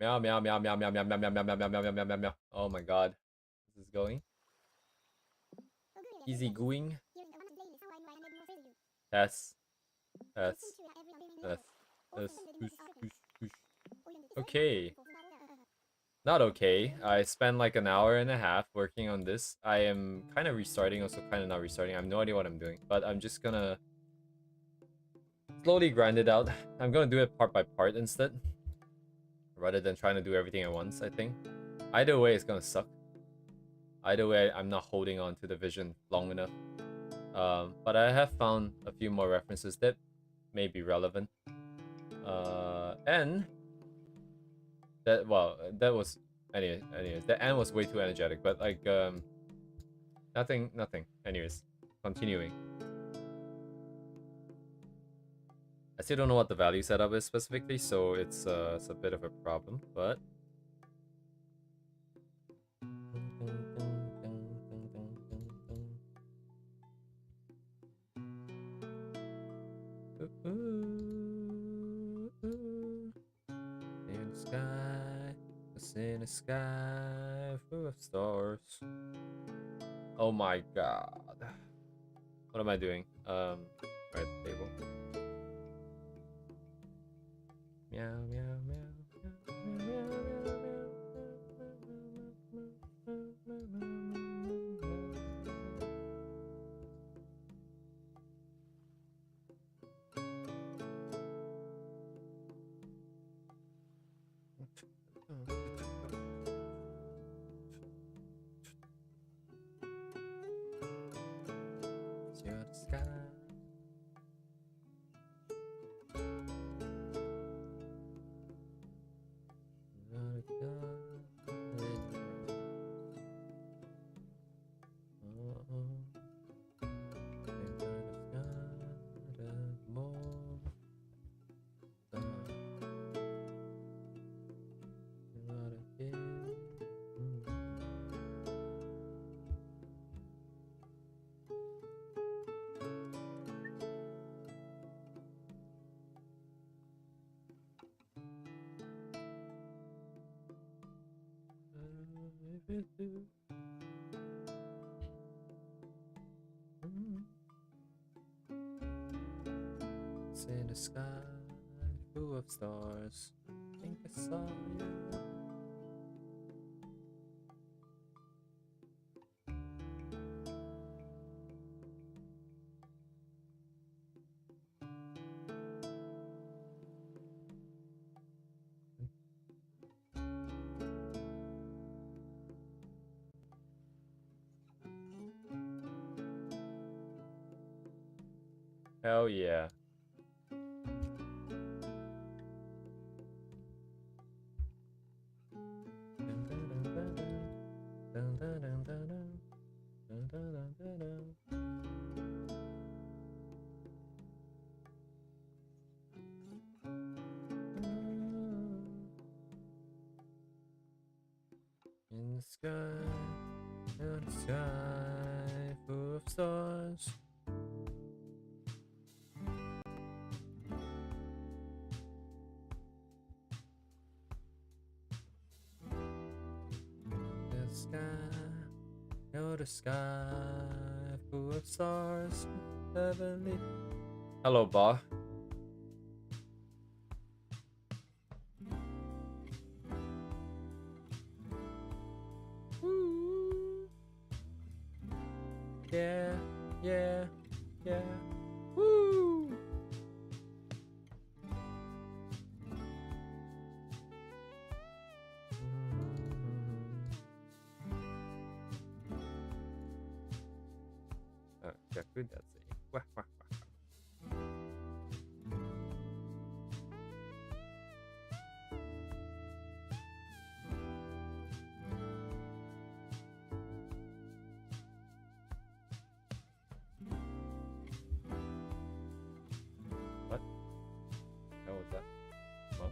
Meow, meow, meow, meow, meow, meow, meow, meow, meow, meow, meow, meow, meow, meow, meow. Oh my god. This is going. Easy going. Test. Test. Test. Test. Whoosh, whoosh, whoosh. Okay. Not okay. I spent like an hour and a half working on this. I am kind of restarting, also kind of not restarting. I have no idea what I'm doing, but I'm just gonna slowly grind it out. I'm gonna do it part by part instead, rather than trying to do everything at once, I think. Either way, it's gonna suck. Either way, I'm not holding on to the vision long enough. But I have found a few more references that may be relevant. And that, well, that was anyways, the end was way too energetic, but like nothing. Anyways, continuing. I still don't know what the value setup is specifically, so it's a bit of a problem, but in the sky, it's in the sky full of stars. Oh my god. What am I doing? Right, table. Meow, meow, meow, meow, meow, meow, meow, the sky. It's in the sky, full of stars. I think I saw you. Hell yeah. In the sky, full of stars. The sky, full of stars, heavenly. Hello, Ba. Woo. Yeah, yeah, yeah. Woo. Wah, wah, wah. What? How was that? What?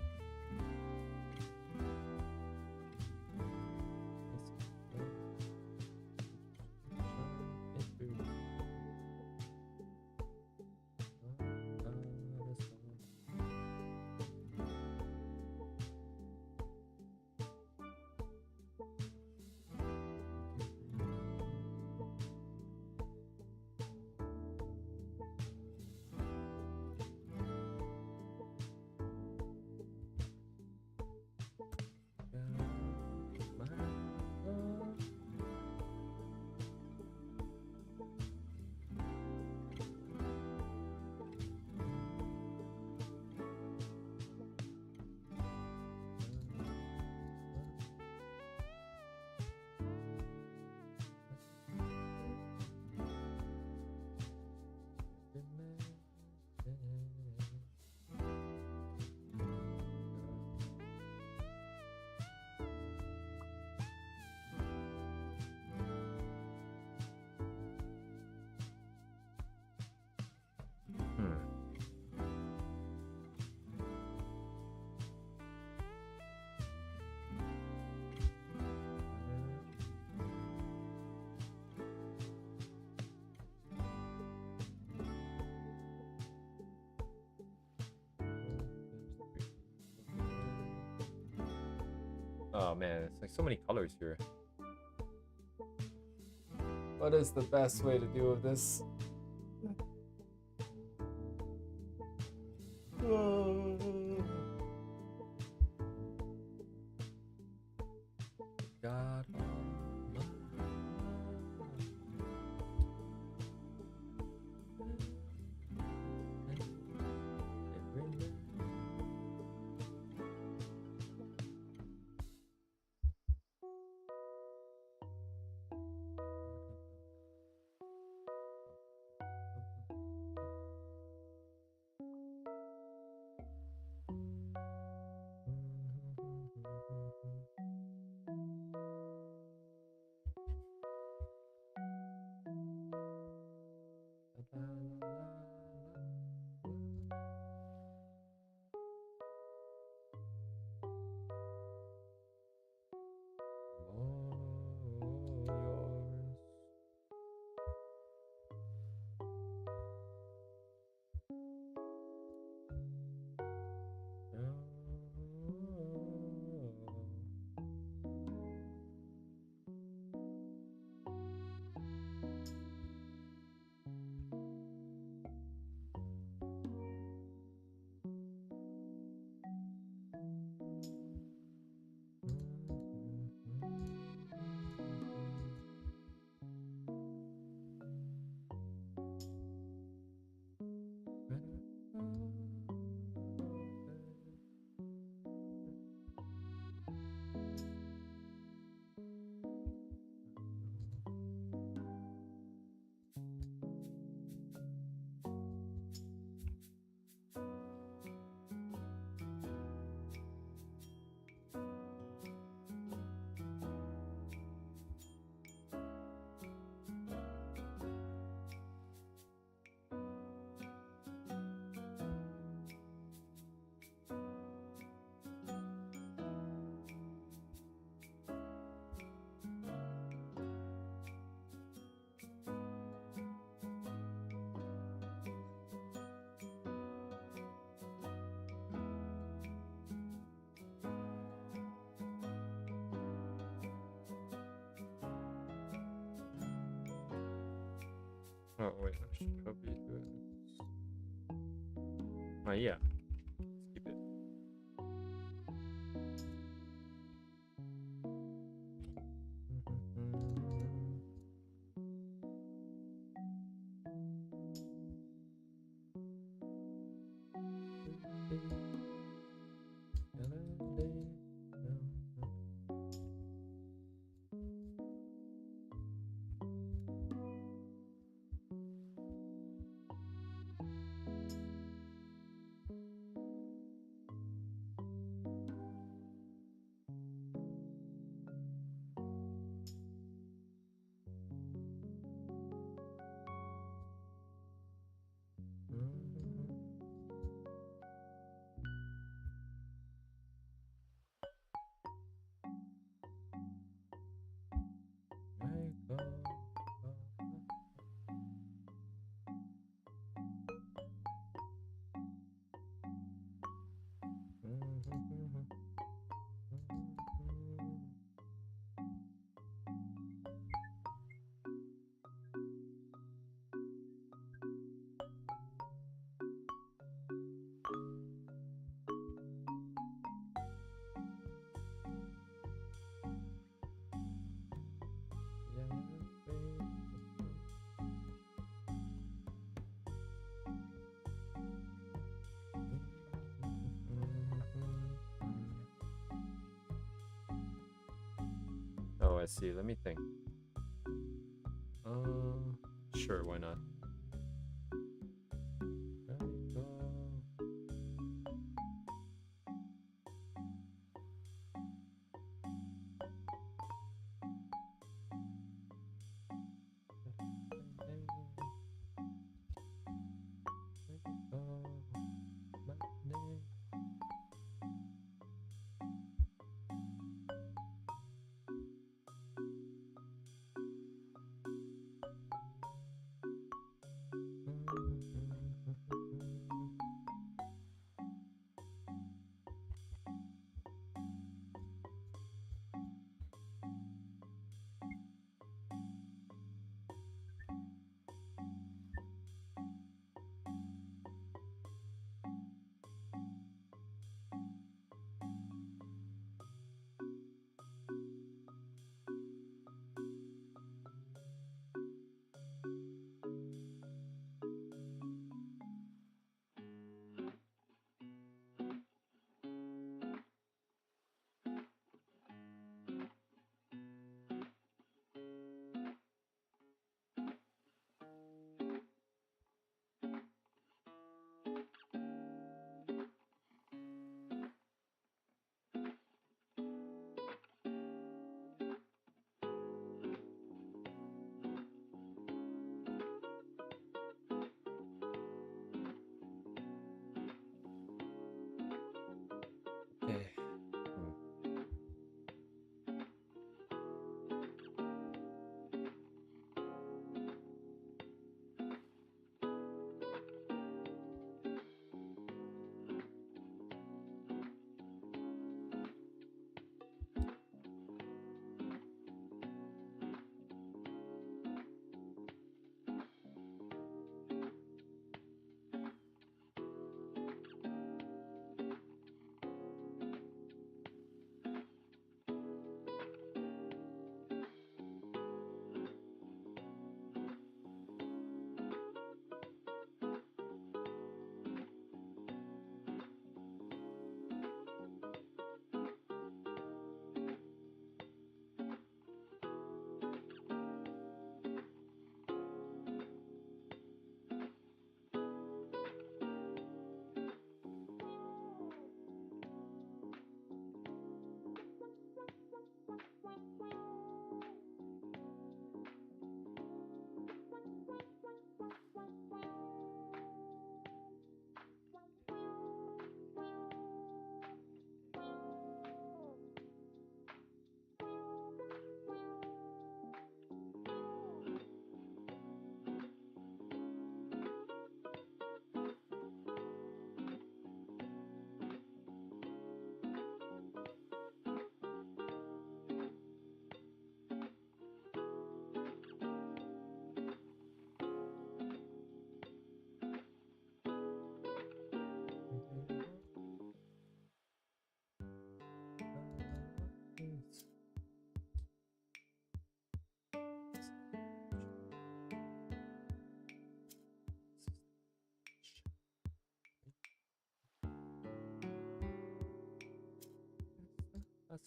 Oh man, it's like so many colors here. What is the best way to deal with this? God. Oh wait, I should probably do it. Oh yeah, let's keep it. Oh, I see. Let me think. Sure, why not?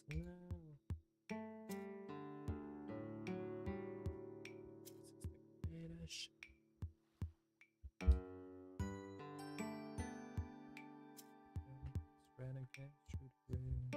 now. This is the greatest. Renegade should win.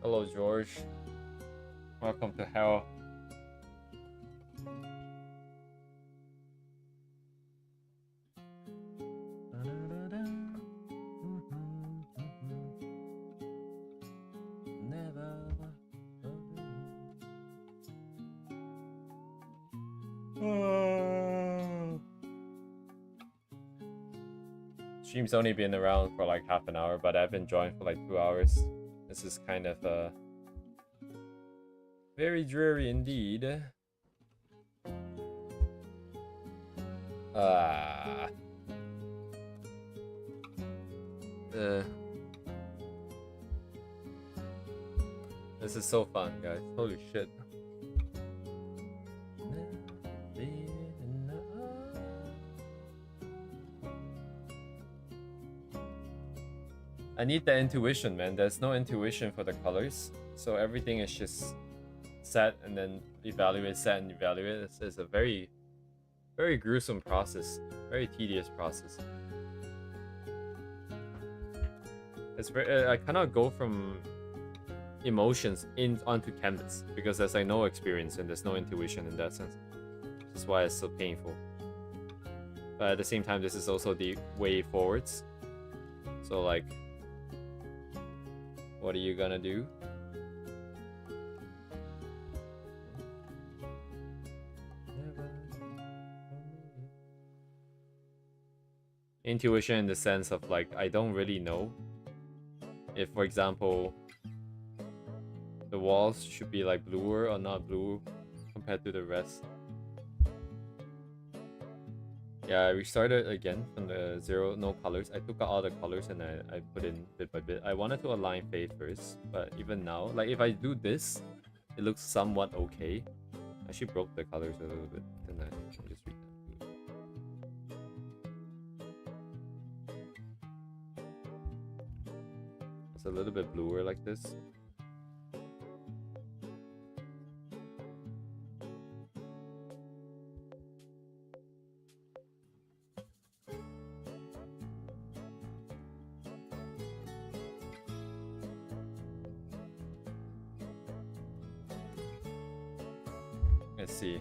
Hello, George. Welcome to hell. Stream's only been around for like half an hour, but I've been joined for like 2 hours. This is kind of very dreary indeed. This is so fun, guys. Holy shit. I need the intuition, man. There's no intuition for the colors, so everything is just set and then evaluate, set and evaluate. It's a very, very gruesome process, very tedious process. It's very, I cannot go from emotions onto canvas because there's like no experience and there's no intuition in that sense. That's why it's so painful. But at the same time, this is also the way forwards. So like, what are you gonna do? Intuition in the sense of like, I don't really know if, for example, the walls should be like bluer or not blue compared to the rest. Yeah, I restarted again from the zero, no colors. I took out all the colors and I put in bit by bit. I wanted to align fade first, but even now, like if I do this, it looks somewhat okay. I actually broke the colors a little bit, then I just read that. It's a little bit bluer like this. Let's see.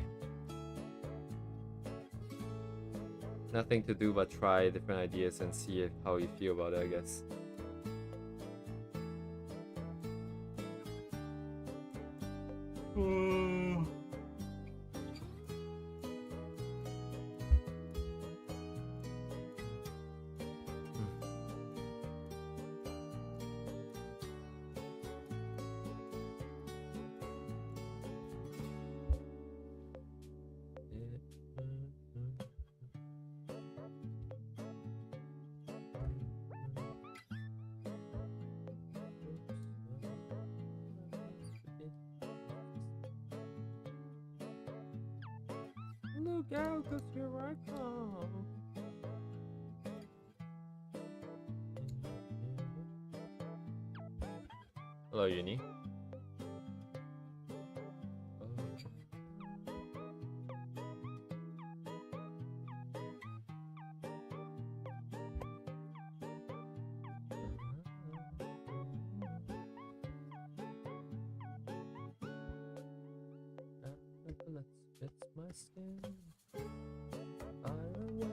Nothing to do but try different ideas and see how you feel about it, I guess. Look out, 'cause here I come. Hello, Uni. It's my skin. Fire away.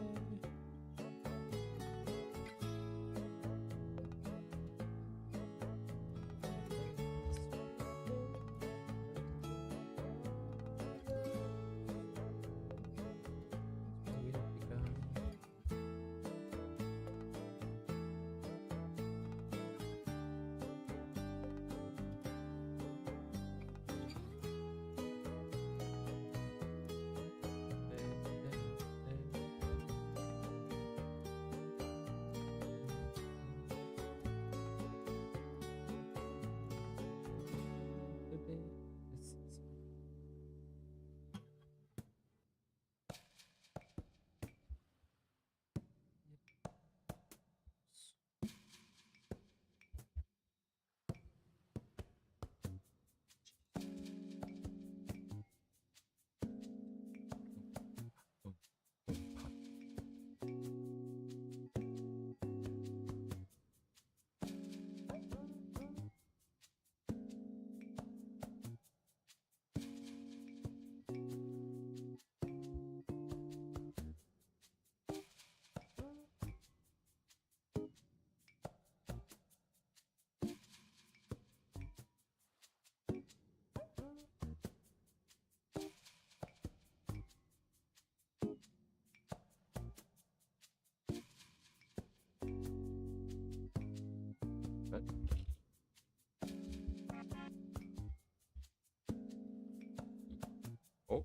Oh,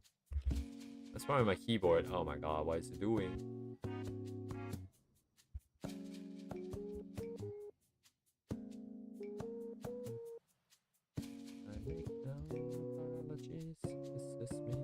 that's probably my keyboard. Oh my god, what is it doing? I make no apologies, this is me.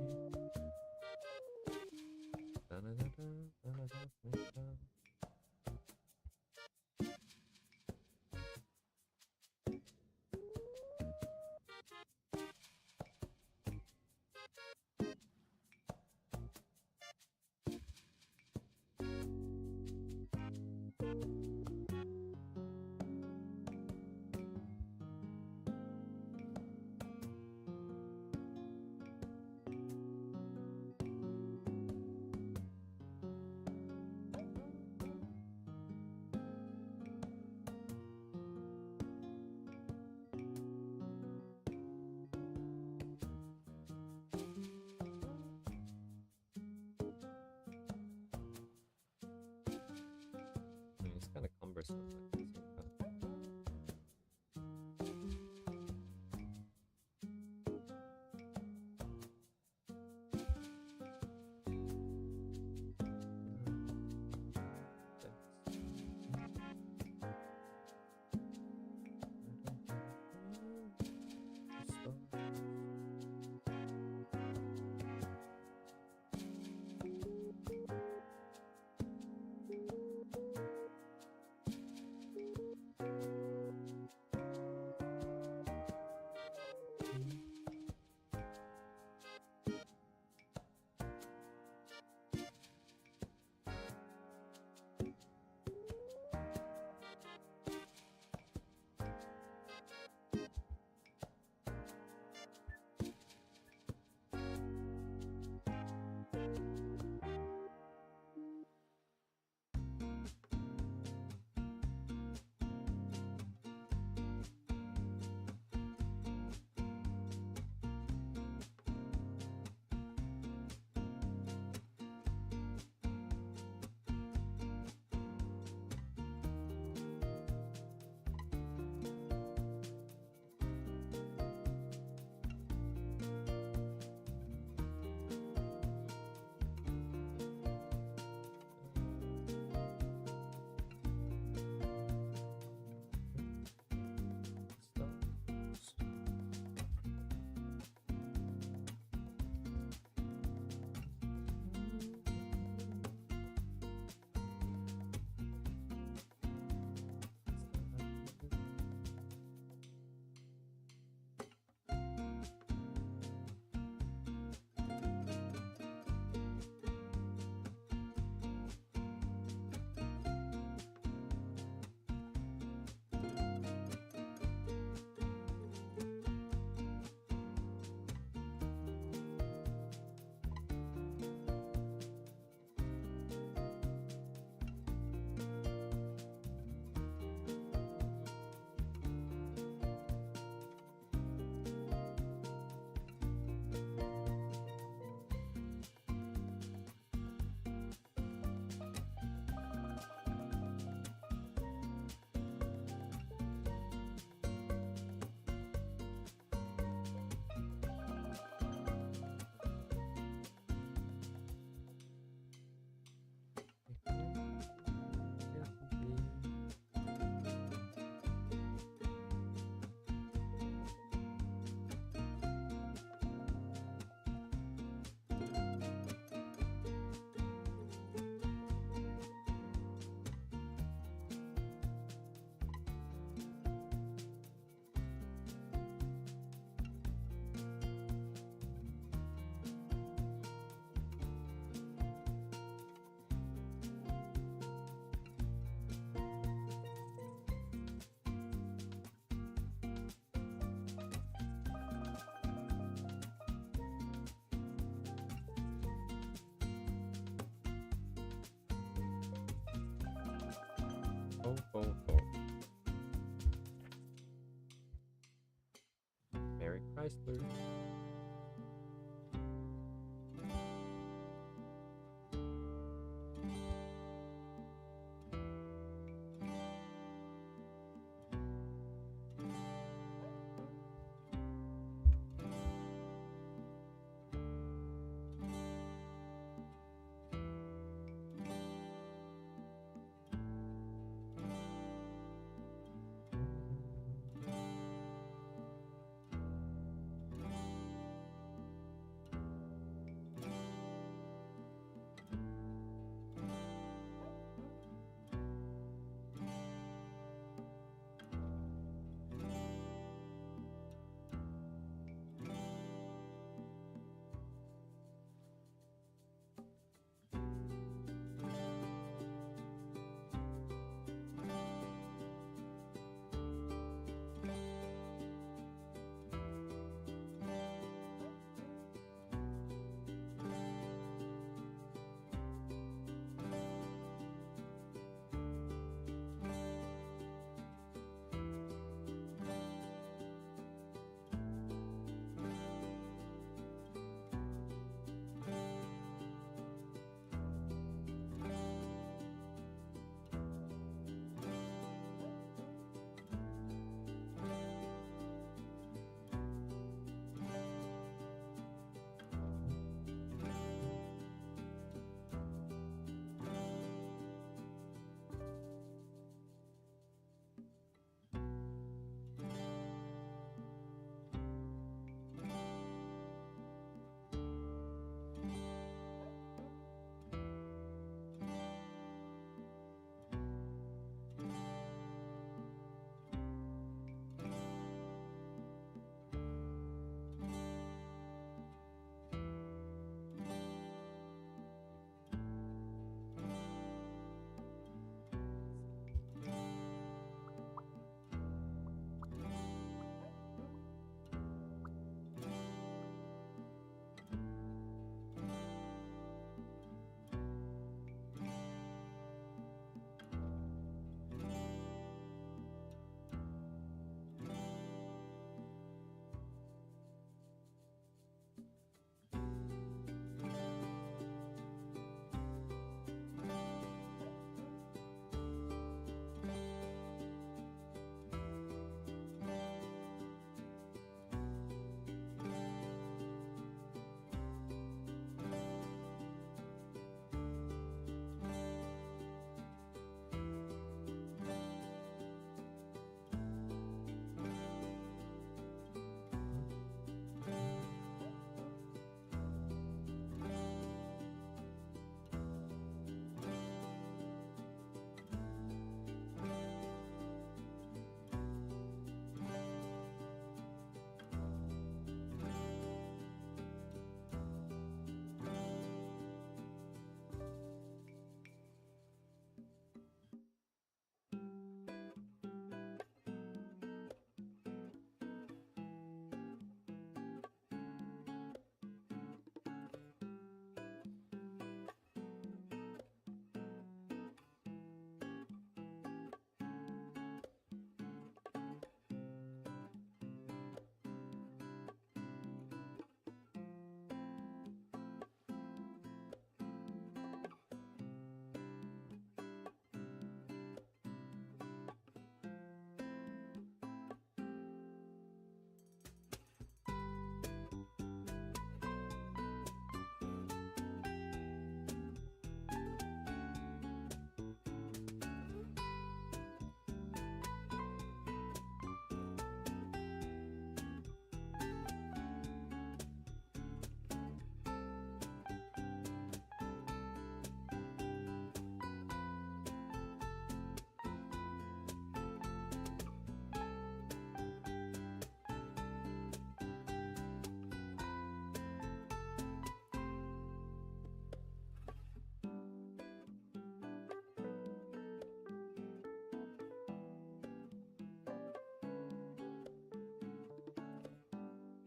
It's kind of cumbersome at the same time. Mary Chrysler.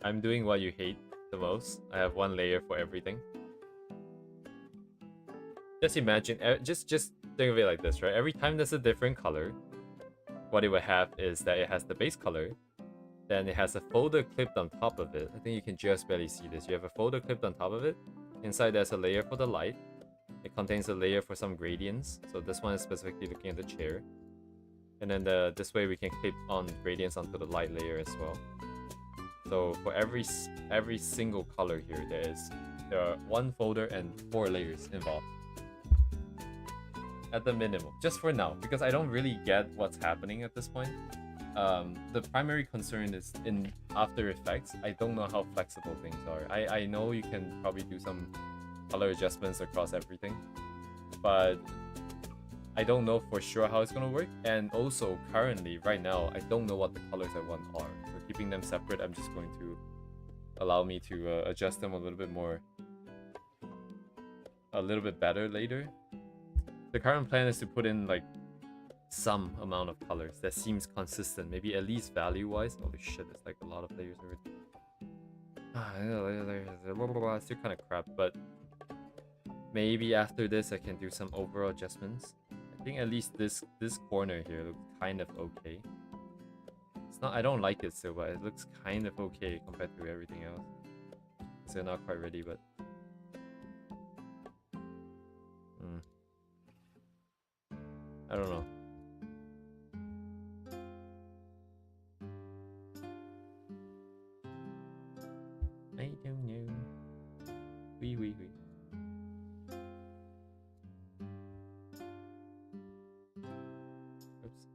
I'm doing what you hate the most. I have one layer for everything. Just imagine, just think of it like this, right? Every time there's a different color, what it would have is that it has the base color, then it has a folder clipped on top of it. I think you can just barely see this. You have a folder clipped on top of it. Inside there's a layer for the light. It contains a layer for some gradients. So this one is specifically looking at the chair. And then this way we can clip on gradients onto the light layer as well. So for every single color here, there are 1 folder and 4 layers involved. At the minimum, just for now, because I don't really get what's happening at this point. The primary concern is in After Effects, I don't know how flexible things are. I know you can probably do some color adjustments across everything, but I don't know for sure how it's gonna work. And also, currently, right now, I don't know what the colors I want are. So keeping them separate, I'm just going to allow me to adjust them a little bit better later. The current plan is to put in like some amount of colors that seems consistent, maybe at least value-wise. Holy shit, it's like a lot of layers already. It's still kind of crap, but maybe after this I can do some overall adjustments. I think at least this corner here looks kind of okay. It's not, I don't like it still, but it looks kind of okay compared to everything else. So not quite ready, but I don't know. I don't know. Wee. Oops.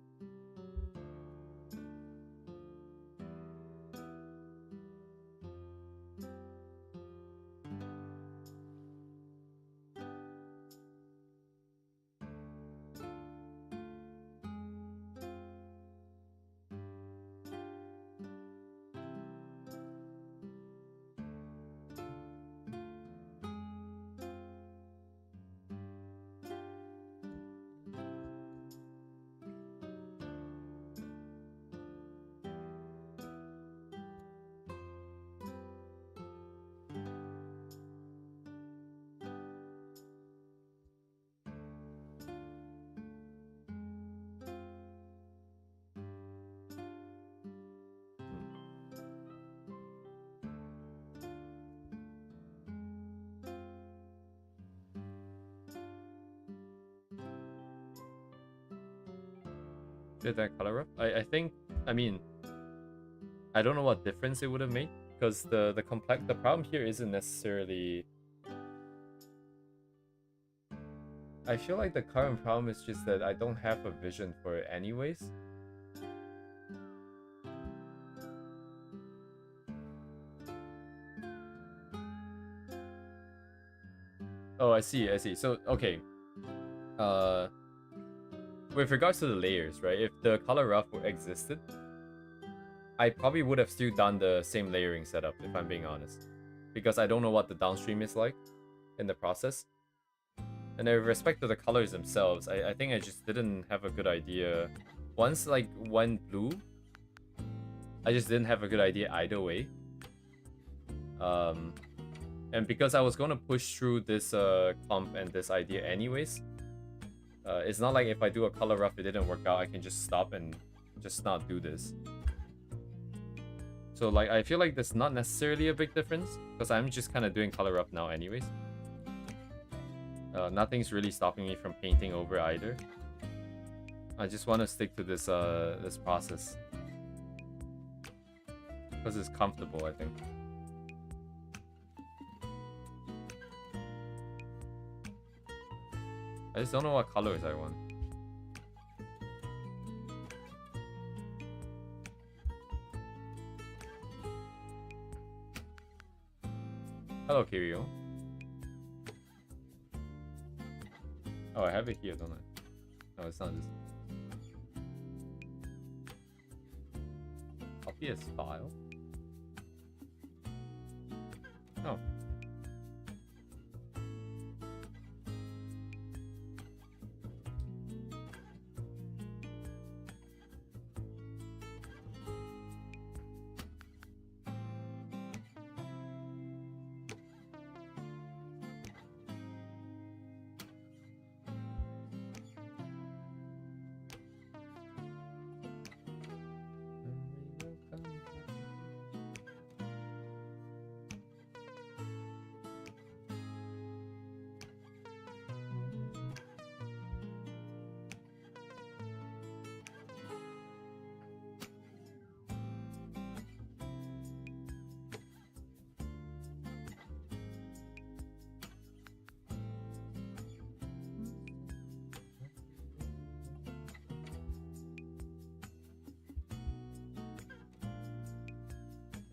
Did that color up? I think, I mean, I don't know what difference it would have made, because the problem here isn't necessarily. I feel like the current problem is just that I don't have a vision for it anyways. Oh, I see. So, okay. With regards to the layers, right? If the color rough existed, I probably would have still done the same layering setup, if I'm being honest. Because I don't know what the downstream is like in the process. And with respect to the colors themselves, I think I just didn't have a good idea. Once, like, went blue, I just didn't have a good idea either way. And because I was going to push through this clump and this idea anyways, it's not like if I do a color rough, it didn't work out, I can just stop and just not do this. So, like, I feel like there's not necessarily a big difference, because I'm just kind of doing color rough now anyways. Nothing's really stopping me from painting over either. I just want to stick to this this process, because it's comfortable, I think. I just don't know what colors I want. Hello, Kirio. Oh, I have it here, don't I? No, it's not this. Copy as file. Oh.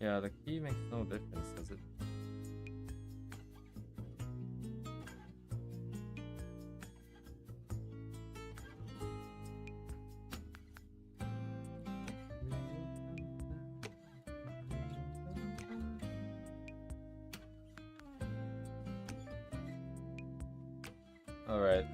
Yeah, the key makes no difference, does it? All right.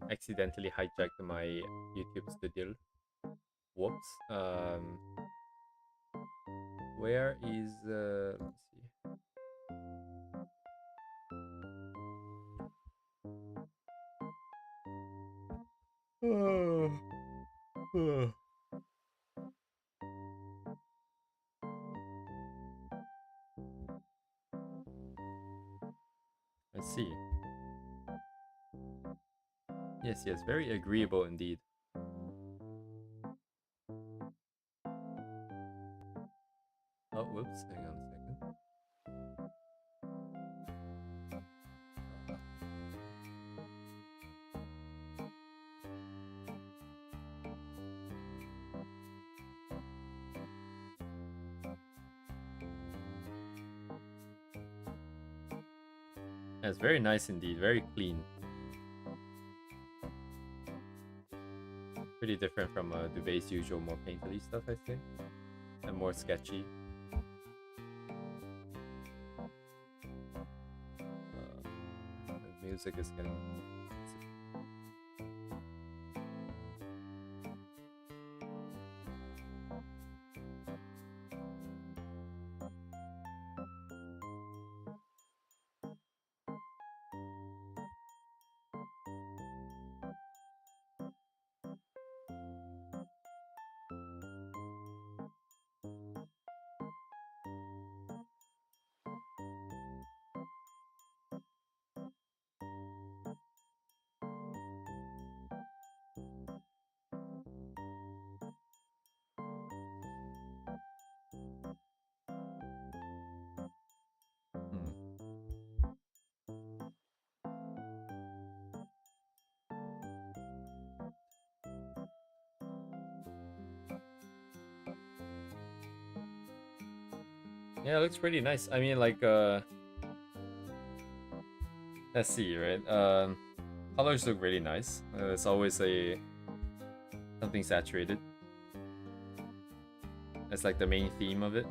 Accidentally hijacked my YouTube studio. Whoops. Where is let me see. Let's see. Yes, yes, very agreeable indeed. Oh, whoops. Hang on a second. That's very nice indeed. Very clean. Pretty different from Dubé's usual more painterly stuff, I think. And more sketchy. The music is getting... Yeah, it looks pretty nice. I mean, like, let's see, right? Colors look really nice. It's always something saturated. That's like the main theme of it.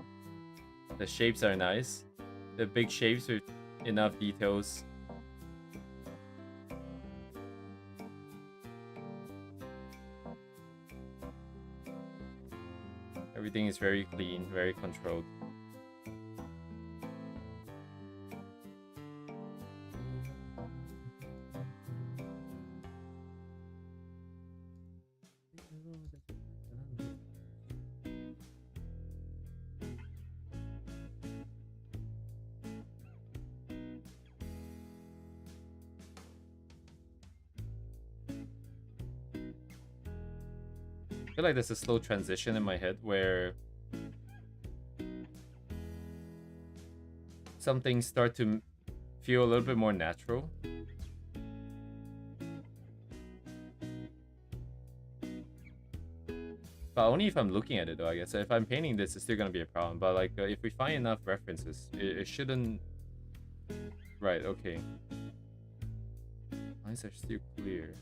The shapes are nice. The big shapes with enough details. Everything is very clean, very controlled. I feel like there's a slow transition in my head where some things start to feel a little bit more natural. But only if I'm looking at it, though, I guess. If I'm painting this, it's still gonna be a problem. But, like, if we find enough references, it shouldn't... Right, okay. Lines are still clear.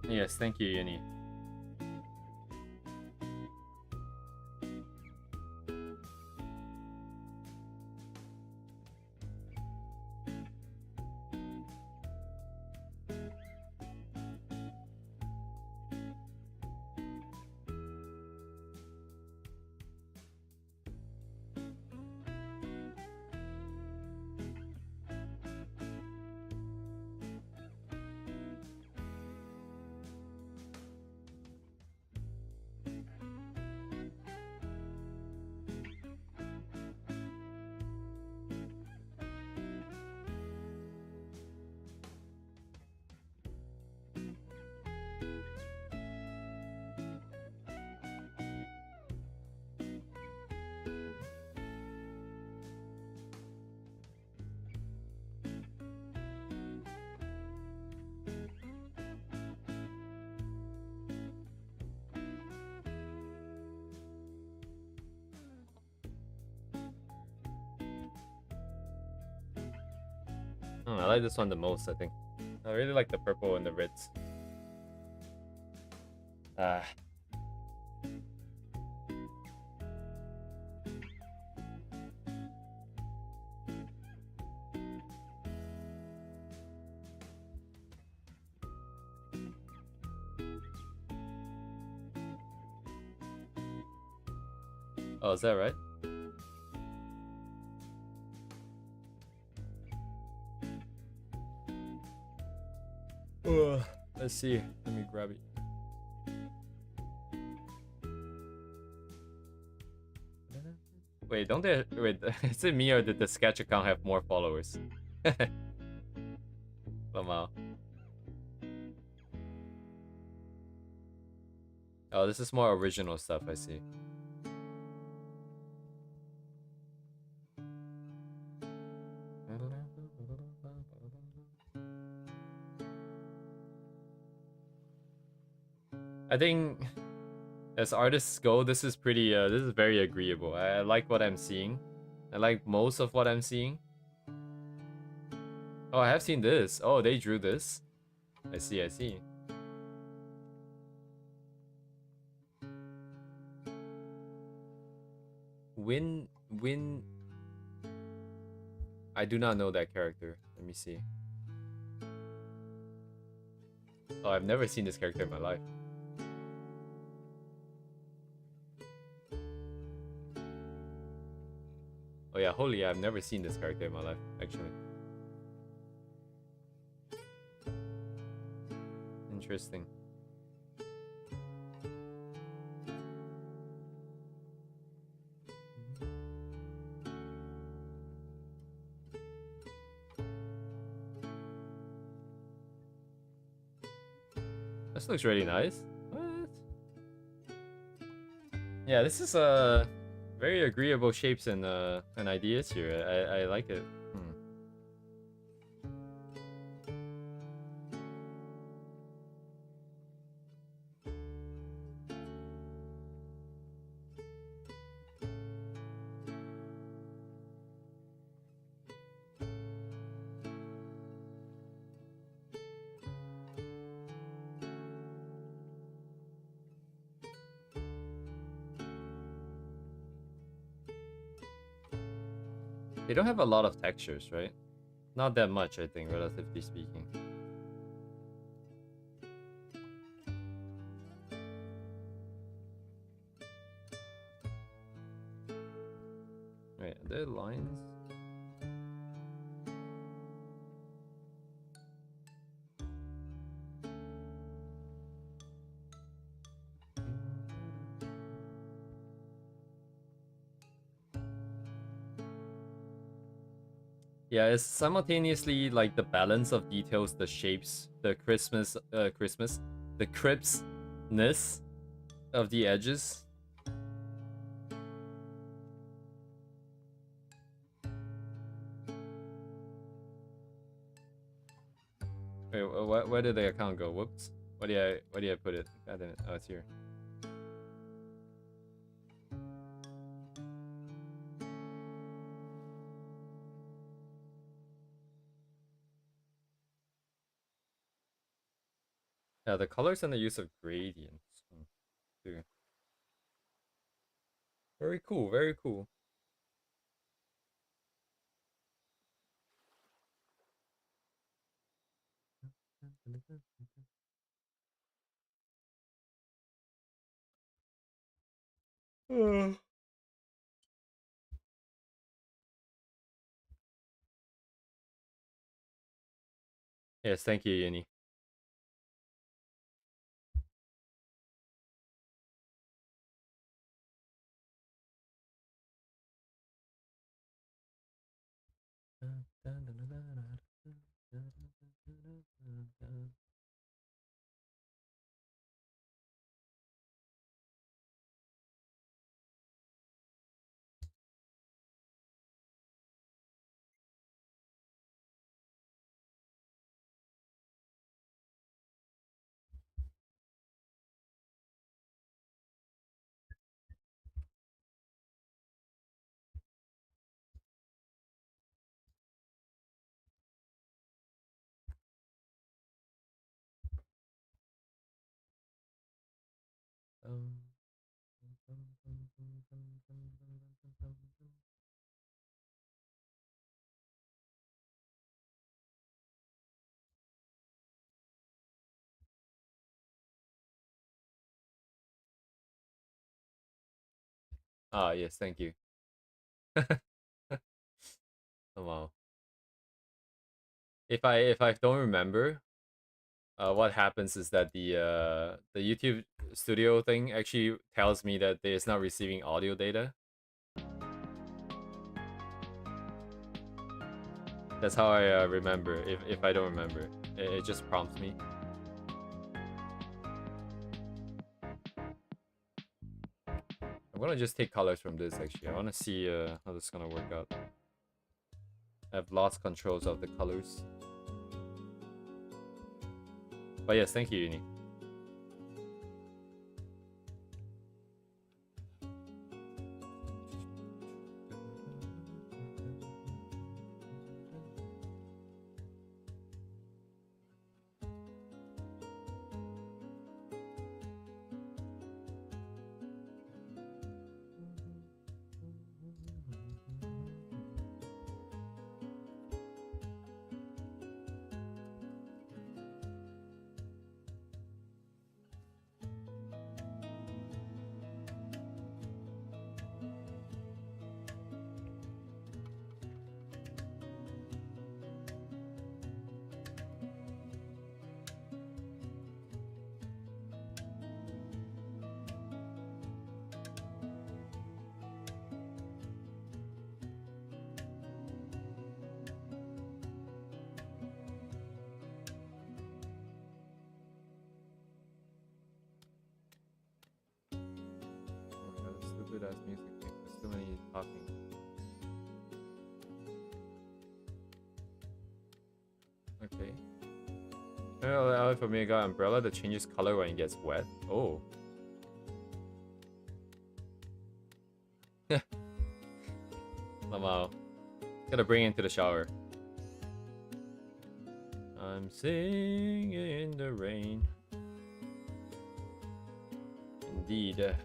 Yes, thank you, Yuni. I like this one the most, I think. I really like the purple and the reds. Ah. Oh, is that right? Let's see. Let me grab it. Wait, don't they? Wait, is it me or did the sketch account have more followers? Somehow. Oh, this is more original stuff, I see. I think as artists go, this is pretty this is very agreeable. I like what I'm seeing. I like most of what I'm seeing. Oh, I have seen this. Oh, they drew this. I see, I see. Win. I do not know that character. Let me see. Oh, I've never seen this character in my life. Oh yeah, holy, I've never seen this character in my life, actually. Interesting. This looks really nice. What? Yeah, this is very agreeable shapes and ideas here. I like it. They don't have a lot of textures, right? Not that much, I think, relatively speaking. Wait, are there lines? Yeah, it's simultaneously like the balance of details, the shapes, the the crispness of the edges. Wait, where did the account go? Whoops. Where do I put it? God damn it. Oh, it's here. Yeah, the colors and the use of gradients. Too. Very cool, very cool. Yes, thank you, Yuni. Ah, yes, thank you. Oh, wow. If I don't remember, what happens is that the YouTube Studio thing actually tells me that it's not receiving audio data. That's how I remember. If I don't remember, it just prompts me. I'm gonna just take colors from this. Actually, I wanna see how this is gonna work out. I've lost controls of the colors. But yes, thank you, Uni. Stupid ass music thing. There's too many talking. Okay. For me, I got umbrella that changes color when it gets wet. Oh. Wow. Gotta bring it into the shower. I'm singing in the rain. Indeed.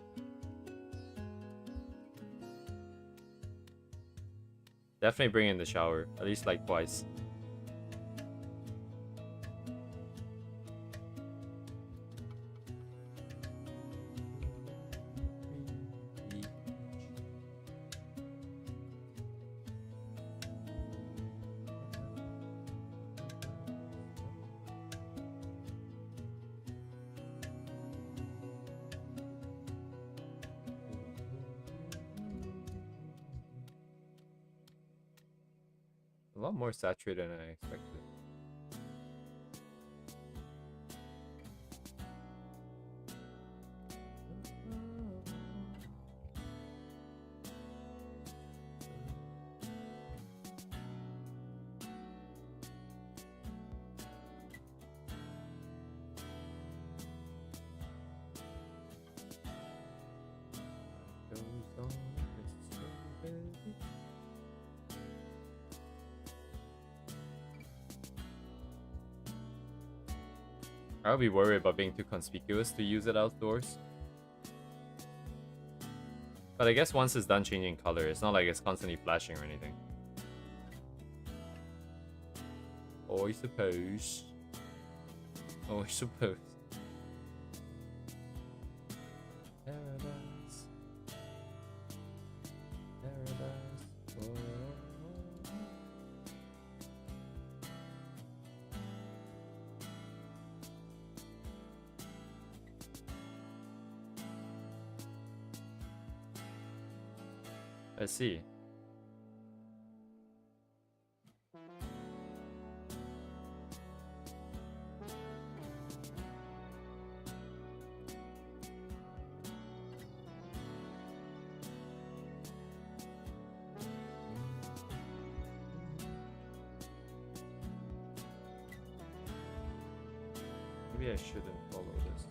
Definitely bring it in the shower. At least like twice. A lot more saturated than I expected. I would be worried about being too conspicuous to use it outdoors. But I guess once it's done changing color, it's not like it's constantly flashing or anything. Oh, I suppose. Oh, I suppose. Paradise. Paradise. Oh. I see. Maybe I shouldn't follow this.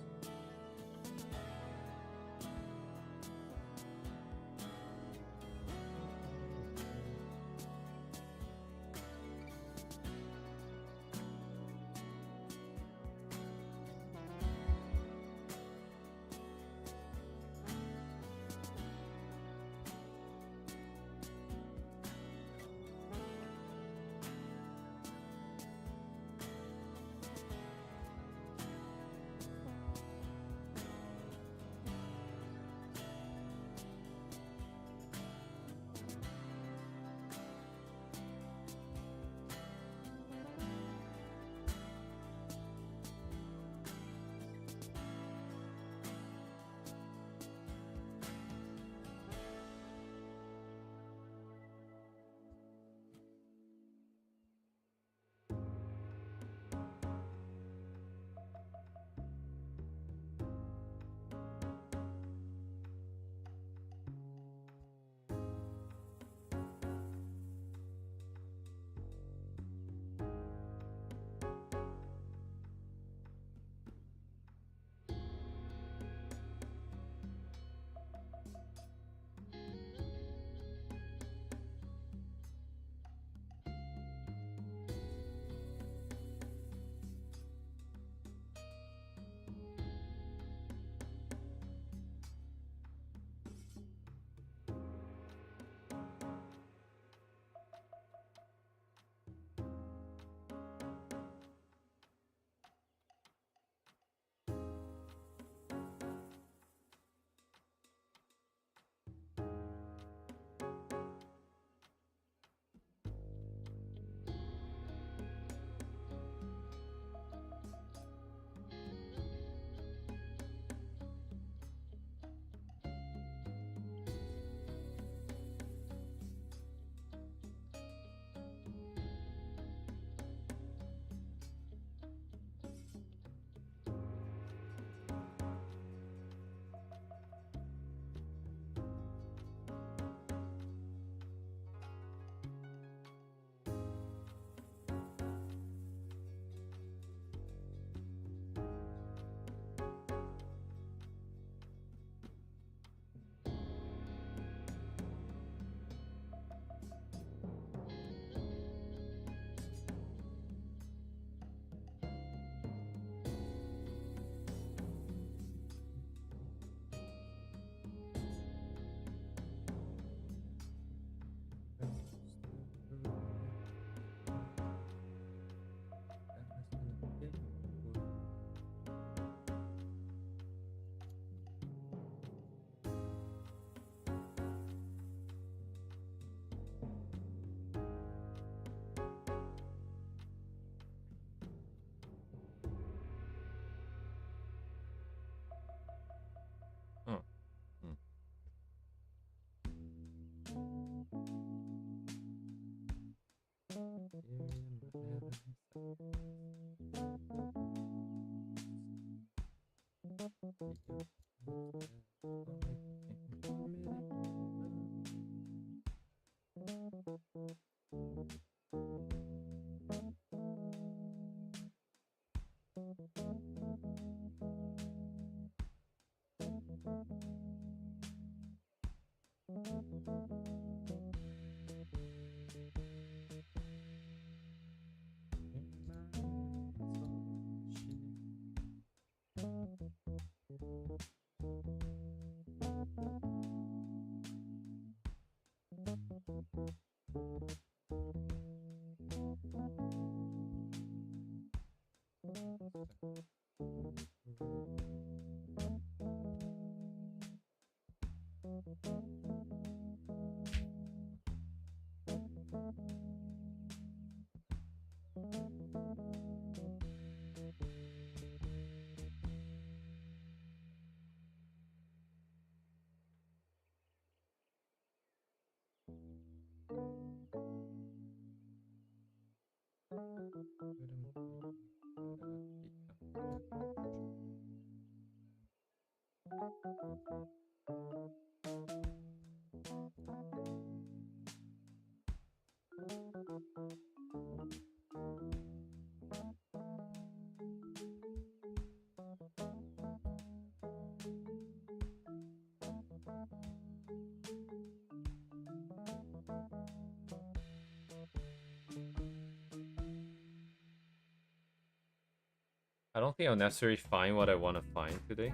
I don't think I'll necessarily find what I want to find today.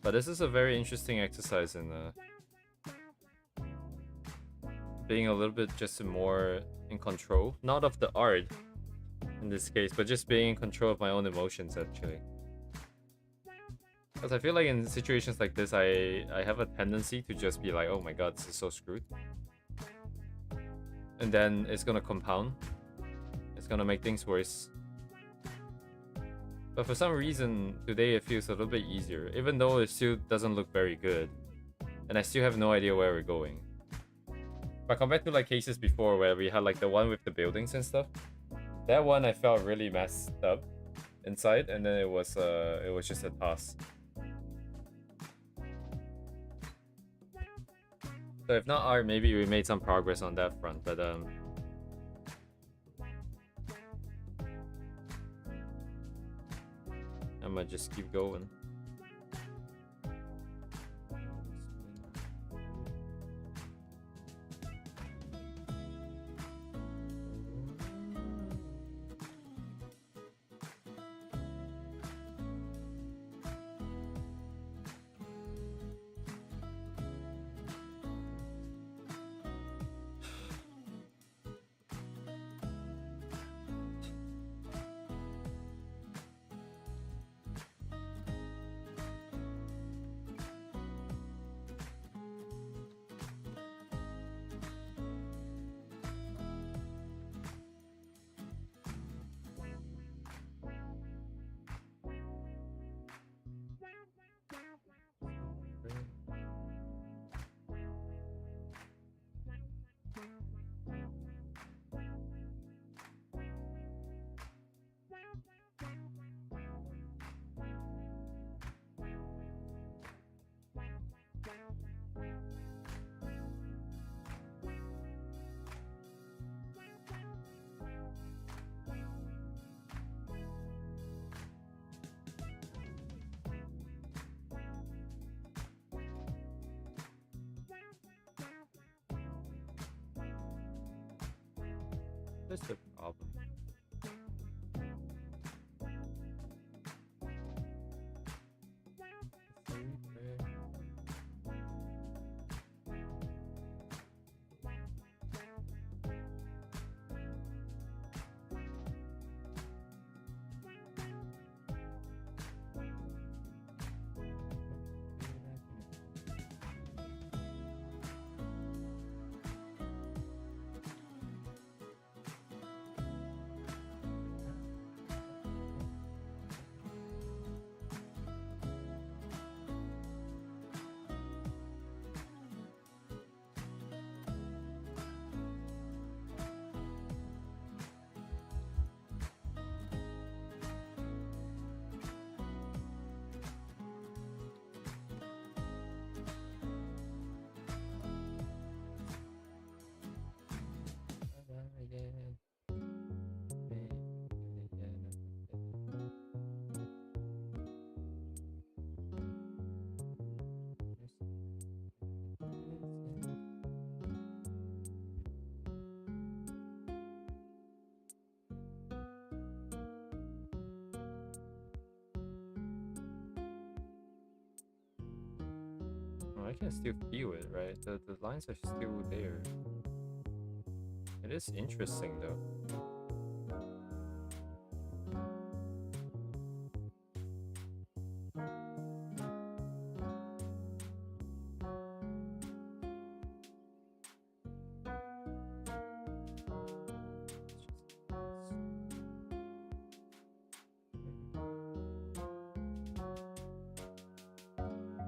But this is a very interesting exercise in being a little bit just more in control. Not of the art in this case, but just being in control of my own emotions actually. Because I feel like in situations like this, I have a tendency to just be like, oh my god, this is so screwed. And then it's gonna compound. It's gonna make things worse. But for some reason, today it feels a little bit easier, even though it still doesn't look very good. And I still have no idea where we're going. But compared to like cases before where we had like the one with the buildings and stuff, that one I felt really messed up inside, and then it was just a toss. So if not art, maybe we made some progress on that front, but I might just keep going. That's the problem. Oh, I can still feel it, right? The lines are still there. It is interesting though.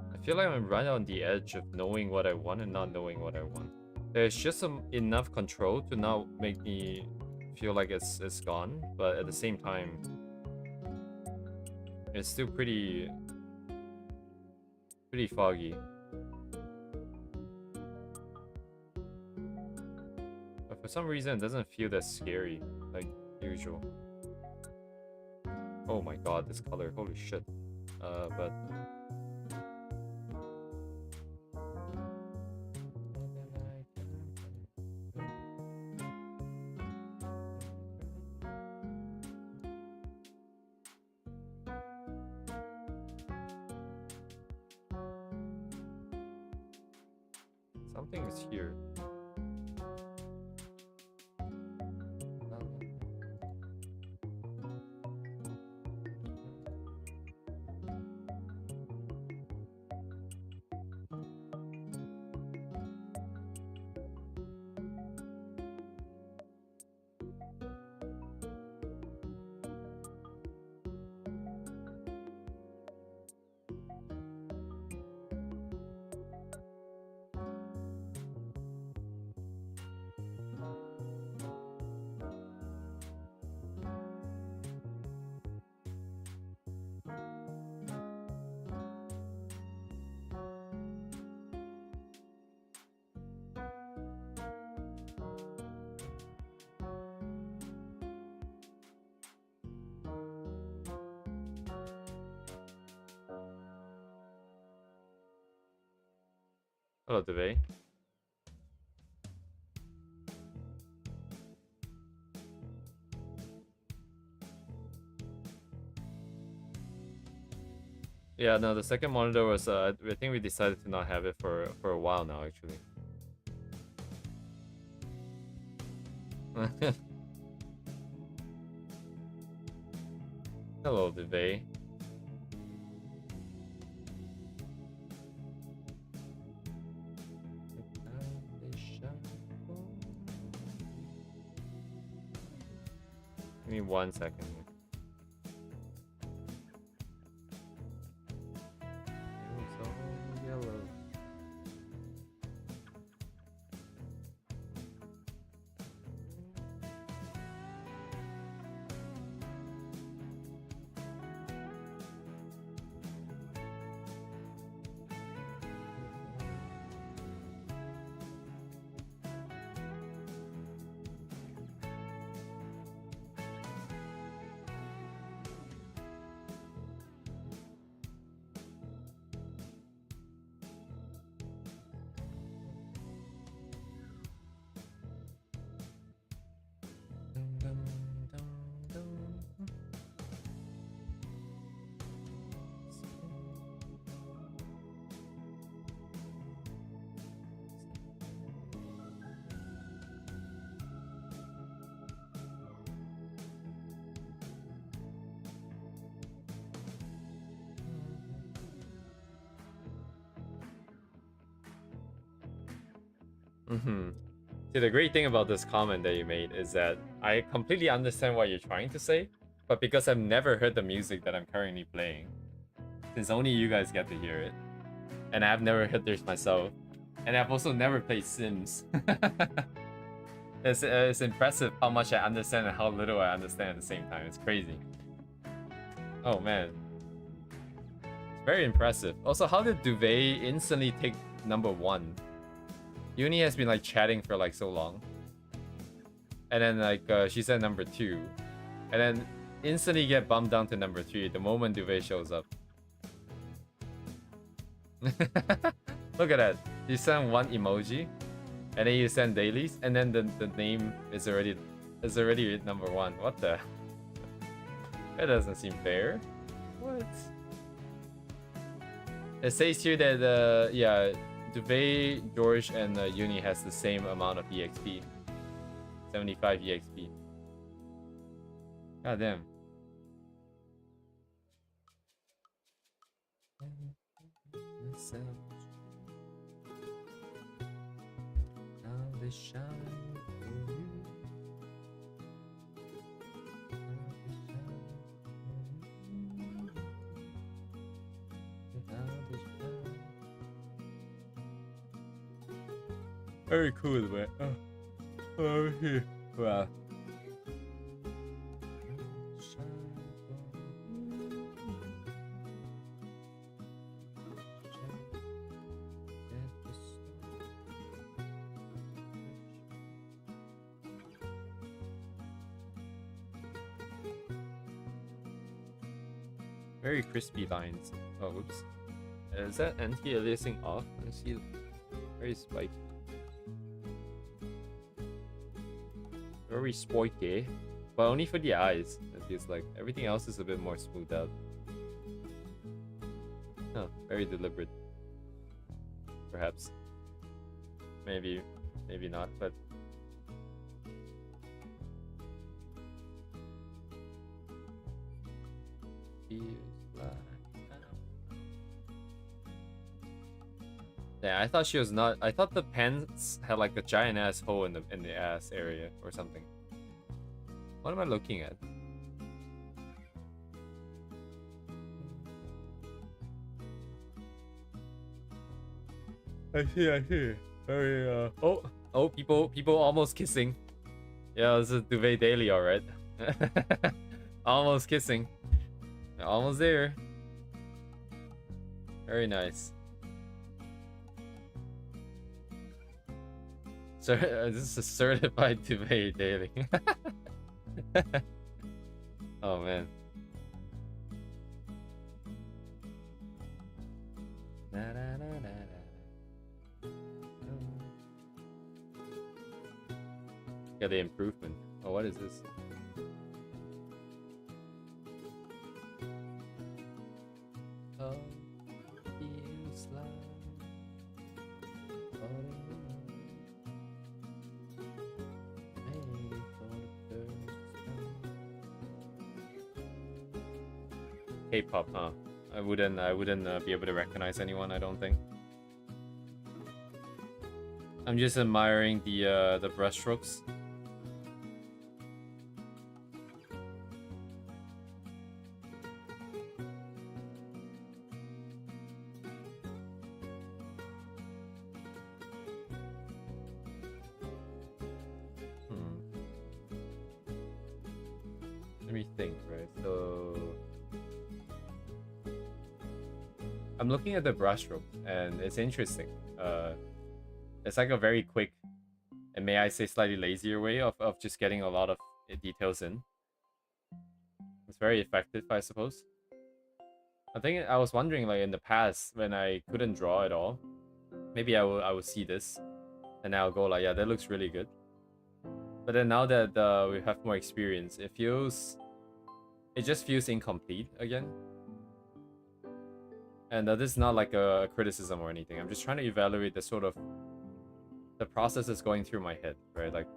I feel like I'm right on the edge of knowing what I want and not knowing what I want. There's just enough control to not make me feel like it's gone, but at the same time, it's still pretty foggy. But for some reason, it doesn't feel that scary like usual. Oh my god, this color, holy shit. But something is here. Hello, Dave. Yeah, no, the second monitor was, I think we decided to not have it for a while now, actually. Hello, Dave. Give me 1 second. See, the great thing about this comment that you made is that I completely understand what you're trying to say, but because I've never heard the music that I'm currently playing, since only you guys get to hear it, and I've never heard this myself, and I've also never played Sims. It's impressive how much I understand and how little I understand at the same time. It's crazy. Oh man. It's very impressive. Also, how did Duvet instantly take #1? Uni has been like chatting for like so long. And then like she said #2. And then instantly get bumped down to #3 the moment Duvet shows up. Look at that. You send one emoji and then you send dailies and then the name is already #1. What the? That doesn't seem fair. What? It says here that yeah, Duvet, George, and Uni has the same amount of EXP. 75 EXP. God damn. Very cool, man. Oh, here. Wow. Very crispy lines. Oh, oops. Is that anti-aliasing off? I see. Very spiky. Very spiky. But only for the eyes. It feels like everything else is a bit more smoothed out. Huh, very deliberate. Perhaps. Maybe not, but yeah, I thought she was not. I thought the pants had like a giant ass hole in the ass area or something. What am I looking at? I see. Very oh, people almost kissing. Yeah, this is Duvet Daily, alright. Almost kissing. Almost there. Very nice. So this is a certified Duvet Daily. Oh man. Yeah, the improvement. Oh, what is this? Oh, feels like K-pop, huh? I wouldn't be able to recognize anyone, I don't think. I'm just admiring the brushstrokes. Let me think, right? So I'm looking at the brushstroke, and it's interesting. It's like a very quick, and may I say slightly lazier way of just getting a lot of details in. It's very effective, I suppose. I think I was wondering, like in the past when I couldn't draw at all, maybe I will see this, and I'll go like, yeah, that looks really good. But then now that we have more experience, it just feels incomplete again. And this is not like a criticism or anything. I'm just trying to evaluate the sort of the process that's going through my head, right? Like,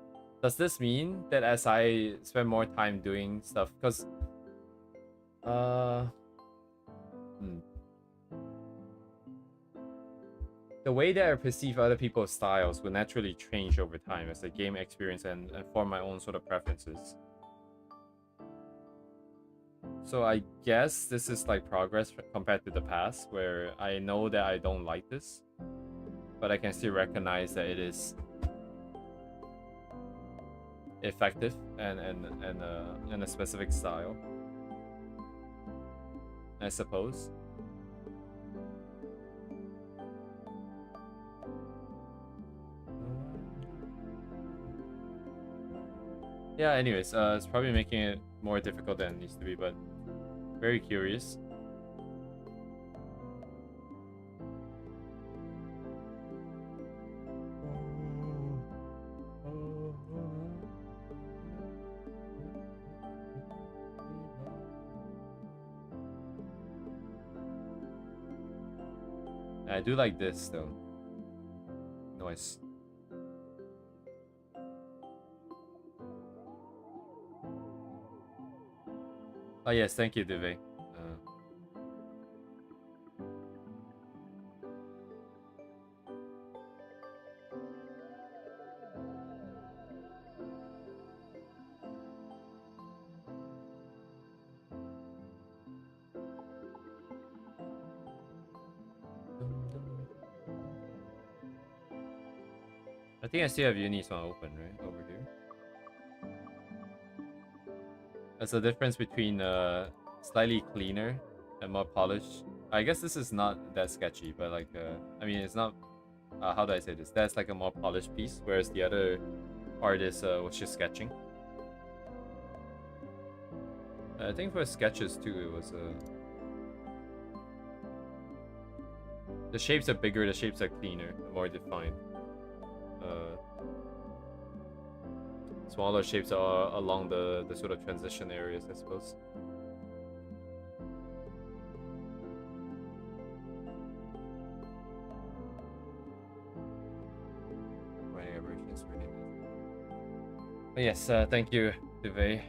does this mean that as I spend more time doing stuff, because the way that I perceive other people's styles will naturally change over time as I gain experience and form my own sort of preferences. So I guess this is like progress compared to the past, where I know that I don't like this, but I can still recognize that it is effective and a specific style, I suppose. Yeah, anyways, it's probably making it more difficult than it needs to be, but very curious. I do like this though. Nice. Oh yes, thank you, Duve. I think I still have Unis one open, right? Over here. That's the difference between slightly cleaner and more polished. I guess this is not that sketchy, but like, I mean, it's not, how do I say this? That's like a more polished piece, whereas the other artist was just sketching. I think for sketches too, it was the shapes are bigger, the shapes are cleaner, more defined. Smaller shapes are along the sort of transition areas, I suppose. But yes, thank you, Duve.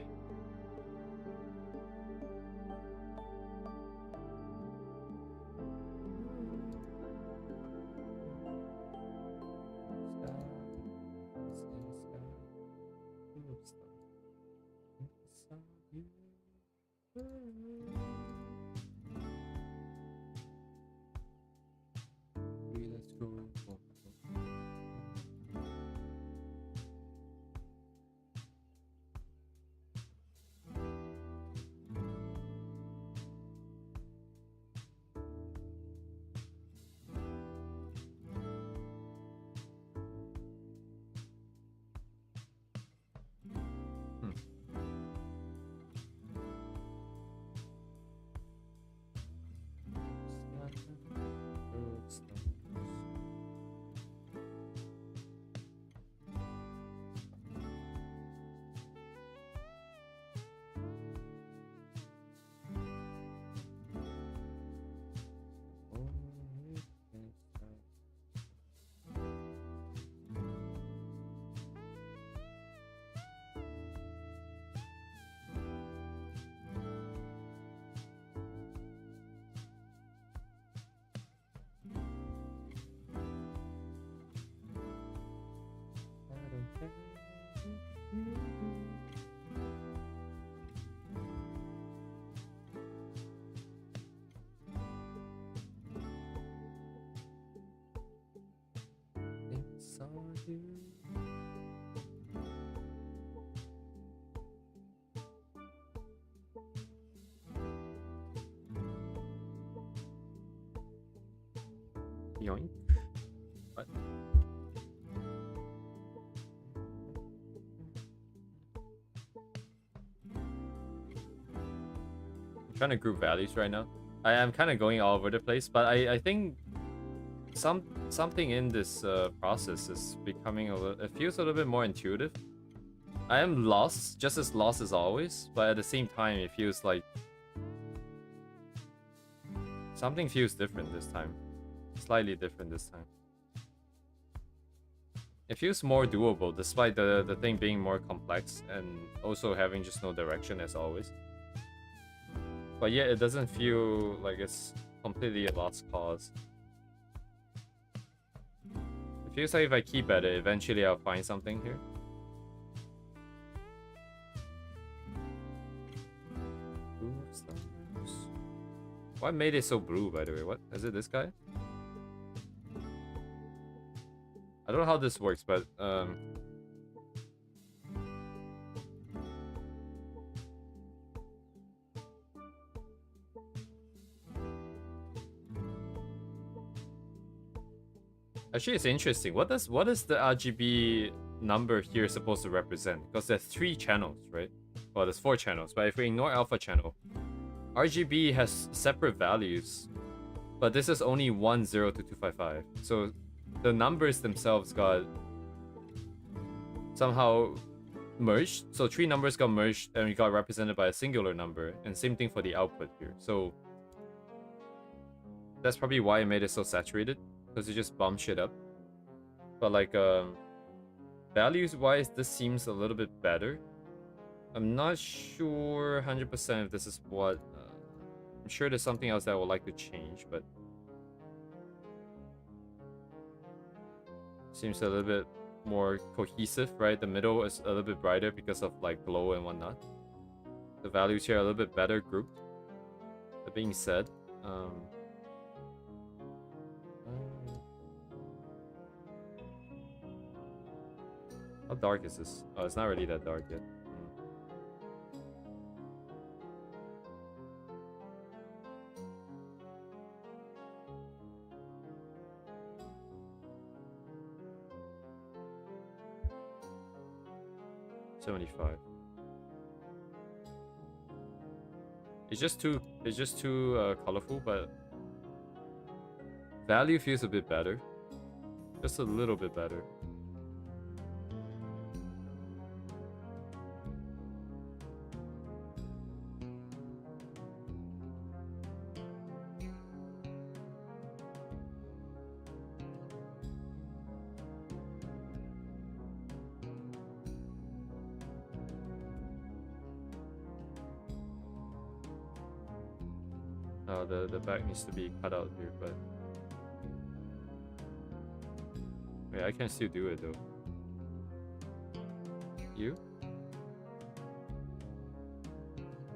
Yoink. What? I'm trying to group values right now. I am kind of going all over the place, but I think something in this process is becoming a little, it feels a little bit more intuitive. I am lost, just as lost as always, but at the same time it feels like something feels different this time. Slightly different this time. It feels more doable despite the thing being more complex and also having just no direction as always. But yet it doesn't feel like it's completely a lost cause. It feels like if I keep at it, eventually I'll find something here. What made it so blue, by the way? What? Is it this guy? I don't know how this works, but actually, it's interesting. What is the RGB number here supposed to represent? Because there's 3 channels, right? Well, there's 4 channels, but if we ignore alpha channel, RGB has separate values, but this is only 10 to 255. So the numbers themselves got somehow merged. So 3 numbers got merged and we got represented by a singular number, and same thing for the output here. So That's probably why I made it so saturated, because it just bumps shit up. But like, values-wise, this seems a little bit better. I'm not sure 100% if this is what... I'm sure there's something else that I would like to change, but... Seems a little bit more cohesive, right? The middle is a little bit brighter because of like glow and whatnot. The values here are a little bit better grouped. That being said, how dark is this? Oh, it's not really that dark yet. 75. It's just too colorful, but value feels a bit better. Just a little bit better. The back needs to be cut out here, but wait, I can still do it though. You?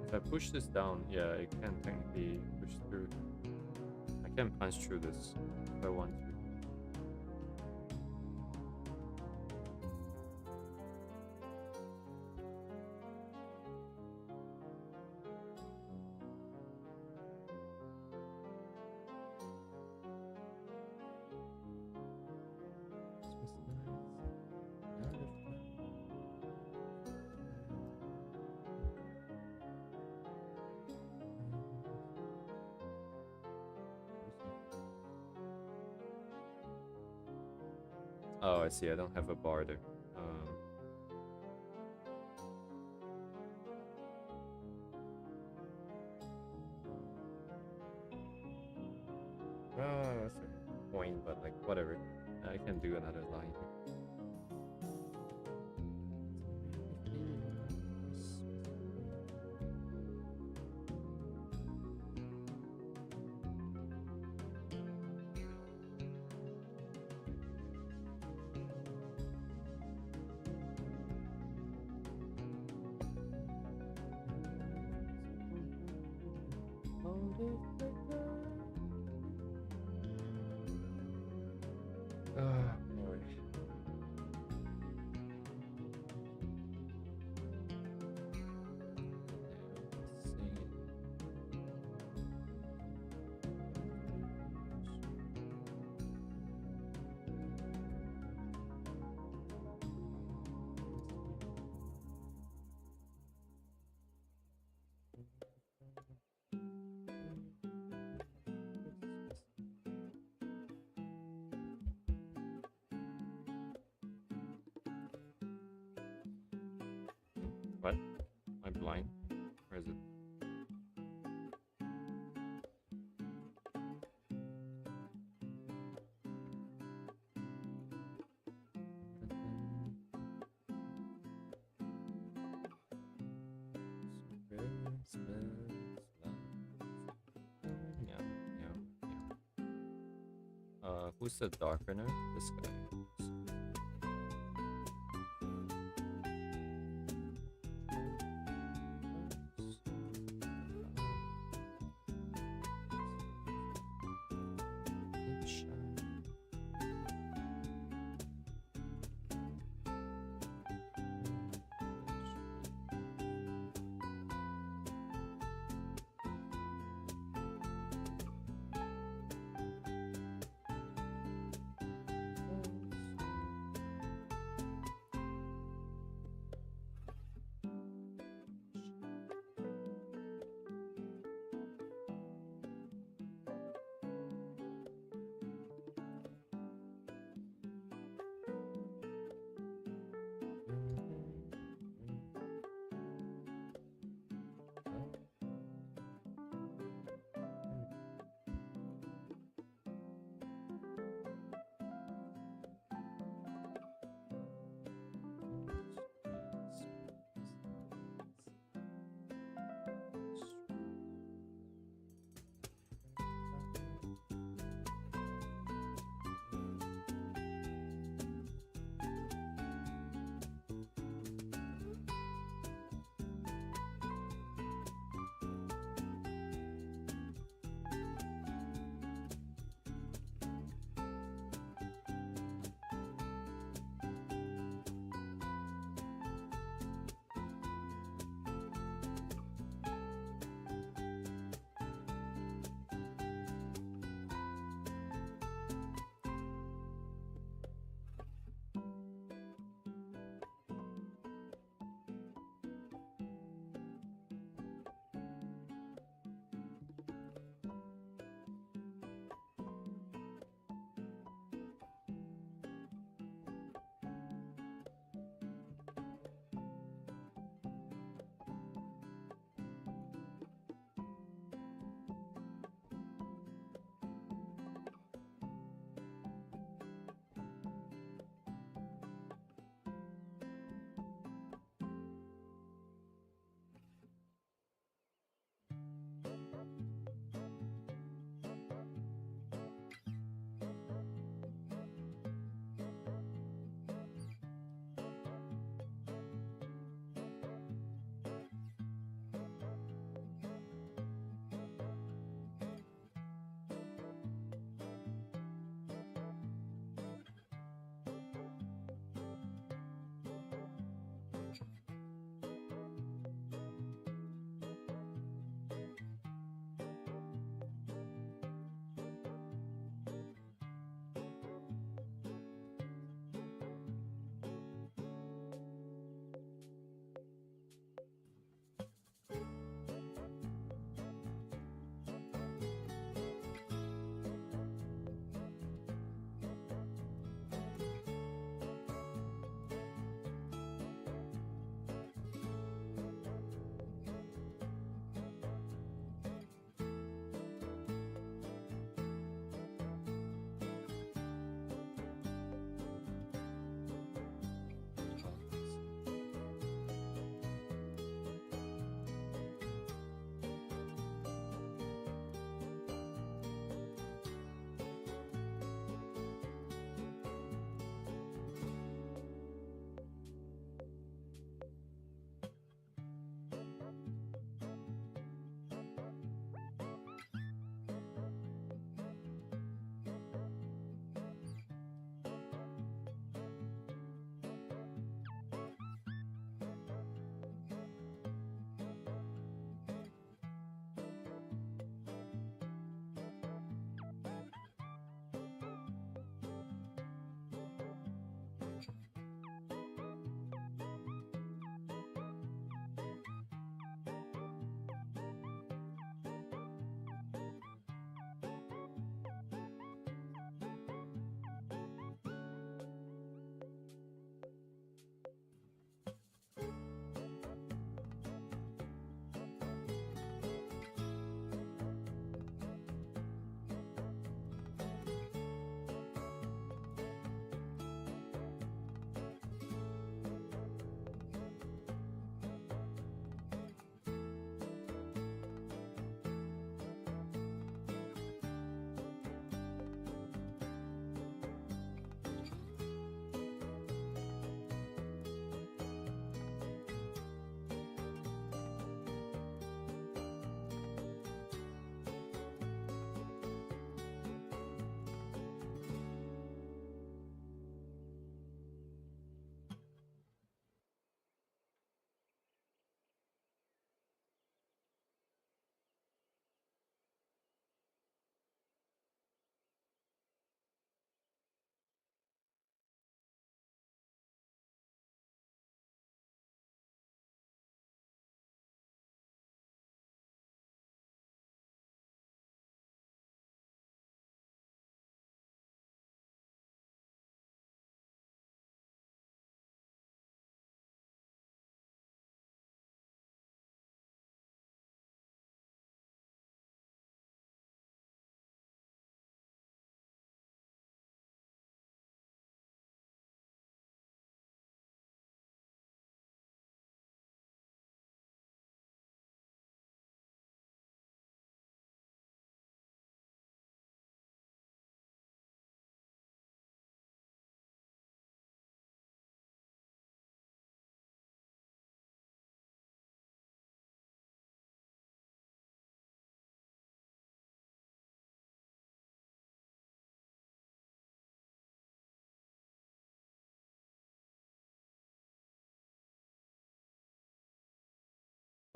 If I push this down, yeah, it can technically push through. I can punch through this if I want to. Oh, I see. I don't have a bar there. That's a point, but like whatever. I can do another line here. What? Am I blind? Where is it? Who's the darkener? This guy.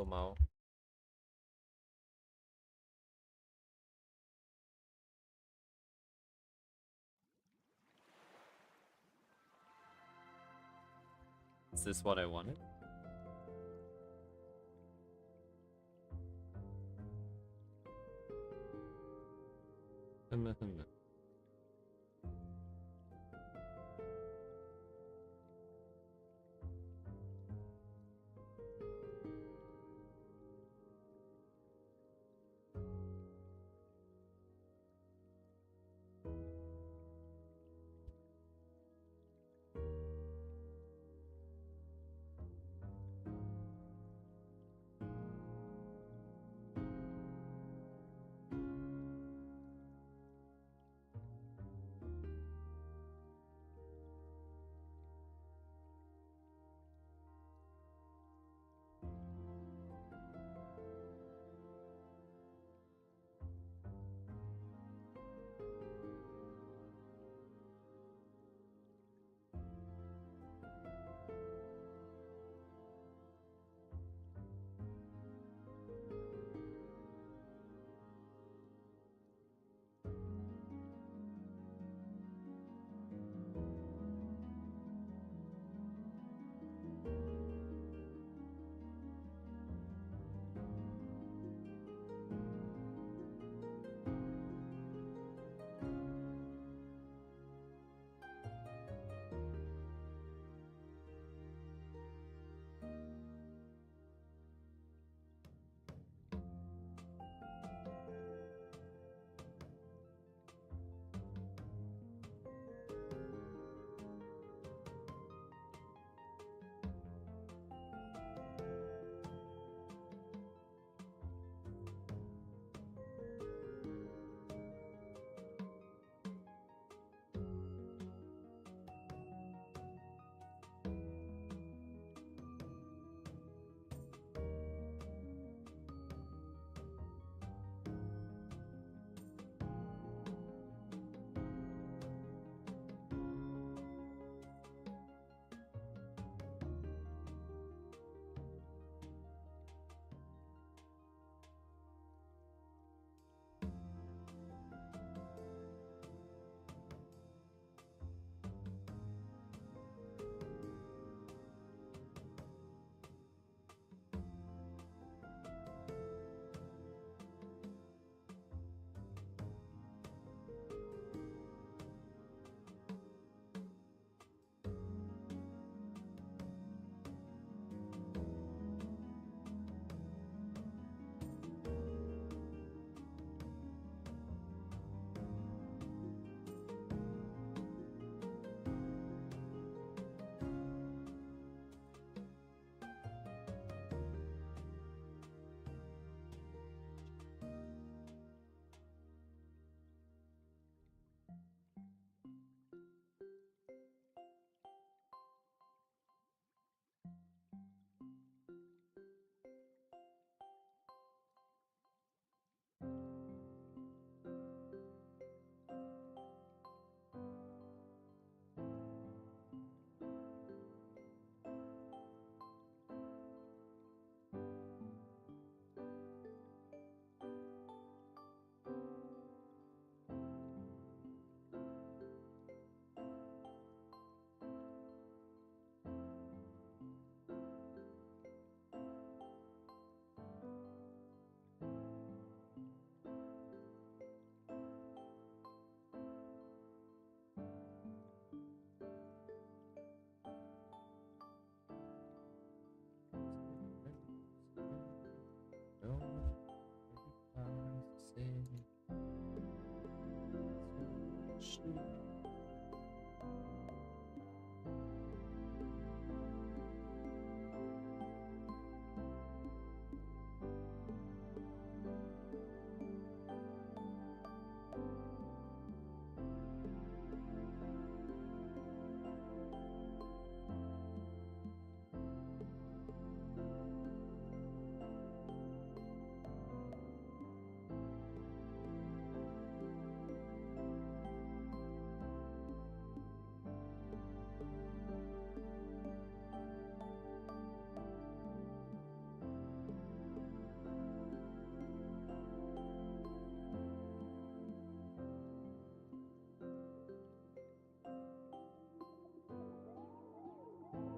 Mao. Is this what I wanted?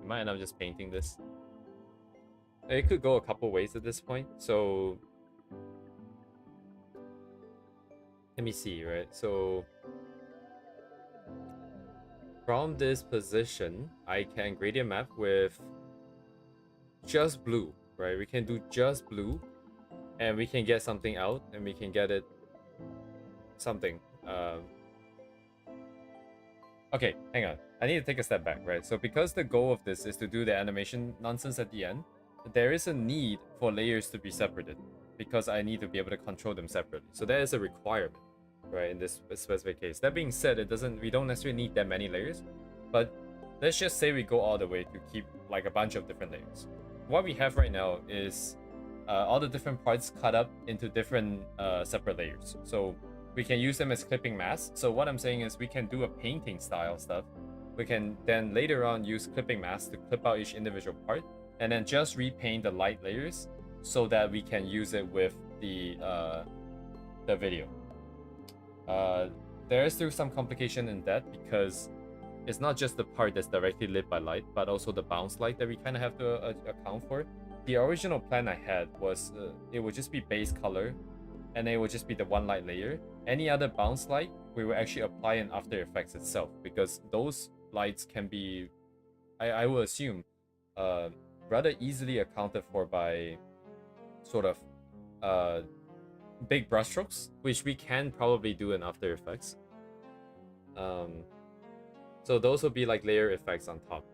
might end up just painting this. It could go a couple ways at this point. So let me see, right? So from this position, I can gradient map with just blue, right? We can do just blue, and we can get something out, and we can get it something. Okay, hang on. I need to take a step back, right? So because the goal of this is to do the animation nonsense at the end, there is a need for layers to be separated because I need to be able to control them separately. So that is a requirement, right, in this specific case. That being said, we don't necessarily need that many layers, but let's just say we go all the way to keep like a bunch of different layers. What we have right now is all the different parts cut up into different separate layers. So we can use them as clipping masks. So what I'm saying is we can do a painting style stuff. We can then later on use clipping masks to clip out each individual part and then just repaint the light layers so that we can use it with the video. There is still some complication in that because it's not just the part that's directly lit by light, but also the bounce light that we kind of have to account for. The original plan I had was it would just be base color and it would just be the one light layer. Any other bounce light, we will actually apply in After Effects itself because those lights can be, I will assume, rather easily accounted for by sort of big brushstrokes, which we can probably do in After Effects. So those will be like layer effects on top.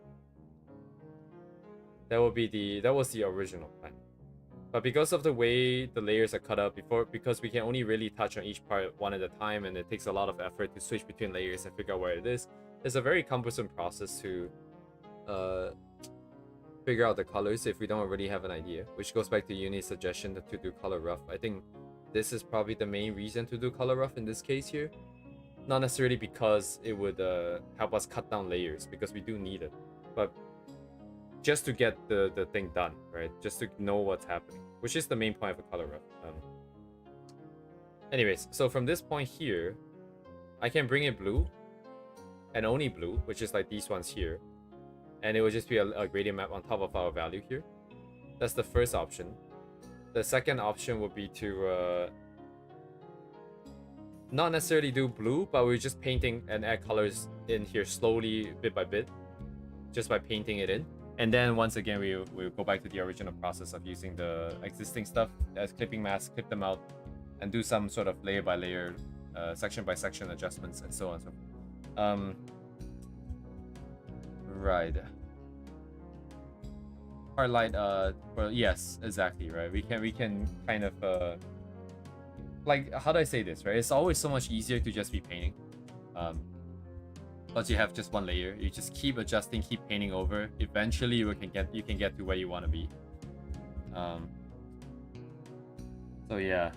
That was the original plan. But because of the way the layers are cut up because we can only really touch on each part one at a time, and it takes a lot of effort to switch between layers and figure out where it is, it's a very cumbersome process to figure out the colors if we don't already have an idea, which goes back to Uni's suggestion to do color rough. I think this is probably the main reason to do color rough in this case here. Not necessarily because it would help us cut down layers, because we do need it, but just to get the thing done, right? Just to know what's happening, which is the main point of a color rough. Anyways, so from this point here, I can bring it blue, and only blue, which is like these ones here, and it will just be a gradient map on top of our value here. That's the first option. The second option would be to not necessarily do blue, but we're just painting and add colors in here slowly, bit by bit, just by painting it in. And then once again, we'll go back to the original process of using the existing stuff as clipping masks, clip them out, and do some sort of layer by layer, section by section adjustments, and so on and so forth. Right. Part light, well, yes, exactly, right. We can kind of like, how do I say this, right? It's always so much easier to just be painting. But you have just one layer. You just keep adjusting, keep painting over. Eventually, you can get to where you want to be. So yeah,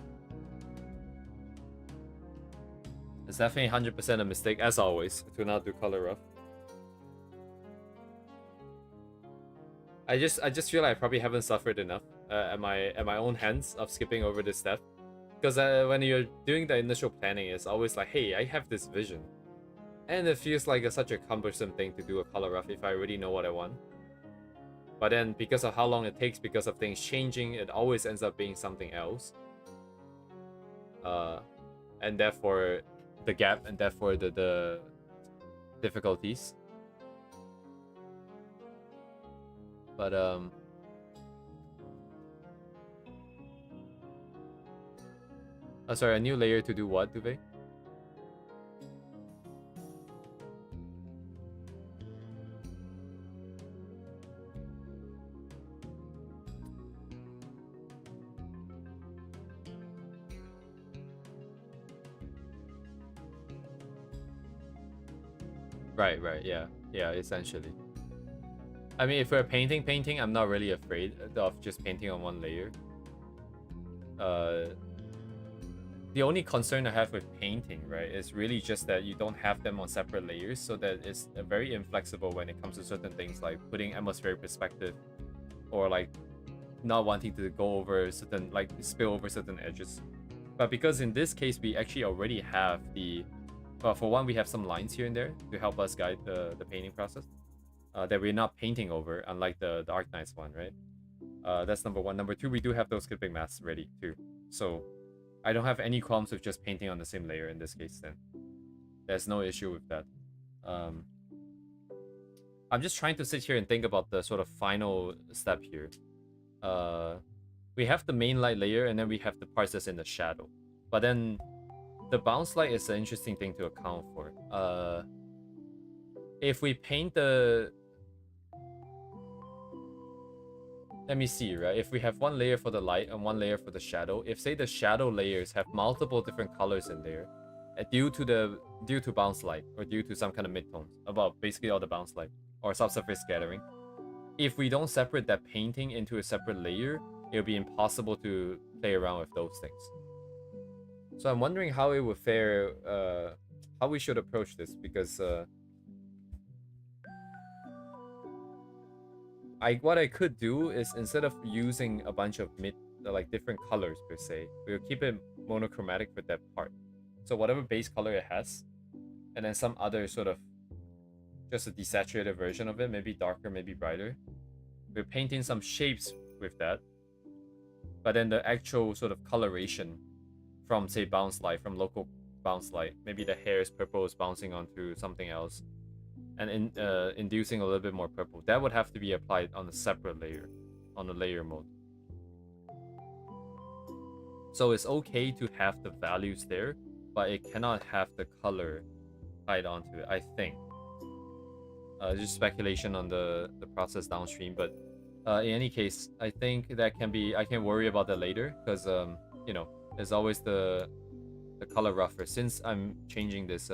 it's definitely 100% a mistake, as always, to not do color rough. I just feel like I probably haven't suffered enough at my own hands of skipping over this step, because when you're doing the initial planning, it's always like, hey, I have this vision. And it feels like such a cumbersome thing to do a color rough if I already know what I want. But then because of how long it takes, because of things changing, it always ends up being something else. And therefore the gap, and therefore the difficulties. But oh, sorry, a new layer to do what, Duve? Right, yeah, essentially. I mean, if we're painting, I'm not really afraid of just painting on one layer. The only concern I have with painting, right, is really just that you don't have them on separate layers, so that it's very inflexible when it comes to certain things like putting atmospheric perspective, or like not wanting to go over certain, like spill over certain edges. But because in this case we actually already have the, well, for one, we have some lines here and there to help us guide the painting process. that we're not painting over, unlike the Arknight's one, right? That's number one. Number two, we do have those clipping masks ready too. So I don't have any qualms with just painting on the same layer in this case then. There's no issue with that. I'm just trying to sit here and think about the sort of final step here. We have the main light layer, and then we have the parts that's in the shadow. But then the bounce light is an interesting thing to account for. If we paint the... Let me see, right? If we have one layer for the light and one layer for the shadow, if say the shadow layers have multiple different colors in there, due to bounce light or due to some kind of midtones, about basically all the bounce light or subsurface scattering, if we don't separate that painting into a separate layer, it'll be impossible to play around with those things. So I'm wondering how it would fare, how we should approach this, because what I could do is, instead of using a bunch of different colors per se, we'll keep it monochromatic for that part. So whatever base color it has, and then some other sort of just a desaturated version of it, maybe darker, maybe brighter. We're painting some shapes with that, but then the actual sort of coloration from, say, bounce light, from local bounce light, maybe the hair's purple is bouncing onto something else, and inducing a little bit more purple. That would have to be applied on a separate layer, on the layer mode. So it's okay to have the values there, but it cannot have the color tied onto it, I think. Just speculation on the process downstream, but in any case, I think that can be... I can worry about that later, because you know, there's always the color rougher. Since I'm changing this,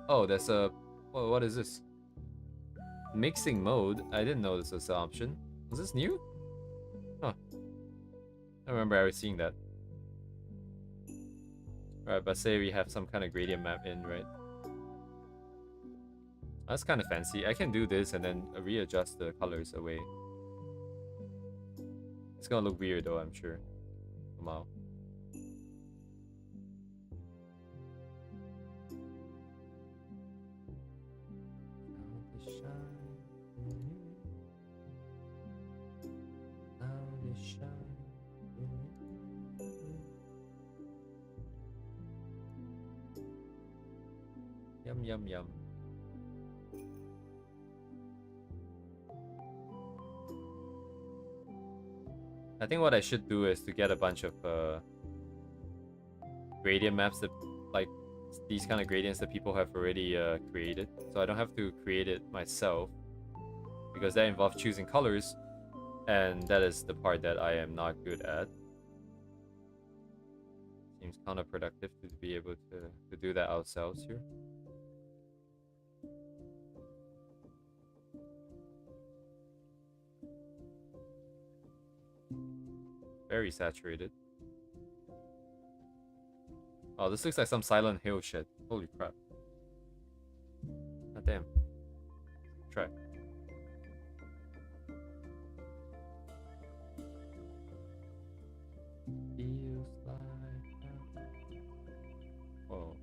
oh, there's a... what is this? Mixing mode. I didn't know this was an option. Was this new? Huh. I don't remember ever seeing that. Alright, but say we have some kind of gradient map in, right? That's kind of fancy. I can do this and then readjust the colors away. It's gonna look weird though, I'm sure. Wow. Yum yum yum. I think what I should do is to get a bunch of gradient maps that, like, these kind of gradients that people have already created, so I don't have to create it myself, because that involves choosing colors, and that is the part that I am not good at. Seems counterproductive to be able to do that ourselves here. Very saturated. Oh, this looks like some Silent Hill shit. Holy crap. God damn. Try. Feels like... Whoa.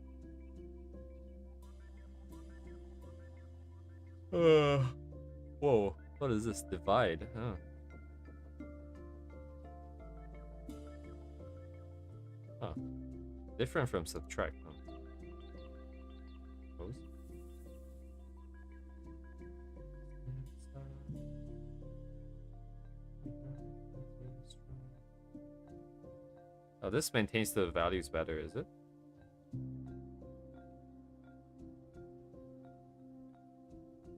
Whoa. What is this? Divide? Huh. Huh. Different from subtract, huh? Suppose. Oh, this maintains the values better, is it?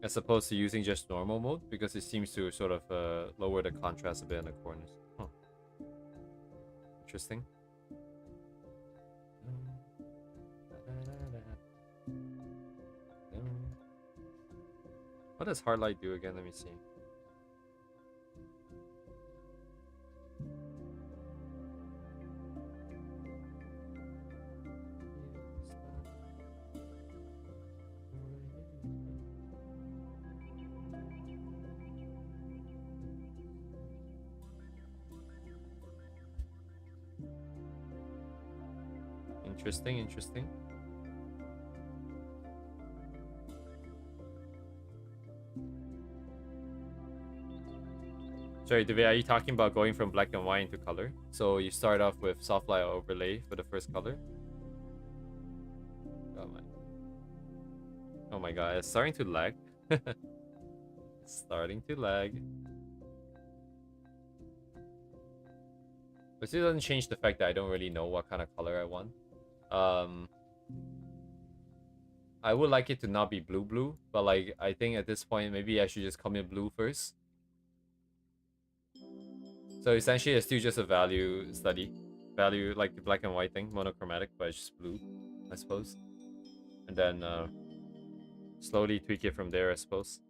As opposed to using just normal mode, because it seems to sort of lower the contrast a bit in the corners. Huh. Interesting. What does hard light do again? Let me see. Interesting, interesting. Sorry, David, are you talking about going from black and white into color? So you start off with soft light overlay for the first color. Oh my god, it's starting to lag. It's starting to lag. But still doesn't change the fact that I don't really know what kind of color I want. I would like it to not be blue, but like I think at this point maybe I should just commit blue first. So essentially it's still just a value study. Value like the black and white thing, monochromatic, but it's just blue, I suppose. And then slowly tweak it from there, I suppose.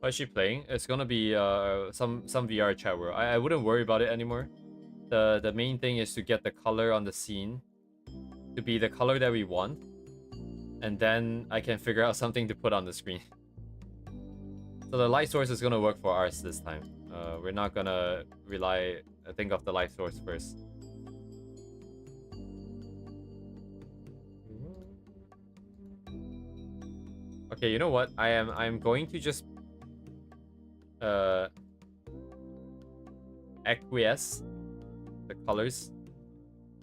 What is she playing? It's gonna be some VR chat world. I wouldn't worry about it anymore. The main thing is to get the color on the scene to be the color that we want, and then I can figure out something to put on the screen. So the light source is gonna work for ours this time. We're not gonna think of the light source first. Okay, you know what? I'm going to just acquiesce the colors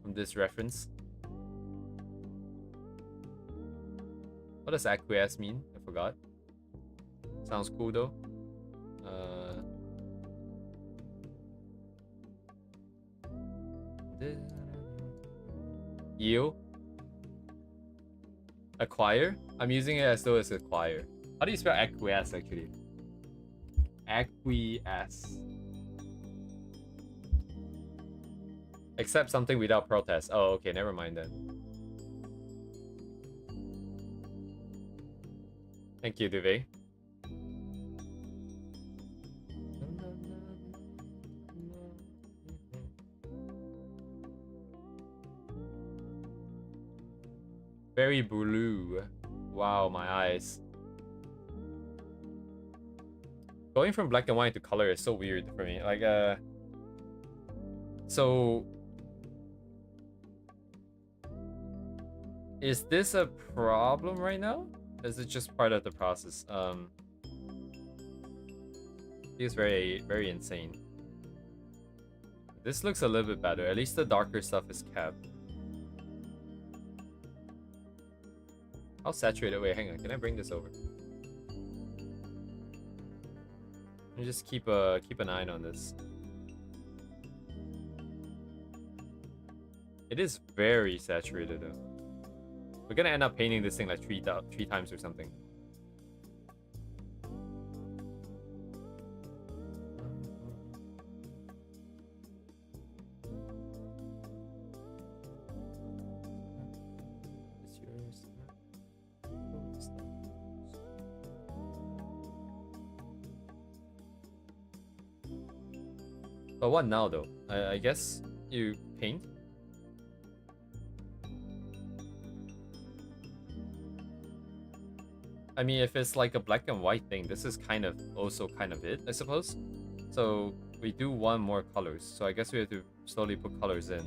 from this reference. What does acquiesce mean? I forgot. Sounds cool though. Yield. Acquire? I'm using it as though it's acquire. How do you spell acquiesce actually? Acquiesce. Accept something without protest. Oh, okay, never mind then. Thank you, Duvet. Very blue. Wow, my eyes. Going from black and white to color is so weird for me. Like, so is this a problem right now? Is it just part of the process? Feels very, very insane. This looks a little bit better. At least the darker stuff is kept. How saturated? Wait, hang on. Can I bring this over? Let me just keep an eye on this. It is very saturated though. We're gonna end up painting this thing like three times or something. But what now though? I guess you paint. I mean, if it's like a black and white thing, this is kind of also kind of it, I suppose. So we do want more colors. So I guess we have to slowly put colors in. Is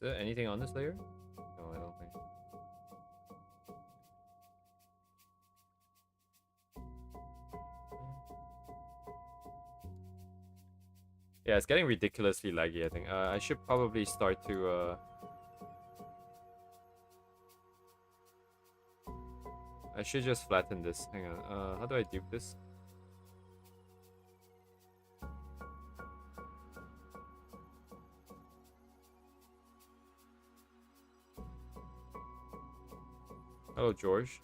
there anything on this layer? No, I don't think. Yeah, it's getting ridiculously laggy, I think. I should probably start to... I should just flatten this. Hang on. How do I dupe this? Hello, George.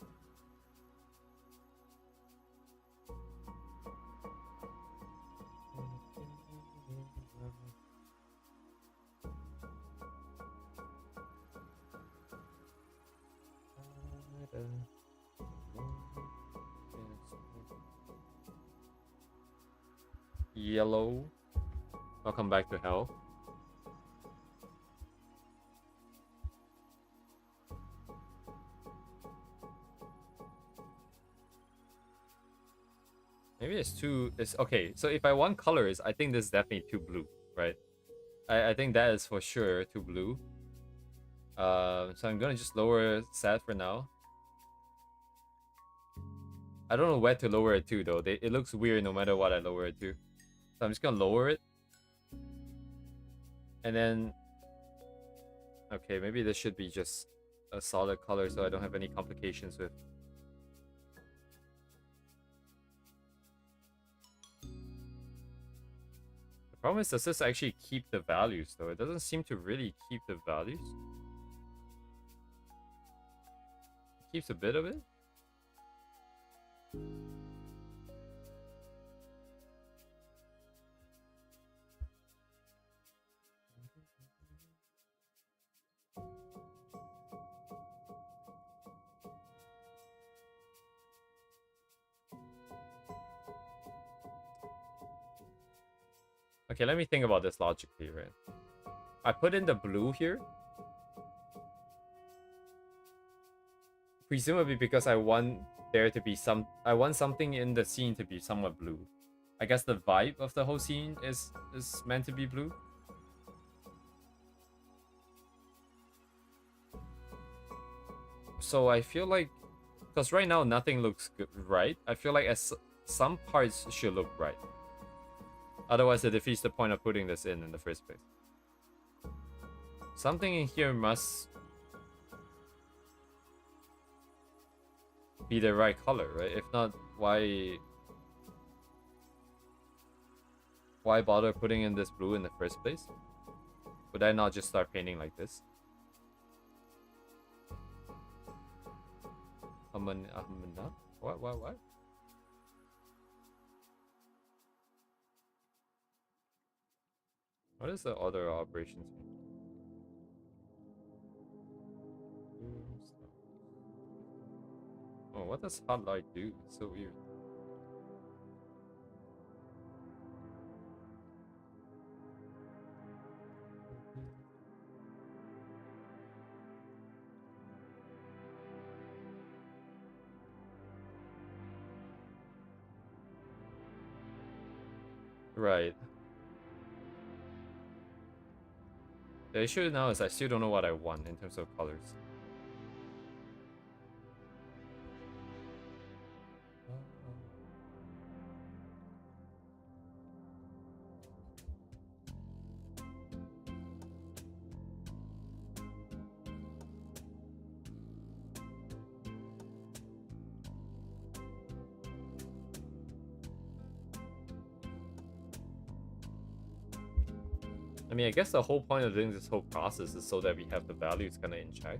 Yellow. Welcome back to hell. Maybe it's too... It's okay, so if I want colors, I think this is definitely too blue, right? I think that is for sure too blue. So I'm gonna just lower sad for now. I don't know where to lower it to though. It looks weird no matter what I lower it to. So I'm just gonna lower it. And then... Okay, maybe this should be just a solid color so I don't have any complications with... The problem is, does this actually keep the values though? It doesn't seem to really keep the values. It keeps a bit of it. Okay, let me think about this logically, right? I put in the blue here. Presumably because I want there to be I want something in the scene to be somewhat blue. I guess the vibe of the whole scene is meant to be blue. So I feel like, because right now nothing looks good, right? I feel like some parts should look right. Otherwise, it defeats the point of putting this in the first place. Something in here must be the right color, right? If not, why bother putting in this blue in the first place? Would I not just start painting like this? What? What is the other operations? Oh, what does hot light do? It's so weird. Right. The issue now is I still don't know what I want in terms of colors. I mean, I guess the whole point of doing this whole process is so that we have the values kind of in check.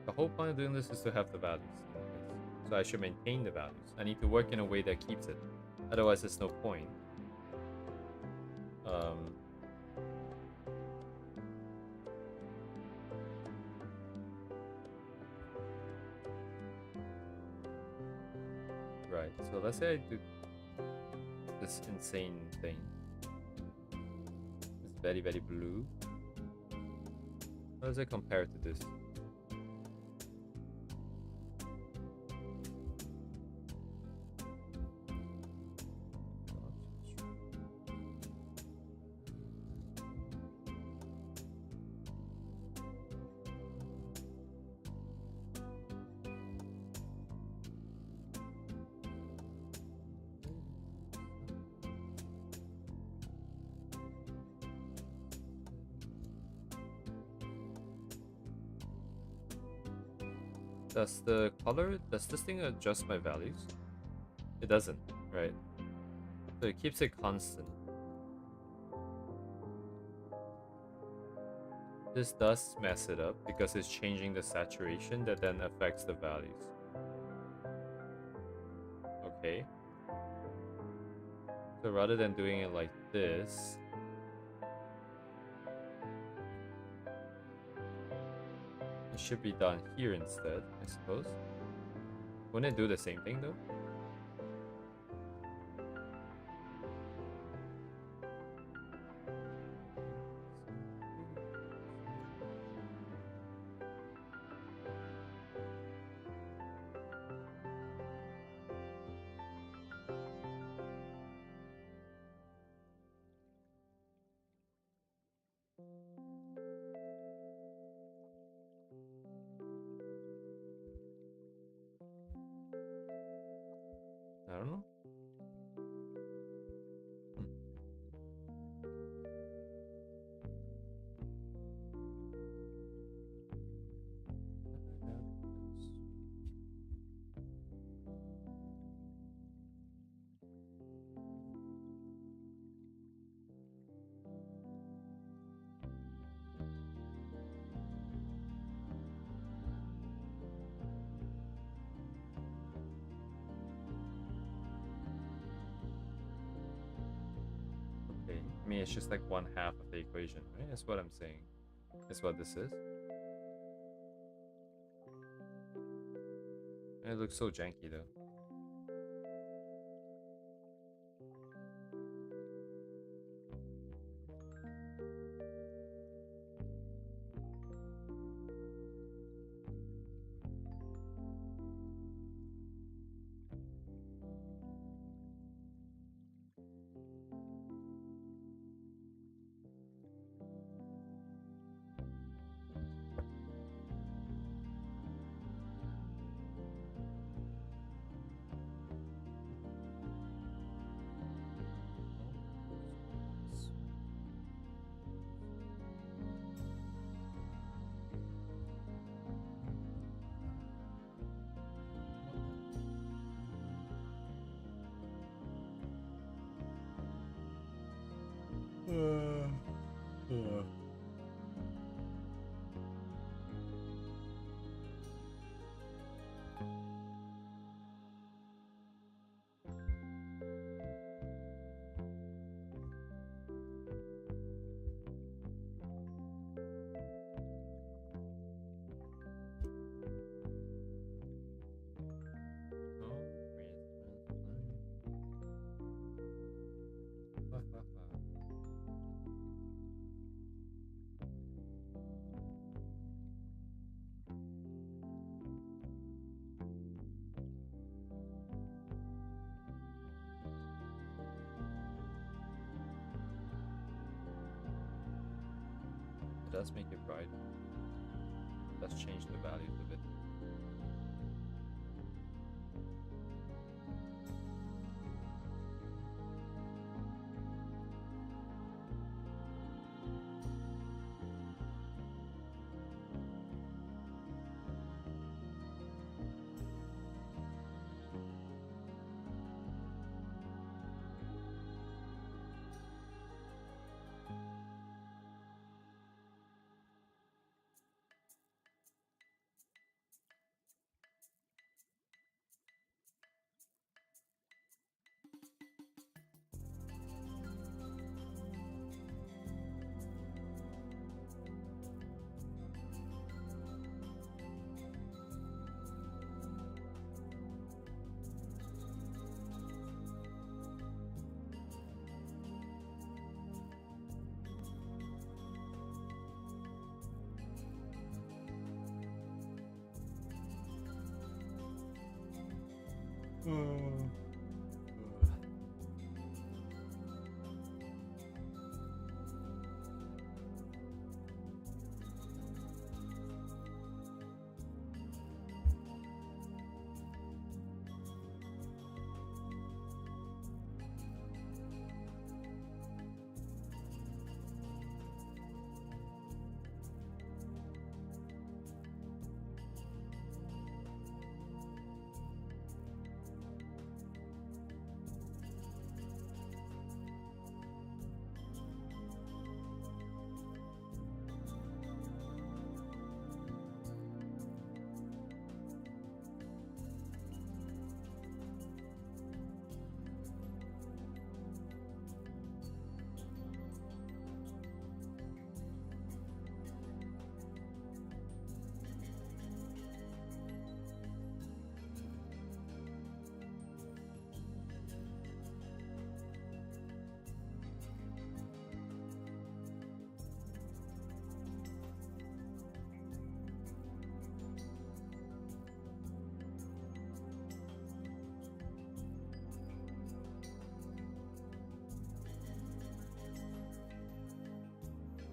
The whole point of doing this is to have the values. So I should maintain the values. I need to work in a way that keeps it. Otherwise, there's no point. Right, so let's say I do this insane thing. It's very, very blue. How does it compare to this? Does this thing adjust my values? It doesn't, right? So it keeps it constant. This does mess it up because it's changing the saturation that then affects the values. Okay. So rather than doing it like this, it should be done here instead, I suppose. Wouldn't it do the same thing though? I don't know. Okay, I mean it's just like 1/2 of the equation, right? That's what I'm saying. That's what this is. It looks so janky though. It does make it bright. It does change the values a bit.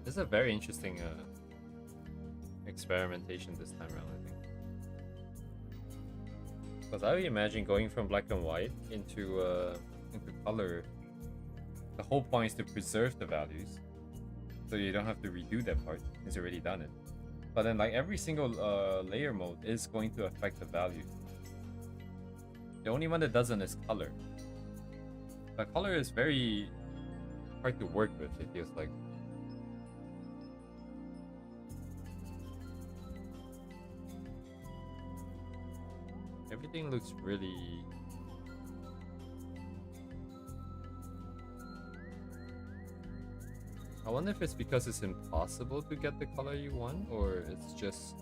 This is a very interesting experimentation this time around, I think. Because I would imagine going from black and white into color, the whole point is to preserve the values, so you don't have to redo that part since you've already done it. But then, like, every single layer mode is going to affect the value. The only one that doesn't is color. But color is very hard to work with, it feels like. Everything looks really... I wonder if it's because it's impossible to get the color you want, or it's just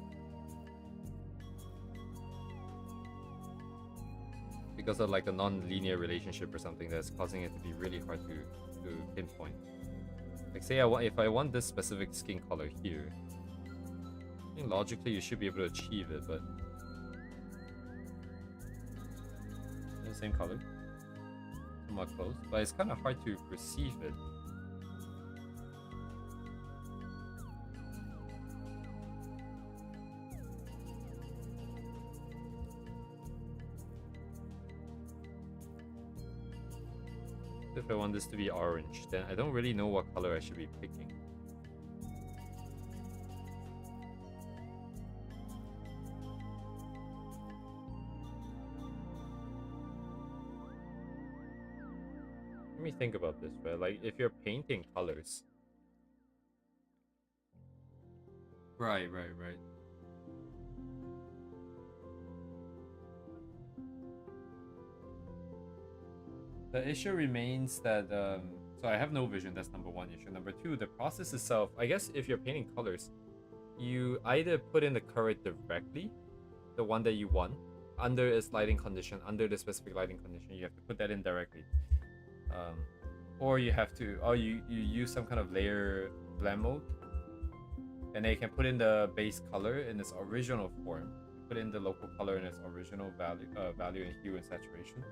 because of like a non-linear relationship or something that's causing it to be really hard to pinpoint. Like, say if I want this specific skin color here, I think logically you should be able to achieve it, but the same color, somewhat close, but it's kind of hard to perceive it. If I want this to be orange, then I don't really know what color I should be picking. Let me think about this, right? Like, if you're painting colors. Right. The issue remains that, so I have no vision, that's number one issue. Number two, the process itself, I guess if you're painting colors, you either put in the color directly, the one that you want, under its lighting condition, under the specific lighting condition, you have to put that in directly. Or you have to, or you use some kind of layer blend mode, and then you can put in the base color in its original form, put in the local color in its original value in hue and saturation.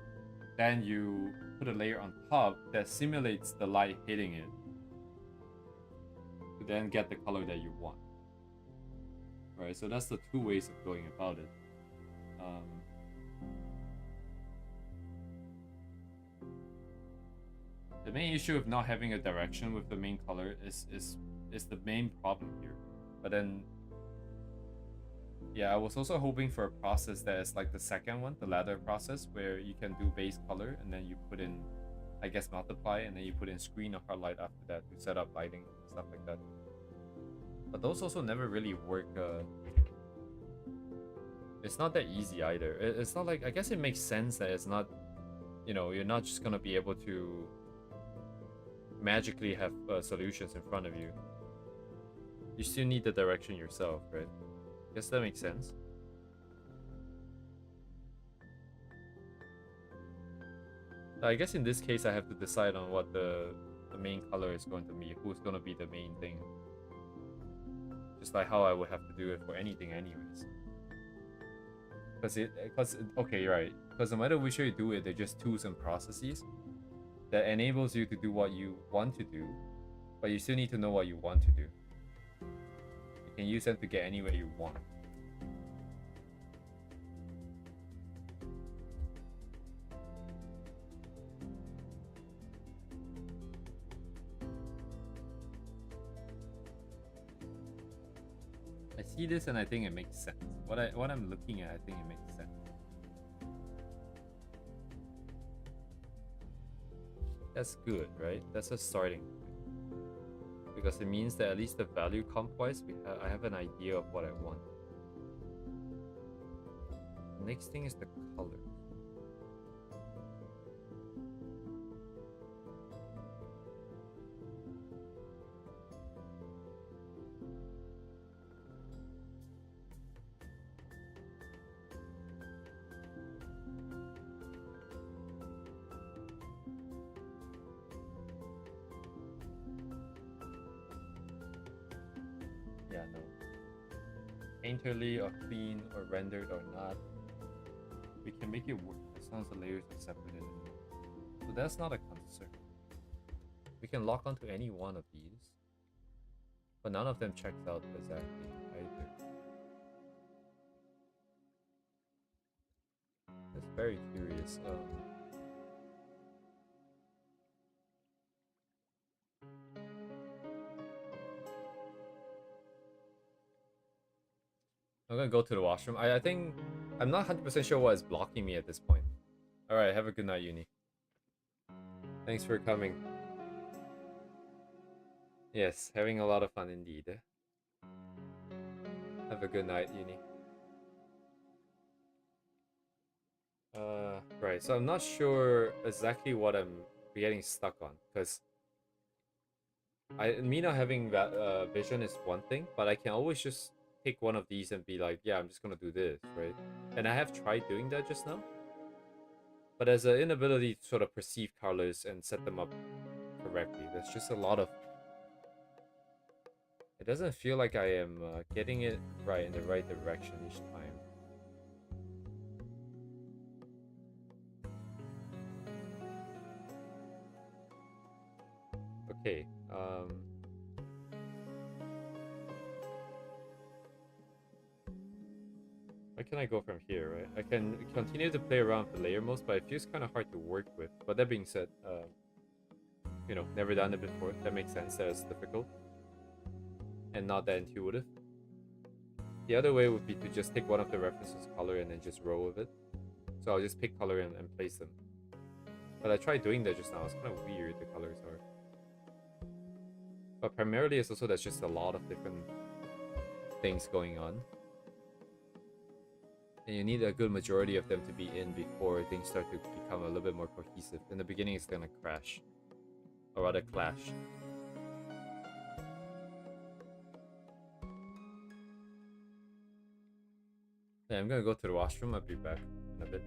Then you put a layer on top that simulates the light hitting it to then get the color that you want. Right, so that's the two ways of going about it. The main issue of not having a direction with the main color is the main problem here. But then, yeah, I was also hoping for a process that is like the second one, the ladder process, where you can do base color and then you put in, I guess, multiply, and then you put in screen or hard light after that to set up lighting, stuff like that. But those also never really work. It's not that easy either. It's not like, I guess it makes sense that it's not, you know, you're not just gonna be able to magically have solutions in front of you. You still need the direction yourself, right? Guess that makes sense. I guess in this case I have to decide on what the main color is going to be, who's going to be the main thing. Just like how I would have to do it for anything anyways. Okay, right. Because no matter which way you do it, they're just tools and processes that enables you to do what you want to do, but you still need to know what you want to do. You can use them to get anywhere you want. I see this and I think it makes sense. What I'm looking at, I think it makes sense. That's good, right? That's a starting point. Because it means that at least the value comp-wise, I have an idea of what I want. The next thing is the color. Yeah, no. Painterly or clean or rendered or not, we can make it work as long as the layers are separated. So that's not a concern. We can lock onto any one of these. But none of them checks out exactly either. That's very curious. I'm gonna go to the washroom. I think I'm not 100% sure what is blocking me at this point. Alright, have a good night, Uni. Thanks for coming. Yes, having a lot of fun indeed. Have a good night, Uni. Right, so I'm not sure exactly what I'm getting stuck on, because me not having that vision is one thing, but I can always just pick one of these and be like, yeah, I'm just gonna do this, right? And I have tried doing that just now, but there's an inability to sort of perceive colors and set them up correctly. There's just a lot of... It doesn't feel like I am getting it right in the right direction each time. Okay, where can I go from here, right? I can continue to play around with the layer modes, but it feels kind of hard to work with. But that being said, you know, never done it before. That makes sense that it's difficult and not that intuitive. The other way would be to just take one of the references color and then just roll with it. So I'll just pick color and place them. But I tried doing that just now. It's kind of weird, the colors are. But primarily it's also there's just a lot of different things going on. And you need a good majority of them to be in before things start to become a little bit more cohesive. In the beginning it's gonna crash. Or rather clash. Yeah, I'm gonna go to the washroom. I'll be back in a bit.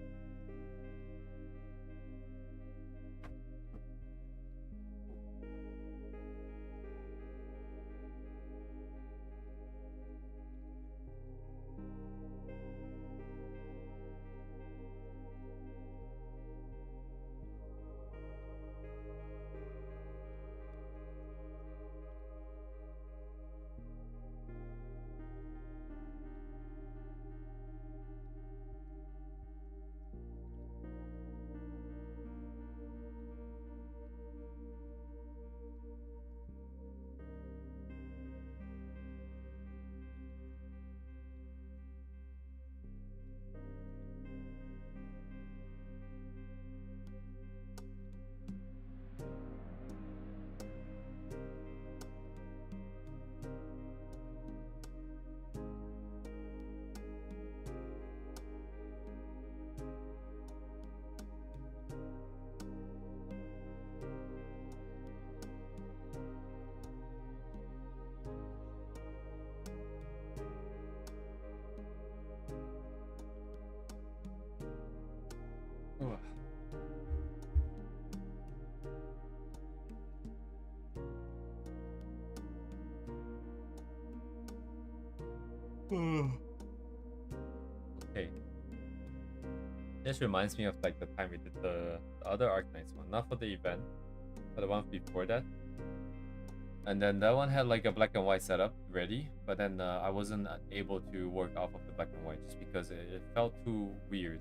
Okay. This reminds me of like the time we did the other Arknights one. Not for the event, but the one before that. And then that one had like a black and white setup ready, but then I wasn't able to work off of the black and white just because it felt too weird.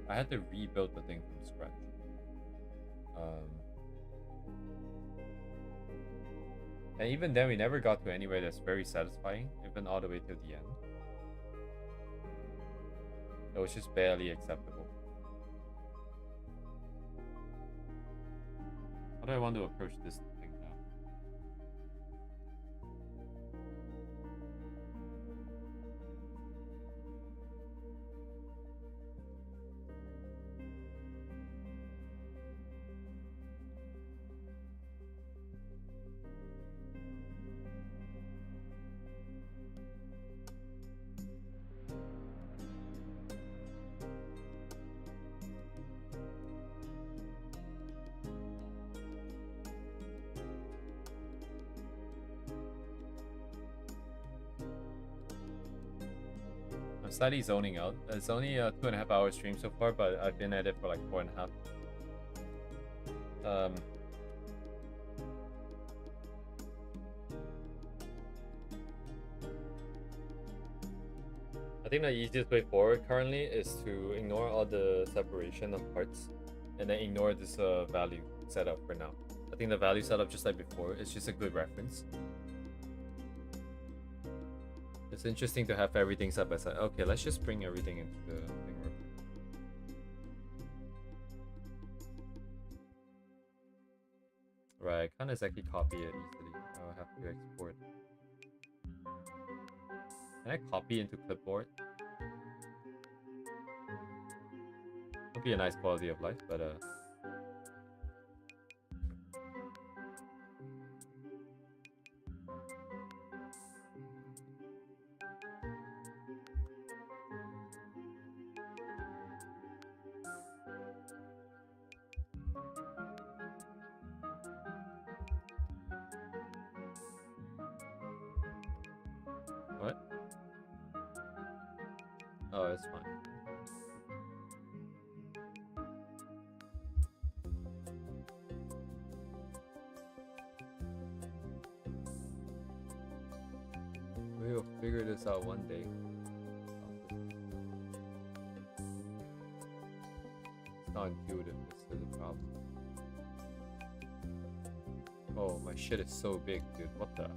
I had to rebuild the thing from scratch. And even then, we never got to anywhere that's very satisfying, even all the way to the end. It was just barely acceptable. How do I want to approach this thing now? Slightly zoning out. It's only a 2.5 hour stream so far, but I've been at it for like 4.5. think the easiest way forward currently is to ignore all the separation of parts and then ignore this value setup for now. I think the value setup, just like before, is just a good reference. It's interesting to have everything side by side. Okay, let's just bring everything into the thing real quick. Right, I can't exactly copy it easily. I'll have to export. Can I copy into clipboard? Would be a nice quality of life, but what? Oh, it's fine. We'll figure this out one day. It's not intuitive, this is a problem. Oh, my shit is so big, dude. What the?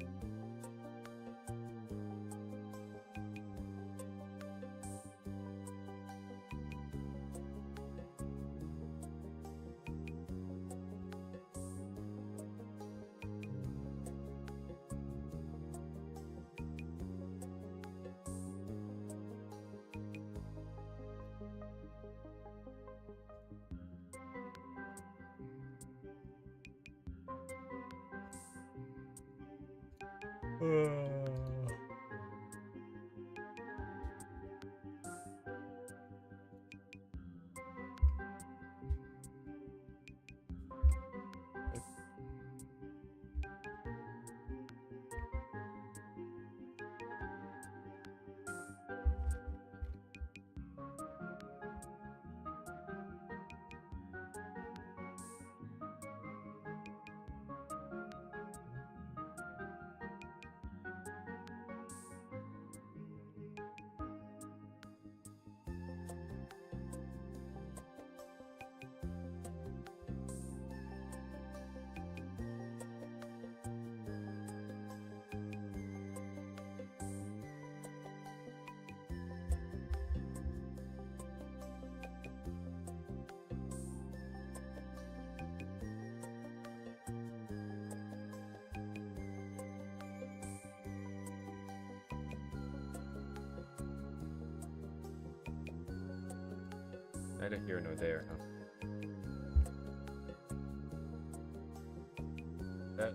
Neither here nor there, huh?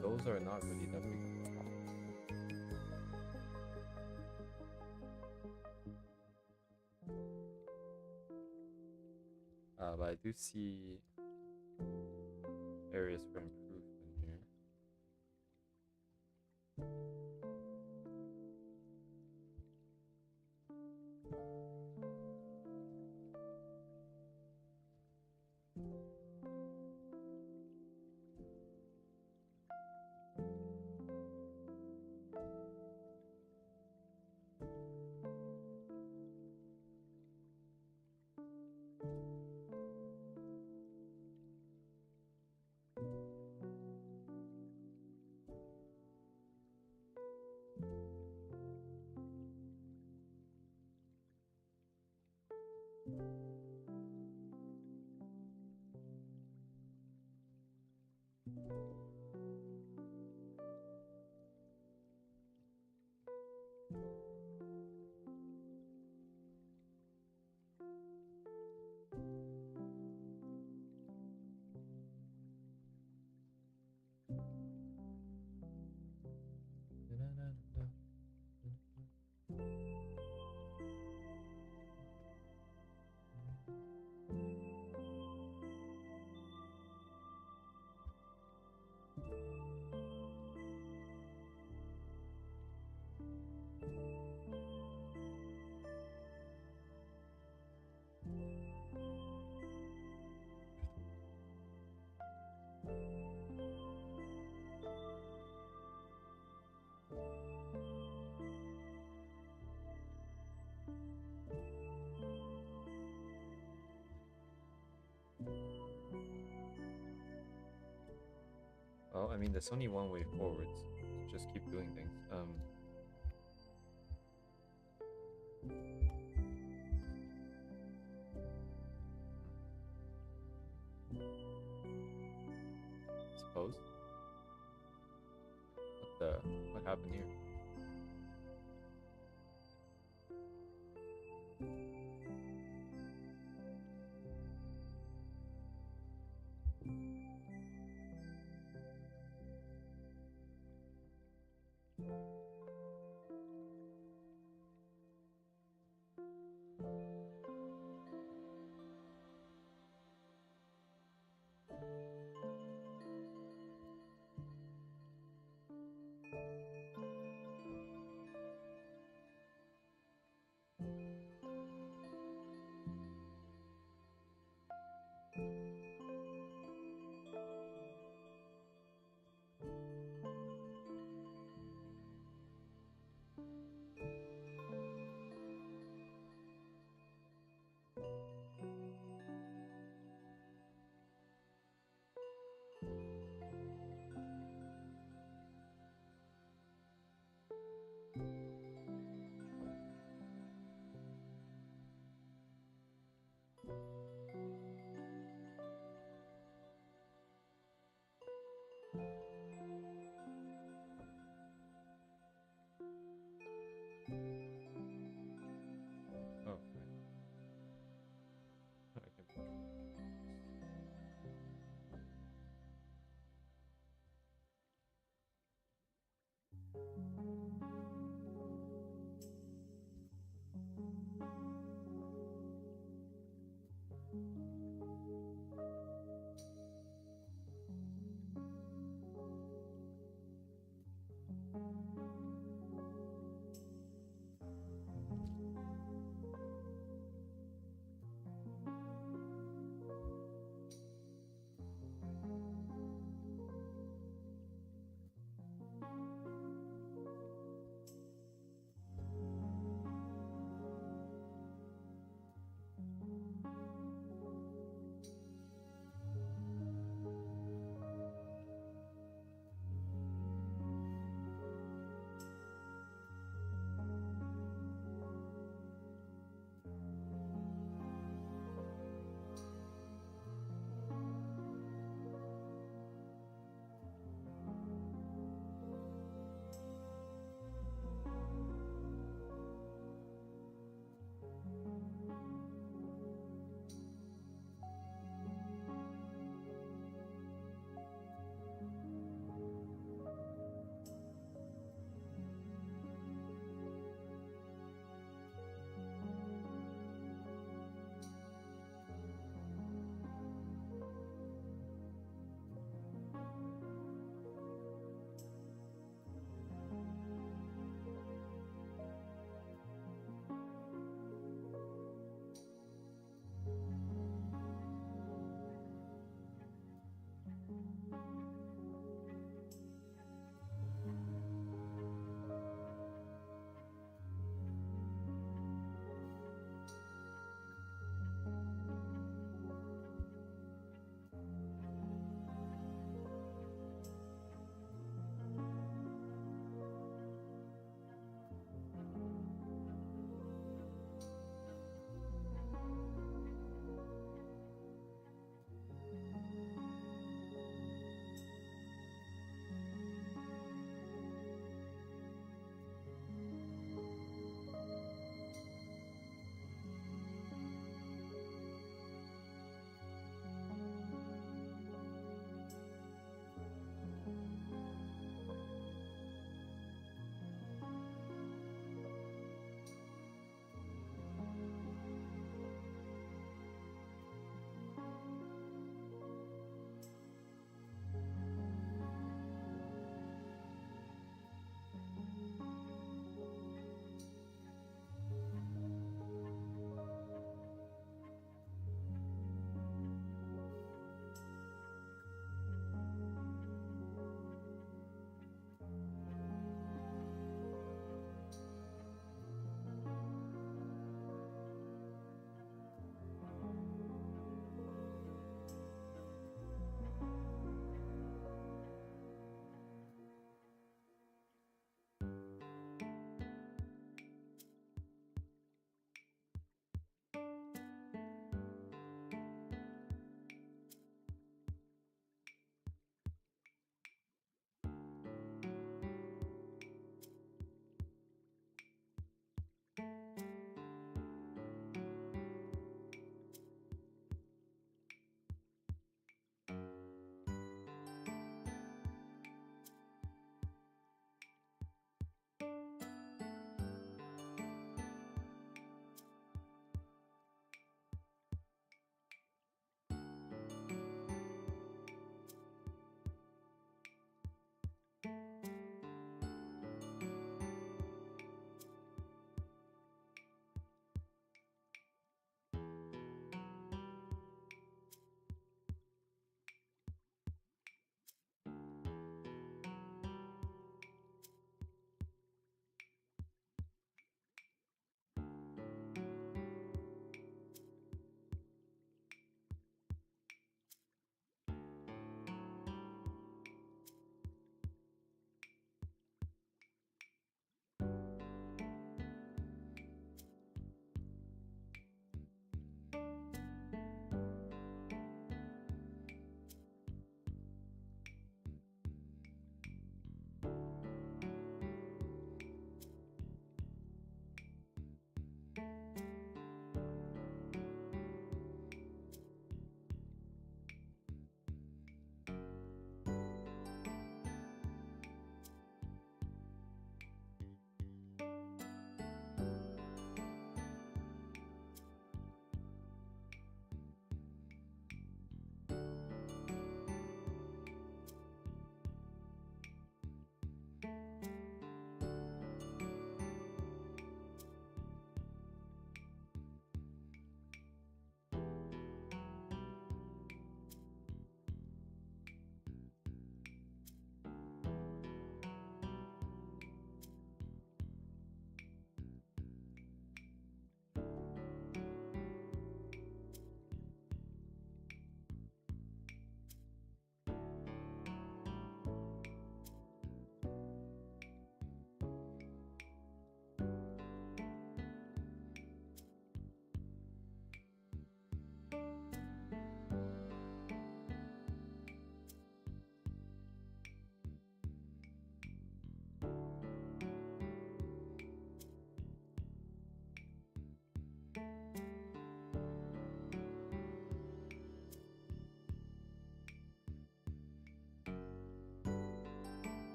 Those are not really that big of a problem. But I do see areas for improvement here. mean, there's only one way forwards. So just keep doing things. Suppose. What happened here?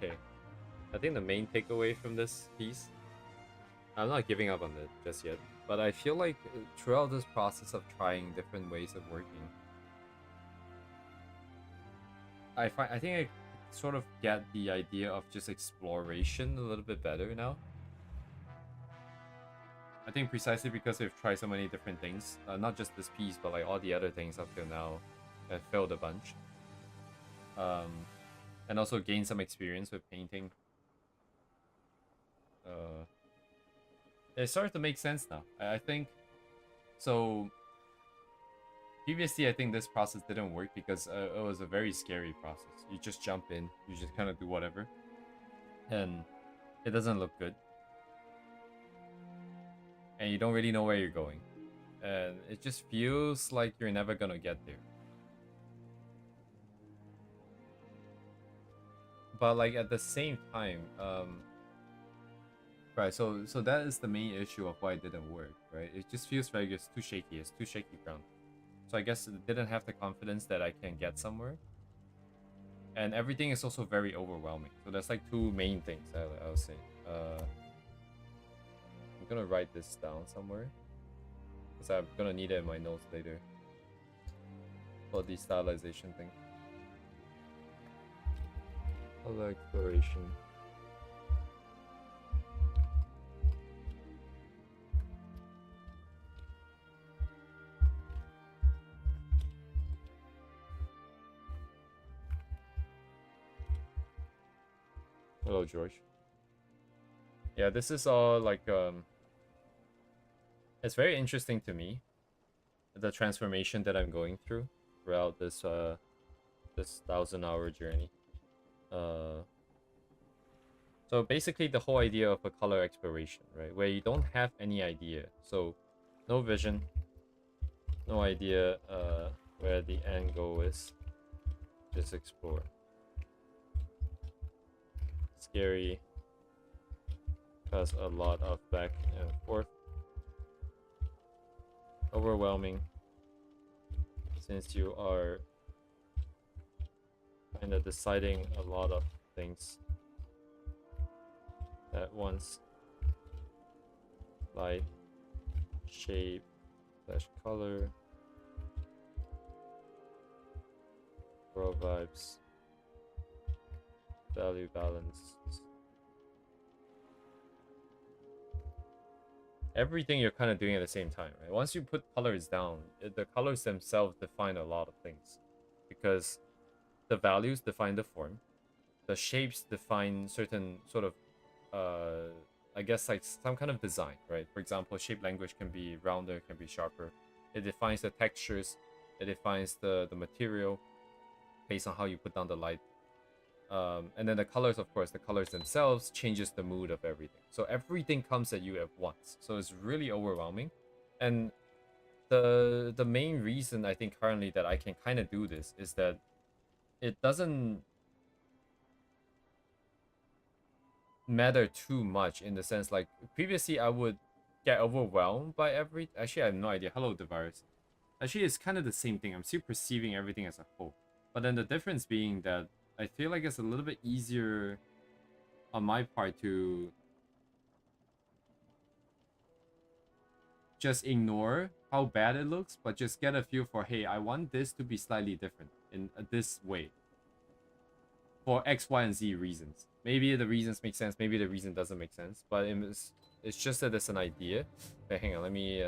okay. I think the main takeaway from this piece, I'm not giving up on it just yet, but I feel like throughout this process of trying different ways of working, I think I sort of get the idea of just exploration a little bit better now. I think precisely because we've tried so many different things, not just this piece, but like all the other things up till now, have failed a bunch. And also gained some experience with painting. It started to make sense now. I think so. Previously, I think this process didn't work because it was a very scary process. You just jump in, you just kind of do whatever, and it doesn't look good, and you don't really know where you're going, and it just feels like you're never gonna get there. But like at the same time, right? So that is the main issue of why it didn't work, right? It just feels like it's too shaky. It's too shaky ground. So I guess it didn't have the confidence that I can get somewhere. And everything is also very overwhelming. So there's like two main things I'll say. I'm gonna write this down somewhere because I'm gonna need it in my notes later for the stylization thing. Color exploration. Hello, George. Yeah, this is all like it's very interesting to me, the transformation that I'm going through throughout this this 1,000-hour journey. So basically the whole idea of a color exploration, right? Where you don't have any idea. So no vision, no idea where the end goal is. Just explore. Scary. Cause a lot of back and forth. Overwhelming. Since you are kind of deciding a lot of things at once. Light, shape, / color, grow vibes, value balance. Everything you're kind of doing at the same time, right? Once you put colors down, the colors themselves define a lot of things, because the values define the form, the shapes define certain sort of I guess like some kind of design, right? For example, shape language can be rounder, can be sharper. It defines the textures, it defines the material based on how you put down the light. And then the colors, of course, the colors themselves changes the mood of everything. So everything comes at you at once. So it's really overwhelming. And the main reason I think currently that I can kind of do this is that it doesn't matter too much, in the sense like previously I would get overwhelmed by actually I have no idea. Hello, the virus. Actually, it's kind of the same thing. I'm still perceiving everything as a whole, but then the difference being that I feel like it's a little bit easier on my part to just ignore how bad it looks, but just get a feel for, hey, I want this to be slightly different in this way for X, Y, and Z reasons. Maybe the reasons make sense, maybe the reason doesn't make sense, but it's just that it's an idea. Okay, hang on, let me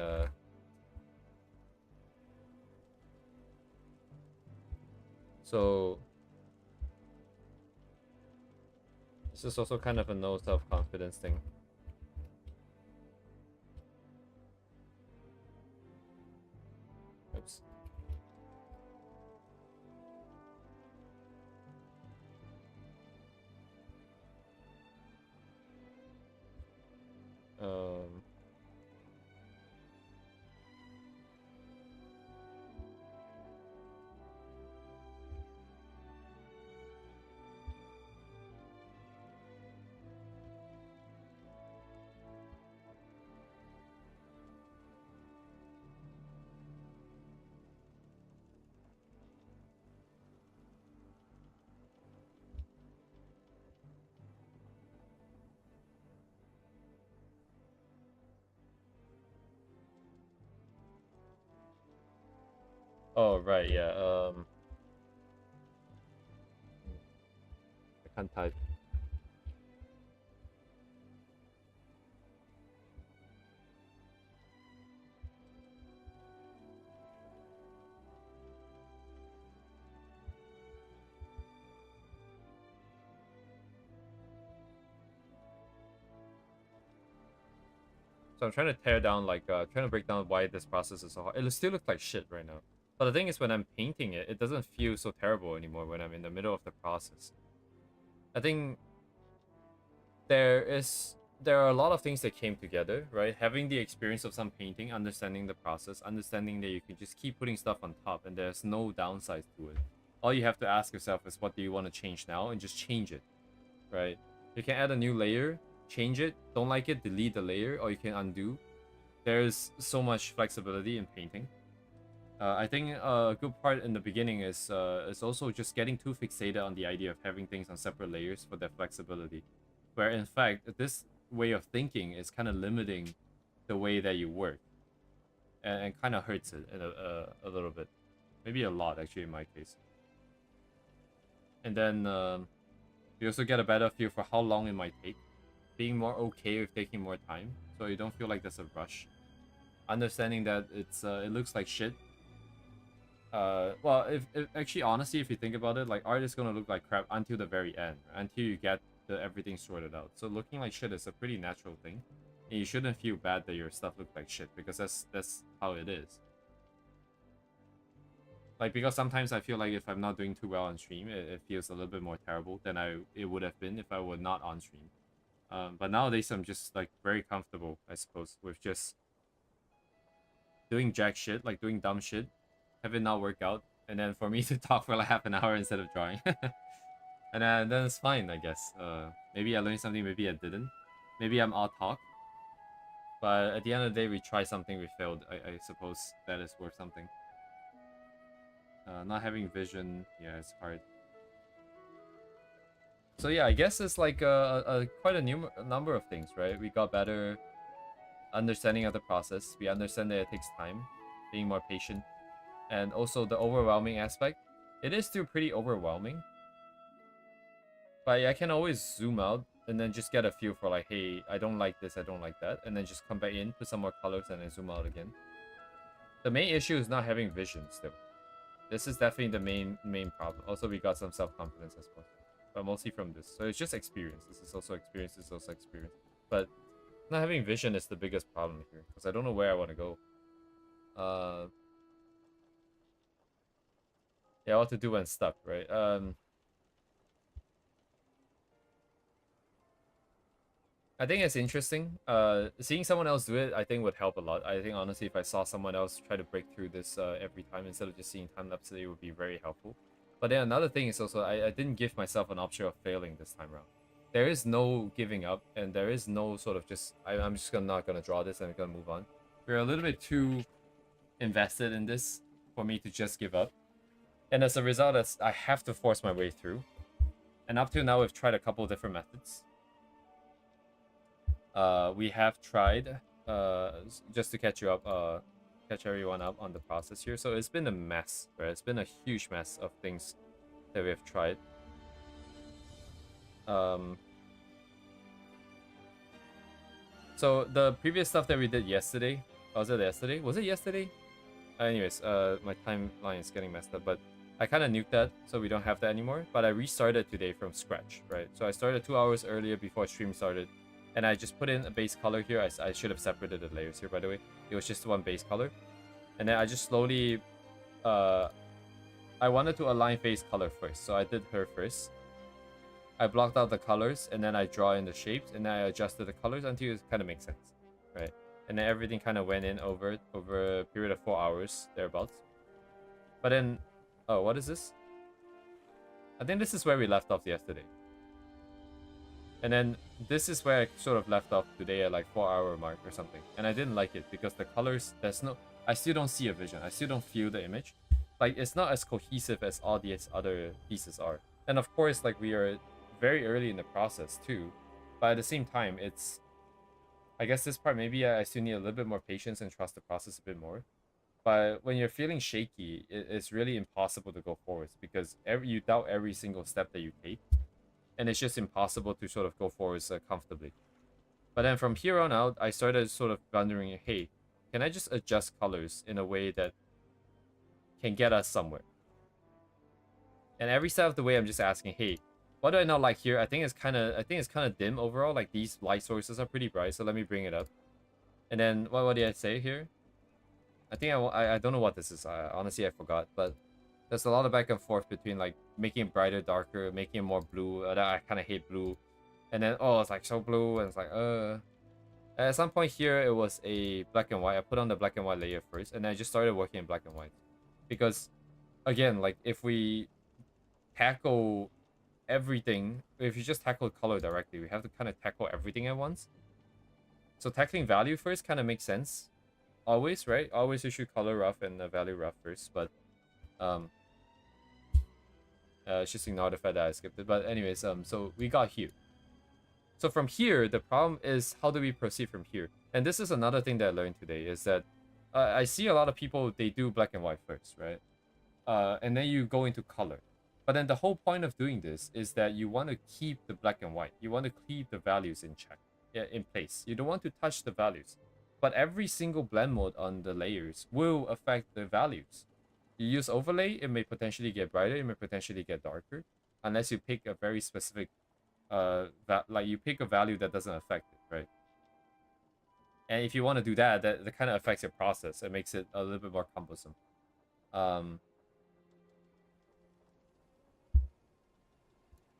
so this is also kind of a no self-confidence thing. Oops. Um, Oh, right, yeah. I can't type. So I'm trying to tear down, like, trying to break down why this process is so hard. It still looks like shit right now. But the thing is, when I'm painting it, it doesn't feel so terrible anymore when I'm in the middle of the process. I think there are a lot of things that came together, right? Having the experience of some painting, understanding the process, understanding that you can just keep putting stuff on top and there's no downsides to it. All you have to ask yourself is what do you want to change now and just change it, right? You can add a new layer, change it, don't like it, delete the layer, or you can undo. There's so much flexibility in painting. I think a good part in the beginning is also just getting too fixated on the idea of having things on separate layers for their flexibility, where in fact this way of thinking is kind of limiting the way that you work, and kind of hurts it in a little bit, maybe a lot actually in my case. And then you also get a better feel for how long it might take, being more okay with taking more time, so you don't feel like there's a rush. Understanding that it looks like shit. Well, if actually honestly, if you think about it, like art is gonna look like crap until the very end, until you get everything sorted out. So looking like shit is a pretty natural thing, and you shouldn't feel bad that your stuff looks like shit because that's how it is. Like, because sometimes I feel like if I'm not doing too well on stream, it feels a little bit more terrible than it would have been if I were not on stream. But nowadays I'm just like very comfortable, I suppose, with just doing jack shit, like doing dumb shit, have it not work out, and then for me to talk for like half an hour instead of drawing. And then it's fine, I guess. Maybe I learned something, maybe I didn't. Maybe I'm all talk. But at the end of the day, we tried something, we failed. I suppose that is worth something. Not having vision, yeah, it's hard. So yeah, I guess it's like quite a number of things, right? We got better understanding of the process. We understand that it takes time, being more patient, and also the overwhelming aspect. It is still pretty overwhelming, but I can always zoom out and then just get a feel for like, hey, I don't like this, I don't like that, and then just come back in, put some more colors, and then zoom out again. The main issue is not having vision still. This is definitely the main problem. Also, we got some self-confidence as well, but mostly from this. So it's just experience. This is also experience. This is also experience. But not having vision is the biggest problem here because I don't know where I want to go. Yeah, what to do when stuck, right? I think it's interesting. Seeing someone else do it, I think would help a lot. I think honestly, if I saw someone else try to break through this every time instead of just seeing time lapse, it would be very helpful. But then another thing is also I didn't give myself an option of failing this time around. There is no giving up, and there is no sort of just I'm just not gonna draw this and I'm gonna move on. We're a little bit too invested in this for me to just give up, and as a result, I have to force my way through. And up to now, we've tried a couple different methods. We have tried, just to catch you up, catch everyone up on the process here. So it's been a mess, right? It's been a huge mess of things that we have tried. So the previous stuff that we did yesterday, was it yesterday? Was it yesterday? Anyways, my timeline is getting messed up, but I kind of nuked that, so we don't have that anymore. But I restarted today from scratch, right? So I started 2 hours earlier before stream started, and I just put in a base color here. I should have separated the layers here, by the way. It was just one base color, and then I just slowly, I wanted to align face color first, so I did her first. I blocked out the colors, and then I draw in the shapes, and then I adjusted the colors until it kind of makes sense, right? And then everything kind of went in over a period of 4 hours thereabouts. But then, oh, what is this? I think this is where we left off yesterday. And then this is where I sort of left off today at like 4 hour mark or something. And I didn't like it because the colors, I still don't see a vision. I still don't feel the image. Like, it's not as cohesive as all these other pieces are. And of course, like, we are very early in the process too. But at the same time, I guess this part, maybe I still need a little bit more patience and trust the process a bit more. But when you're feeling shaky, it's really impossible to go forwards because you doubt every single step that you take, and it's just impossible to sort of go forwards comfortably. But then from here on out, I started sort of wondering, hey, can I just adjust colors in a way that can get us somewhere? And every step of the way, I'm just asking, hey, what do I not like here? I think it's kind of dim overall. Like these light sources are pretty bright, so let me bring it up. And then what did I say here? I think I don't know what this is. Honestly, I forgot. But there's a lot of back and forth between like making it brighter, darker, making it more blue. I kind of hate blue. And then oh, it's like so blue, and it's like At some point here, it was a black and white. I put on the black and white layer first, and then I just started working in black and white, because again, like if we tackle everything, if you just tackle color directly, we have to kind of tackle everything at once. So tackling value first kind of makes sense. Always, right? Always you should color rough and value rough first, but um just ignore the fact that I skipped it. But anyways, so we got here. So from here, the problem is how do we proceed from here? And this is another thing that I learned today is that I see a lot of people, they do black and white first, right? And then you go into color. But then the whole point of doing this is that you want to keep the black and white. You want to keep the values in check, in place. You don't want to touch the values. But every single blend mode on the layers will affect the values. You use overlay, it may potentially get brighter, it may potentially get darker, unless you pick a very specific, like you pick a value that doesn't affect it, right? And if you want to do that, that kind of affects your process. It makes it a little bit more cumbersome. Um,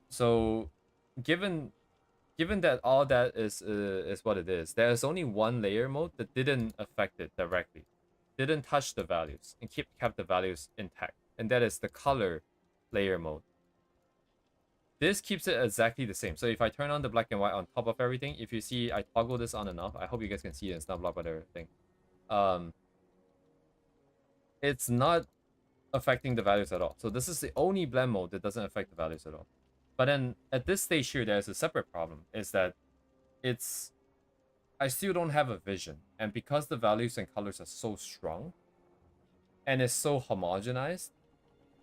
so given that all that is what it is, there's only one layer mode that didn't affect it directly, didn't touch the values, and kept the values intact, and that is the color layer mode. This keeps it exactly the same. So if I turn on the black and white on top of everything, if you see I toggle this on and off, I hope you guys can see it, it's not blocked by the thing. It's not affecting the values at all. So this is the only blend mode that doesn't affect the values at all. But then at this stage here, there's a separate problem, is that I still don't have a vision. And because the values and colors are so strong and it's so homogenized,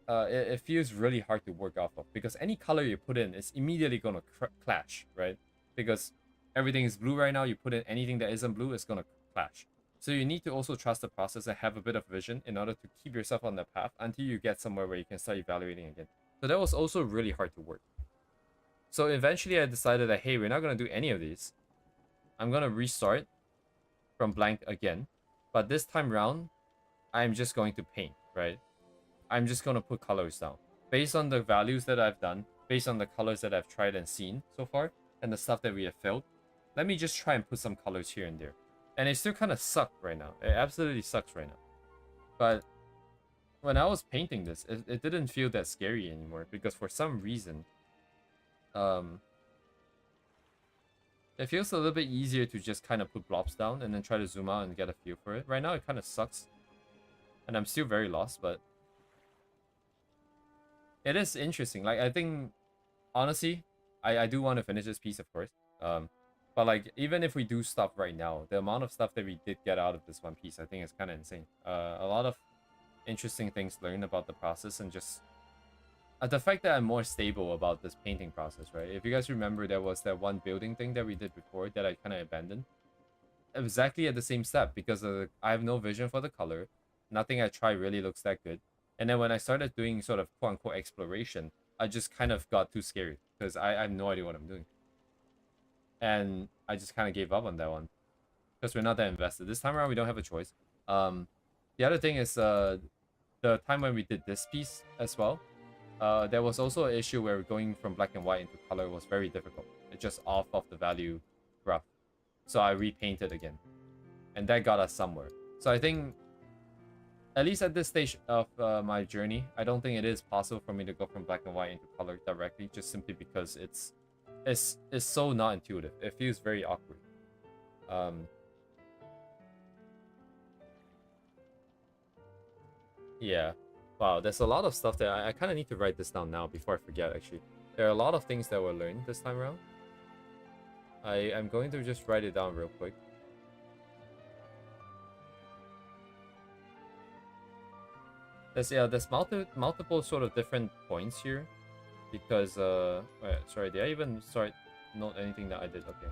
it feels really hard to work off of, because any color you put in is immediately going to clash, right? Because everything is blue right now, you put in anything that isn't blue, it's going to clash. So you need to also trust the process and have a bit of vision in order to keep yourself on the path until you get somewhere where you can start evaluating again. So that was also really hard to work. So eventually I decided that, hey, we're not going to do any of these. I'm going to restart from blank again. But this time around, I'm just going to paint, right? I'm just going to put colors down. Based on the values that I've done, based on the colors that I've tried and seen so far, and the stuff that we have filled, let me just try and put some colors here and there. And it still kind of sucks right now. It absolutely sucks right now. But when I was painting this, it didn't feel that scary anymore, because for some reason, it feels a little bit easier to just kind of put blobs down and then try to zoom out and get a feel for it. Right now, it kind of sucks. And I'm still very lost, but it is interesting. Like, I think, honestly, I do want to finish this piece, of course. But like, even if we do stop right now, the amount of stuff that we did get out of this one piece, I think is kind of insane. A lot of interesting things learned about the process, and just the fact that I'm more stable about this painting process, right? If you guys remember, there was that one building thing that we did before that I kind of abandoned. Exactly at the same step, because I have no vision for the color. Nothing I try really looks that good. And then when I started doing sort of quote-unquote exploration, I just kind of got too scared, because I have no idea what I'm doing. And I just kind of gave up on that one, because we're not that invested. This time around, we don't have a choice. The other thing is the time when we did this piece as well, there was also an issue where going from black and white into color was very difficult. It just off of the value graph. So I repainted again. And that got us somewhere. So I think, at least at this stage of my journey, I don't think it is possible for me to go from black and white into color directly, just simply because it's so not intuitive. It feels very awkward. Yeah. Wow, there's a lot of stuff that I kind of need to write this down now before I forget, actually. There are a lot of things that were learned this time around. I'm going to just write it down real quick. There's multiple sort of different points here, because wait, sorry, did I even start note anything that I did? Okay,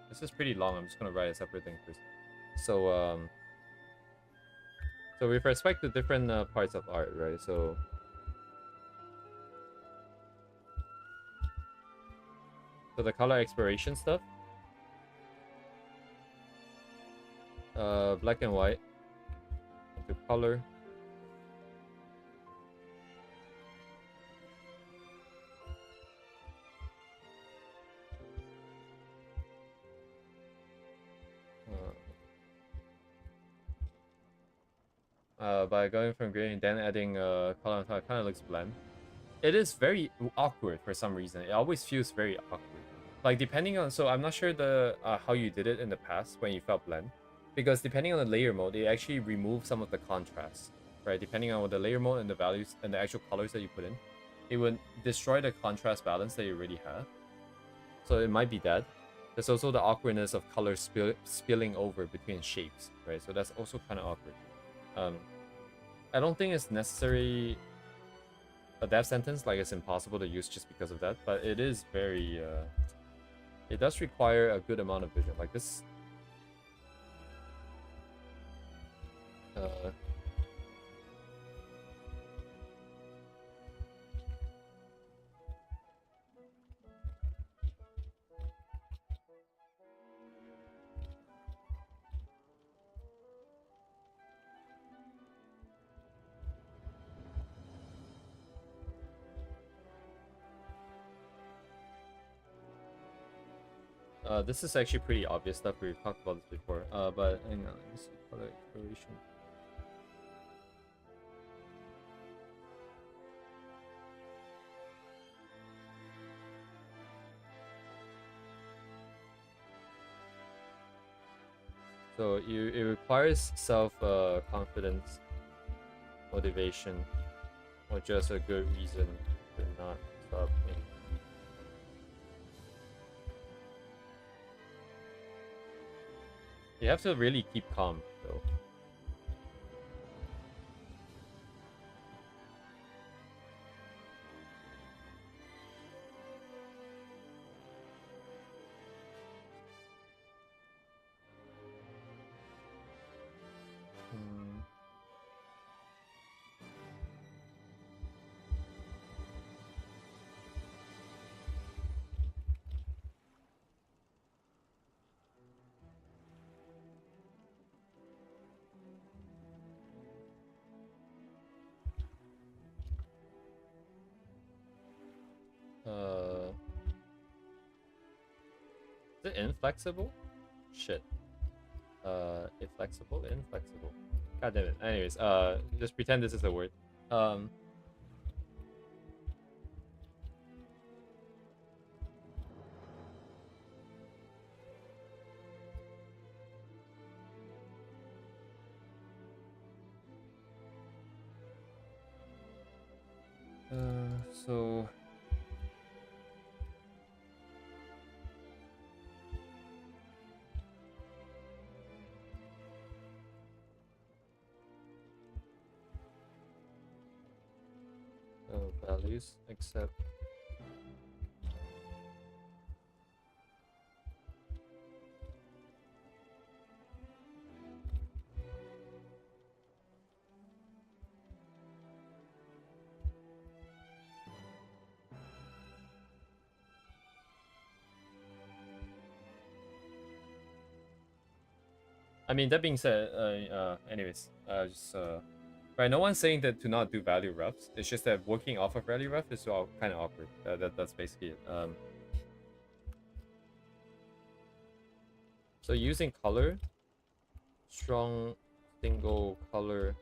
this is pretty long. I'm just gonna write a separate thing first. So with respect to different parts of art, right? So the color exploration stuff, black and white into color. By going from gray and then adding color on top, it kind of looks bland. It is very awkward for some reason. It always feels very awkward. Like depending on, so I'm not sure the how you did it in the past when you felt blend, because depending on the layer mode, it actually removes some of the contrast, right? Depending on the layer mode and the values and the actual colors that you put in, it would destroy the contrast balance that you already have. So it might be that. There's also the awkwardness of color spilling over between shapes, right? So that's also kind of awkward. I don't think it's necessary a death sentence, like it's impossible to use just because of that, but it is very it does require a good amount of vision. Like this this is actually pretty obvious stuff. We've talked about this before. But hang on, let me see color exploration. So it requires self confidence, motivation, or just a good reason to not stop. You have to really keep calm, though. Is it inflexible? Shit. Inflexible? Inflexible. God damn it. Anyways, just pretend this is a word. So values except I mean, that being said, anyways, right, no one's saying that to not do value roughs. It's just that working off of value rough is all kind of awkward. That's basically it. So using color, strong single color.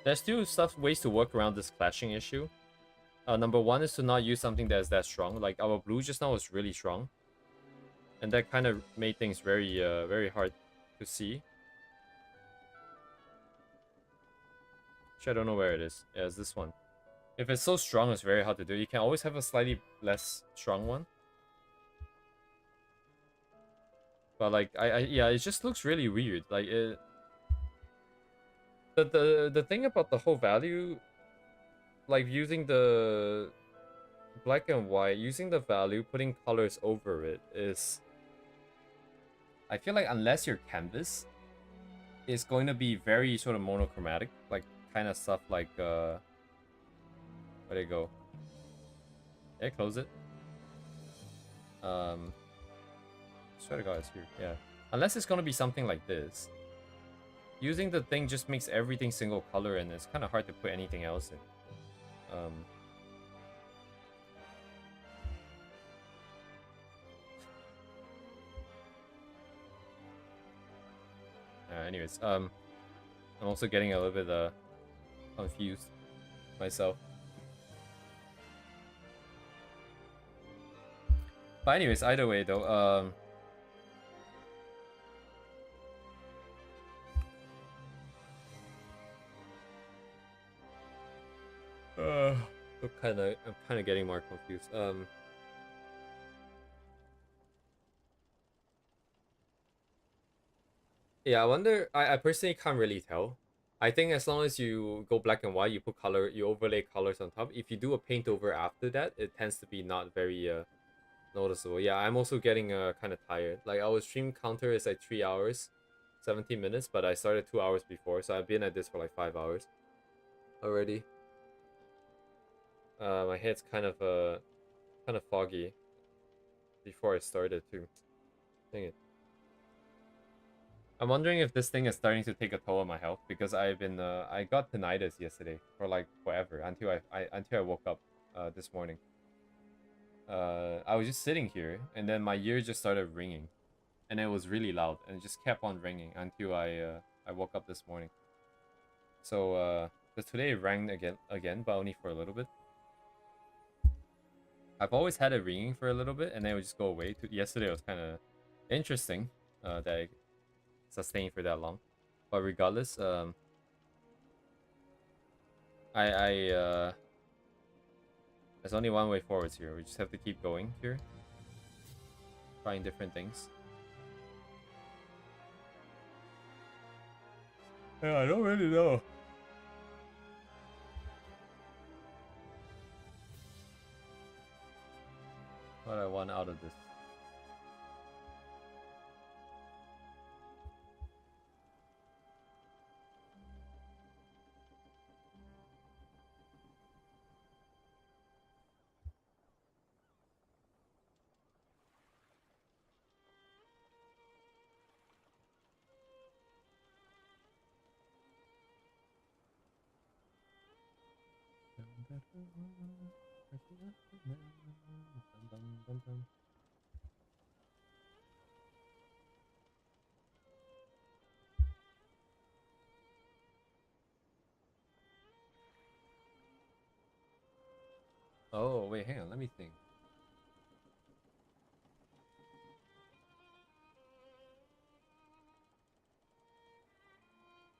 There's still ways to work around this clashing issue. Number one is to not use something that is that strong. Like our blue just now was really strong, and that kind of made things very hard to see. Actually, I don't know where it is. Yeah, it's this one. If it's so strong, it's very hard to do. You can always have a slightly less strong one. But like, yeah, it just looks really weird. Like the thing about the whole value, like using the black and white, using the value, putting colors over it is, I feel like unless your canvas is going to be very sort of monochromatic, like kind of stuff like where'd it go? Yeah, close it. Swear to God, it's here. Yeah, unless it's gonna be something like this. Using the thing just makes everything single color, and it's kind of hard to put anything else in. Anyways, I'm also getting a little bit confused myself. But anyways, either way though, I'm kind of getting more confused. Yeah, I wonder. I personally can't really tell. I think as long as you go black and white, you put color, you overlay colors on top. If you do a paint over after that, it tends to be not very noticeable. Yeah, I'm also getting kind of tired. Like our stream counter is like 3 hours, 17 minutes, but I started 2 hours before, so I've been at this for like 5 hours already. My head's kind of foggy before I started too. Dang it. I'm wondering if this thing is starting to take a toll on my health because I got tinnitus yesterday for like forever until I woke up this morning. I was just sitting here and then my ear just started ringing, and it was really loud and it just kept on ringing until I woke up this morning. So today it rang again, but only for a little bit. I've always had it ringing for a little bit and then it would just go away. Yesterday it was kind of interesting that it sustained for that long, but regardless, there's only one way forwards here. We just have to keep going here, trying different things. Yeah, I don't really know what I want out of this. Oh, wait, hang on, let me think.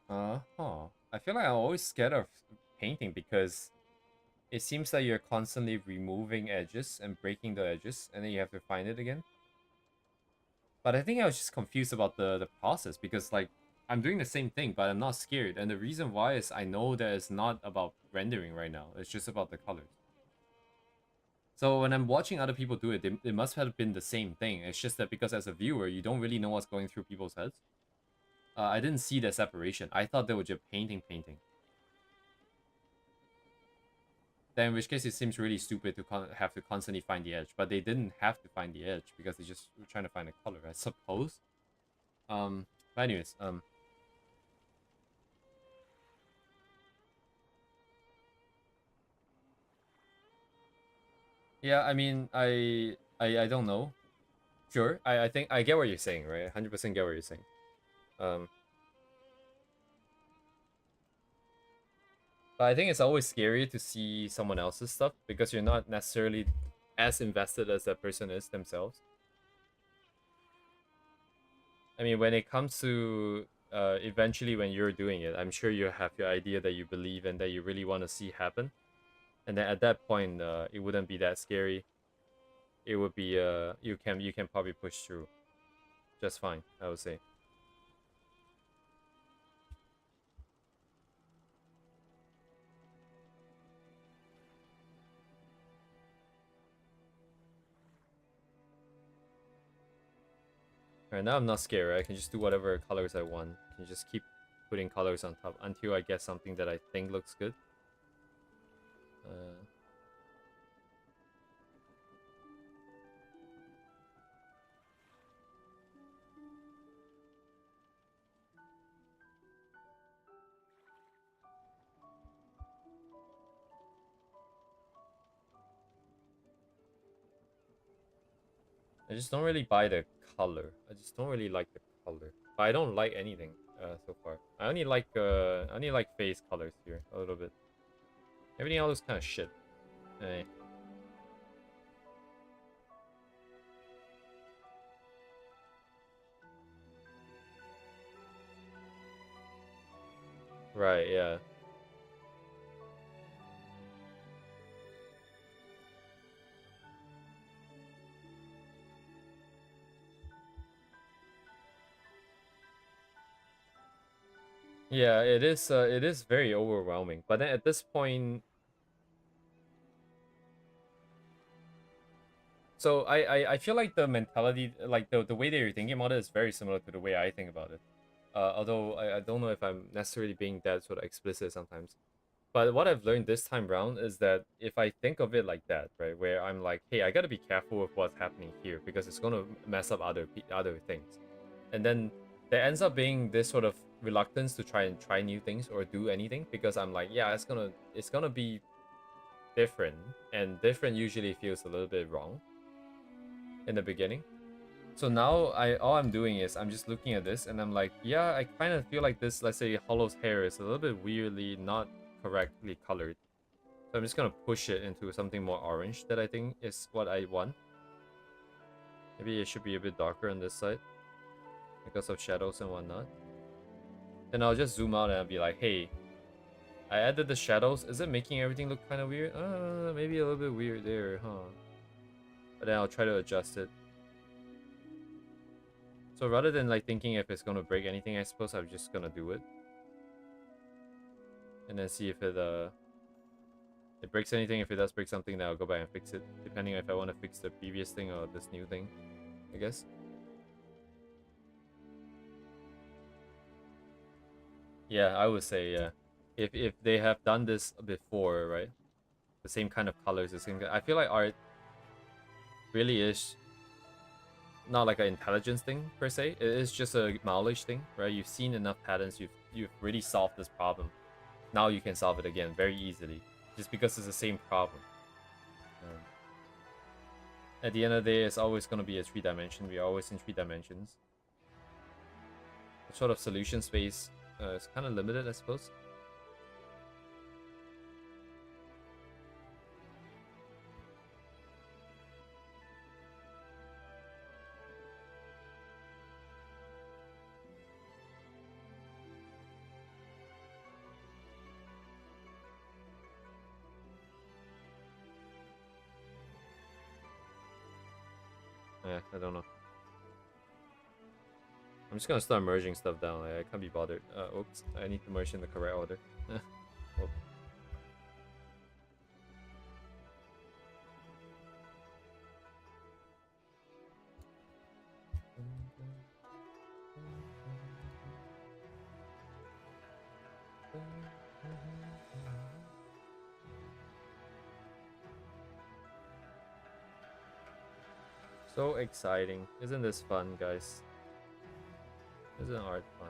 Huh. I feel like I'm always scared of painting because it seems like you're constantly removing edges and breaking the edges, and then you have to find it again. But I think I was just confused about the process because, like, I'm doing the same thing, but I'm not scared. And the reason why is I know that it's not about rendering right now. It's just about the colors. So when I'm watching other people do it, it must have been the same thing. It's just that because as a viewer, you don't really know what's going through people's heads. I didn't see the separation. I thought they were just painting. Then in which case it seems really stupid to have to constantly find the edge. But they didn't have to find the edge because they just were trying to find a color, I suppose. But anyways, yeah, I mean, I don't know. Sure, I think I get what you're saying, right? 100% get what you're saying. But I think it's always scary to see someone else's stuff because you're not necessarily as invested as that person is themselves. I mean, when it comes to eventually when you're doing it, I'm sure you have your idea that you believe in that you really want to see happen. And then at that point, it wouldn't be that scary. It would be you can probably push through just fine, I would say. Alright, now I'm not scared, right? I can just do whatever colors I want. I can just keep putting colors on top until I get something that I think looks good. Uh, I just don't really buy the color. I just don't really like the color. But I don't like anything so far. I only like face colors here a little bit. Everything else is kind of shit. Eh. Right, yeah. Yeah, it is very overwhelming. But then at this point, so I feel like the mentality, like the way that you're thinking about it is very similar to the way I think about it. Although I don't know if I'm necessarily being that sort of explicit sometimes. But what I've learned this time round is that if I think of it like that, right, where I'm like, hey, I gotta be careful with what's happening here because it's gonna mess up other things, and then there ends up being this sort of reluctance to try new things or do anything because I'm like, yeah, it's gonna be different, and different usually feels a little bit wrong in the beginning. So now all I'm doing is I'm just looking at this and I'm like, yeah, I kind of feel like this, let's say Hollow's hair is a little bit weirdly not correctly colored. So I'm just gonna push it into something more orange that I think is what I want. Maybe it should be a bit darker on this side because of shadows and whatnot. Then I'll just zoom out and I'll be like, hey, I added the shadows. Is it making everything look kind of weird? Maybe a little bit weird there, huh? But then I'll try to adjust it. So rather than like thinking if it's gonna break anything, I suppose I'm just gonna do it. And then see if it breaks anything. If it does break something, then I'll go back and fix it. Depending if I want to fix the previous thing or this new thing, I guess. Yeah, I would say, yeah. If they have done this before, right? The same kind of colors, the same. I feel like art really is not like an intelligence thing per se. It is just a knowledge thing, right? You've seen enough patterns. You've really solved this problem. Now you can solve it again very easily, just because it's the same problem. Um, at the end of the day, it's always going to be a 3 dimension. We're always in 3 dimensions. The sort of solution space is kind of limited, I suppose. Yeah, I don't know. I'm just gonna start merging stuff down. I can't be bothered. Oops, I need to merge in the correct order. Whoop. So exciting. Isn't this fun, guys? Isn't art fun?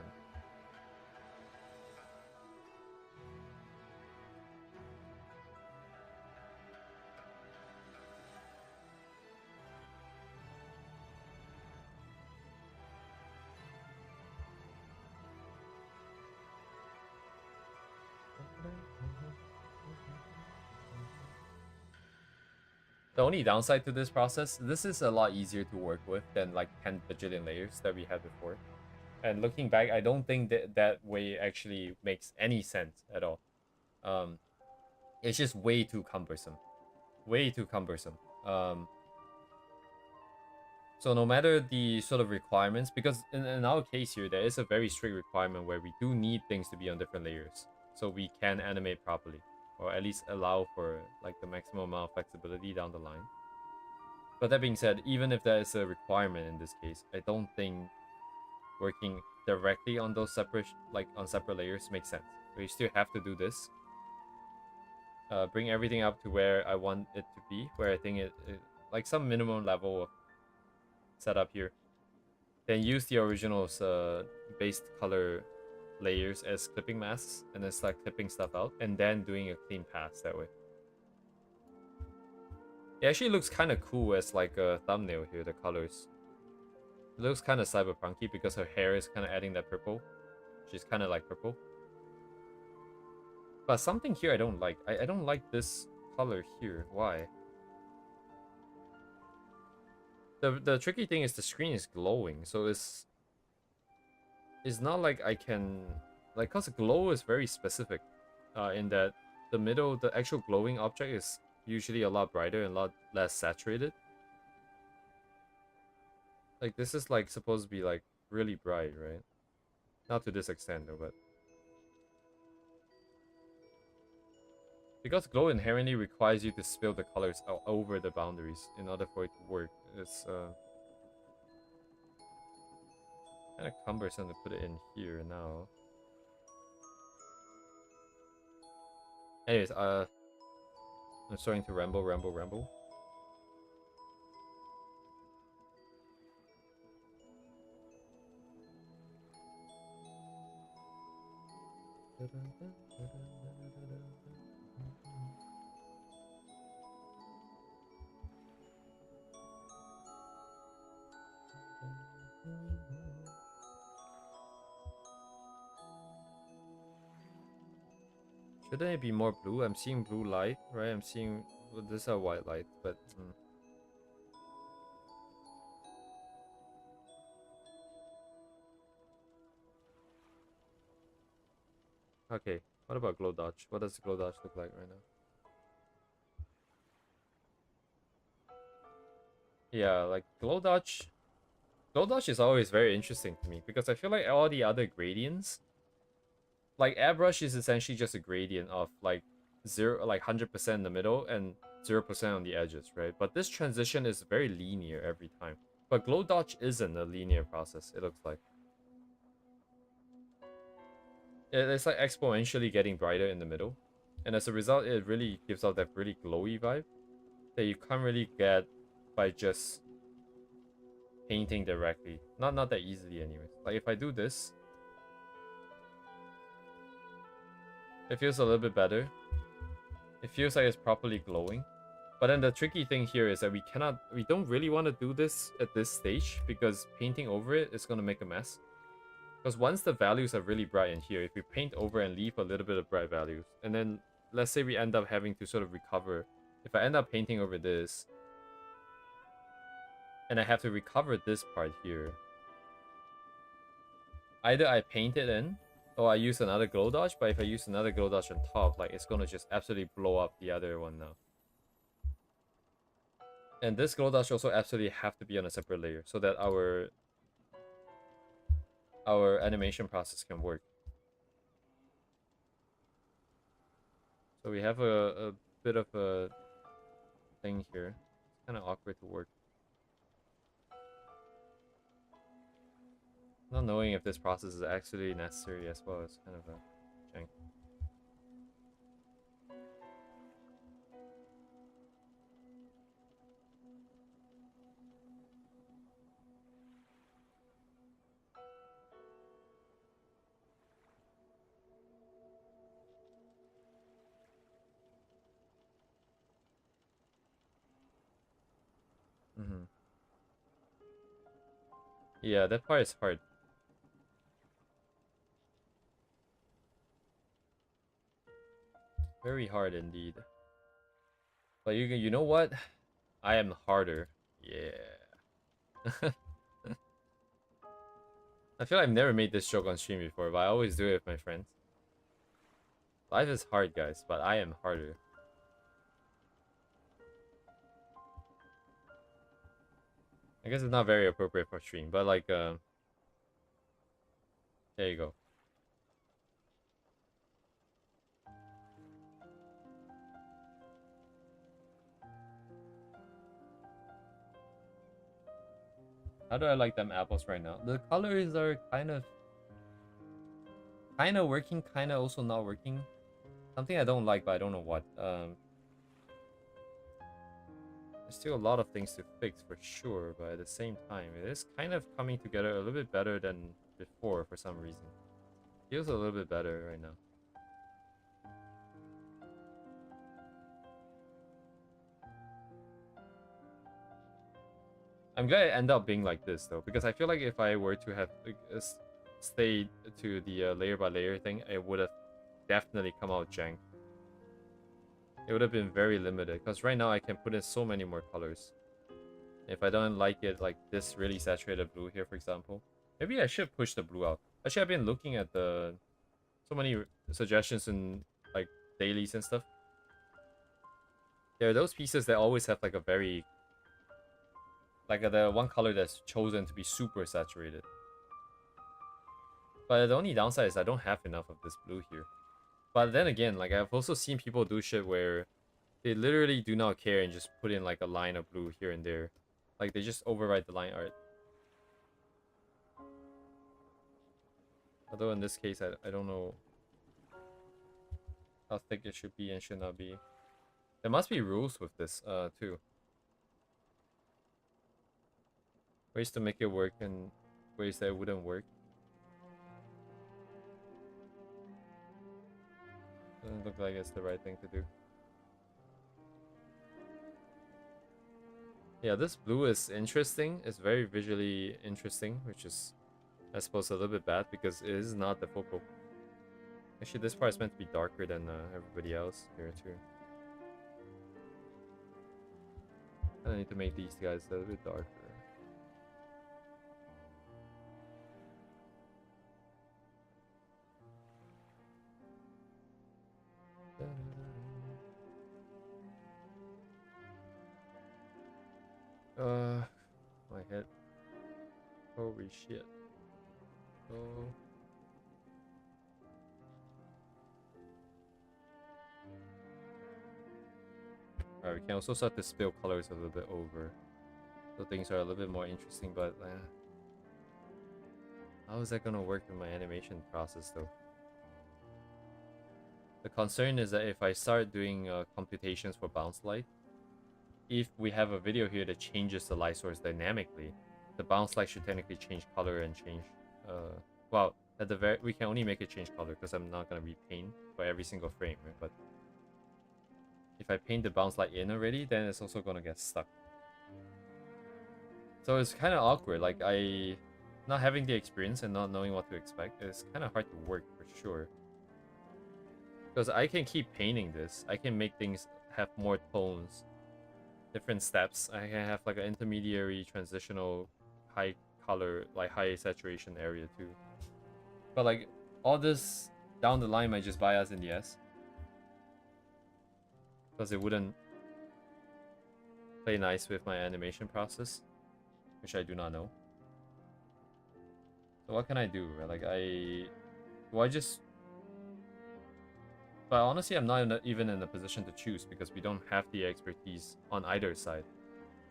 The only downside to this process, this is a lot easier to work with than like 10 bajillion layers that we had before. And looking back, I don't think that that way actually makes any sense at all. Um, It's just way too cumbersome. Way too cumbersome. So no matter the sort of requirements, because in our case here, there is a very strict requirement where we do need things to be on different layers. So we can animate properly. Or at least allow for like the maximum amount of flexibility down the line. But that being said, even if there is a requirement in this case, I don't think working directly on those separate, like on separate layers makes sense. We still have to do this. Bring everything up to where I want it to be, where I think it like some minimum level of setup here. Then use the original's based color layers as clipping masks, and then start clipping stuff out, and then doing a clean pass that way. It actually looks kind of cool as like a thumbnail here, the colors. It looks kind of cyberpunky because her hair is kind of adding that purple. She's kind of like purple. But something here I don't like. I don't like this color here. Why? The tricky thing is the screen is glowing, so it's not like I can, like, cause glow is very specific, in that the actual glowing object is usually a lot brighter and a lot less saturated. Like this is like supposed to be like really bright, right? Not to this extent though, but because glow inherently requires you to spill the colors over the boundaries in order for it to work. It's kind of cumbersome to put it in here now. Anyways, I'm starting to ramble. Shouldn't it be more blue? I'm seeing blue light, right? I'm seeing, well, this is a white light, but okay. What about glow dodge? What does glow dodge look like right now? Yeah, like glow dodge. Glow dodge is always very interesting to me because I feel like all the other gradients, like airbrush is essentially just a gradient of like 100% in the middle and 0% on the edges, right? But this transition is very linear every time. But glow dodge isn't a linear process, it looks like. It's like exponentially getting brighter in the middle. And as a result, it really gives out that really glowy vibe that you can't really get by just painting directly. Not that easily anyways. Like if I do this, it feels a little bit better. It feels like it's properly glowing. But then the tricky thing here is that we don't really want to do this at this stage because painting over it is going to make a mess. Because once the values are really bright in here, if we paint over and leave a little bit of bright values, and then let's say we end up having to sort of recover. If I end up painting over this, and I have to recover this part here, either I paint it in, or I use another glow dodge, but if I use another glow dodge on top, like it's gonna just absolutely blow up the other one now. And this glow dodge also absolutely have to be on a separate layer so that our animation process can work. So we have a bit of a thing here. It's kind of awkward to work. Not knowing if this process is actually necessary as well is kind of a jank. Yeah, that part is hard. Very hard indeed. But you know what? I am harder. Yeah. I feel like I've never made this joke on stream before, but I always do it with my friends. Life is hard, guys, but I am harder. I guess it's not very appropriate for stream, but like, there you go. How do I like them apples right now? The colors are kind of working, kind of also not working. Something I don't like, but I don't know what. There's still a lot of things to fix for sure, but at the same time, it is kind of coming together a little bit better than before for some reason. Feels a little bit better right now. I'm glad it ended up being like this though, because I feel like if I were to have stayed to the layer by layer thing, it would have definitely come out jank. It would have been very limited, because right now I can put in so many more colors. If I don't like it, like this really saturated blue here, for example, maybe I should push the blue out. Actually, I've been looking at so many suggestions in like dailies and stuff. There are those pieces that always have like a very the one color that's chosen to be super saturated. But the only downside is I don't have enough of this blue here. But then again, like I've also seen people do shit where they literally do not care and just put in like a line of blue here and there. Like they just override the line art. Although in this case, I don't know how thick it should be and should not be. There must be rules with this too. Ways to make it work and ways that it wouldn't work. Doesn't look like it's the right thing to do. Yeah, this blue is interesting. It's very visually interesting, which is, I suppose, a little bit bad because it is not the focal. Actually, this part is meant to be darker than everybody else here too. I need to make these guys a little bit darker. My head. Holy shit. Oh. Alright, we can also start to spill colors a little bit over. So things are a little bit more interesting, but how is that gonna work in my animation process though? The concern is that if I start doing computations for bounce light, if we have a video here that changes the light source dynamically, the bounce light should technically change color and change. Well, at the we can only make it change color because I'm not gonna repaint for every single frame, right? But if I paint the bounce light in already, then it's also gonna get stuck. So it's kind of awkward. Like not having the experience and not knowing what to expect, it's kind of hard to work for sure. Because I can keep painting this. I can make things have more tones, different steps. I can have like an intermediary, transitional, high color, like high saturation area too. But like all this down the line might just bias in the S. Because it wouldn't play nice with my animation process, which I do not know. So what can I do? Like do I just... But honestly, I'm not even in a position to choose because we don't have the expertise on either side.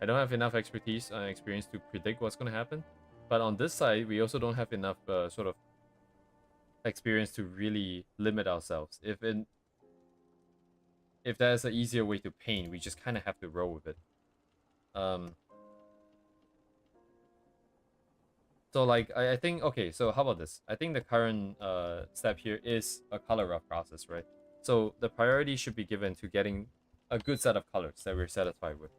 I don't have enough expertise and experience to predict what's going to happen. But on this side, we also don't have enough sort of experience to really limit ourselves. If there's an easier way to paint, we just kind of have to roll with it. So like I think, okay, so how about this? I think the current step here is a color rough process, right? So the priority should be given to getting a good set of colors that we're satisfied with.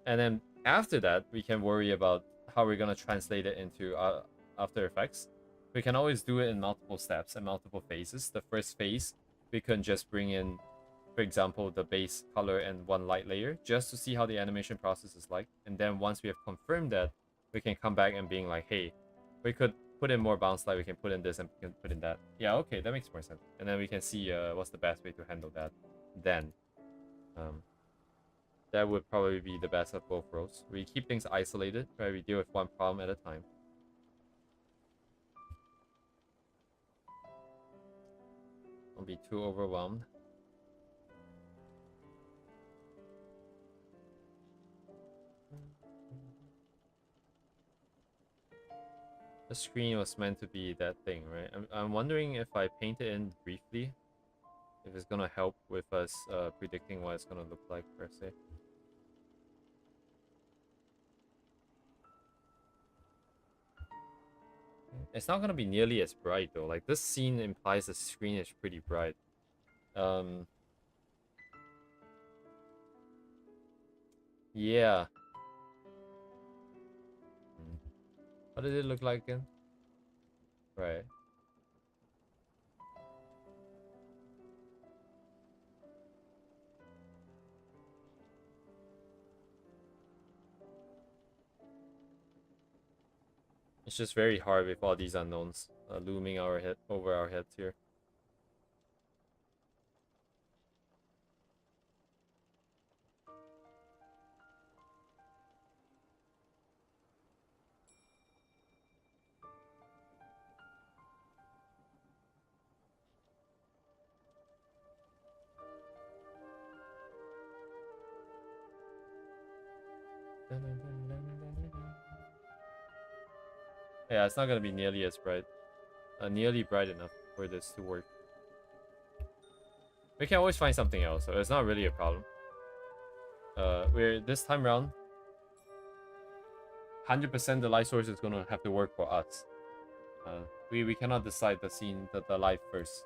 And then after that, we can worry about how we're going to translate it into After Effects. We can always do it in multiple steps and multiple phases. The first phase, we can just bring in, for example, the base color and one light layer just to see how the animation process is like. And then once we have confirmed that, we can come back and being like, hey, we could put in more bounce light, we can put in this and we can put in that. Yeah, okay, that makes more sense. And then we can see what's the best way to handle that then. That would probably be the best of both worlds. We keep things isolated, right? We deal with one problem at a time. Don't be too overwhelmed. The screen was meant to be that thing, right? I'm wondering if I paint it in briefly, if it's gonna help with us predicting what it's gonna look like per se. It's not gonna be nearly as bright though. Like this scene implies the screen is pretty bright. Yeah. What did it look like again? Right. It's just very hard with all these unknowns looming over our heads here. Yeah, it's not gonna be nearly as bright. Nearly bright enough for this to work. We can always find something else, so it's not really a problem. We're this time around, 100% the light source is gonna have to work for us. We cannot decide the scene, the light first.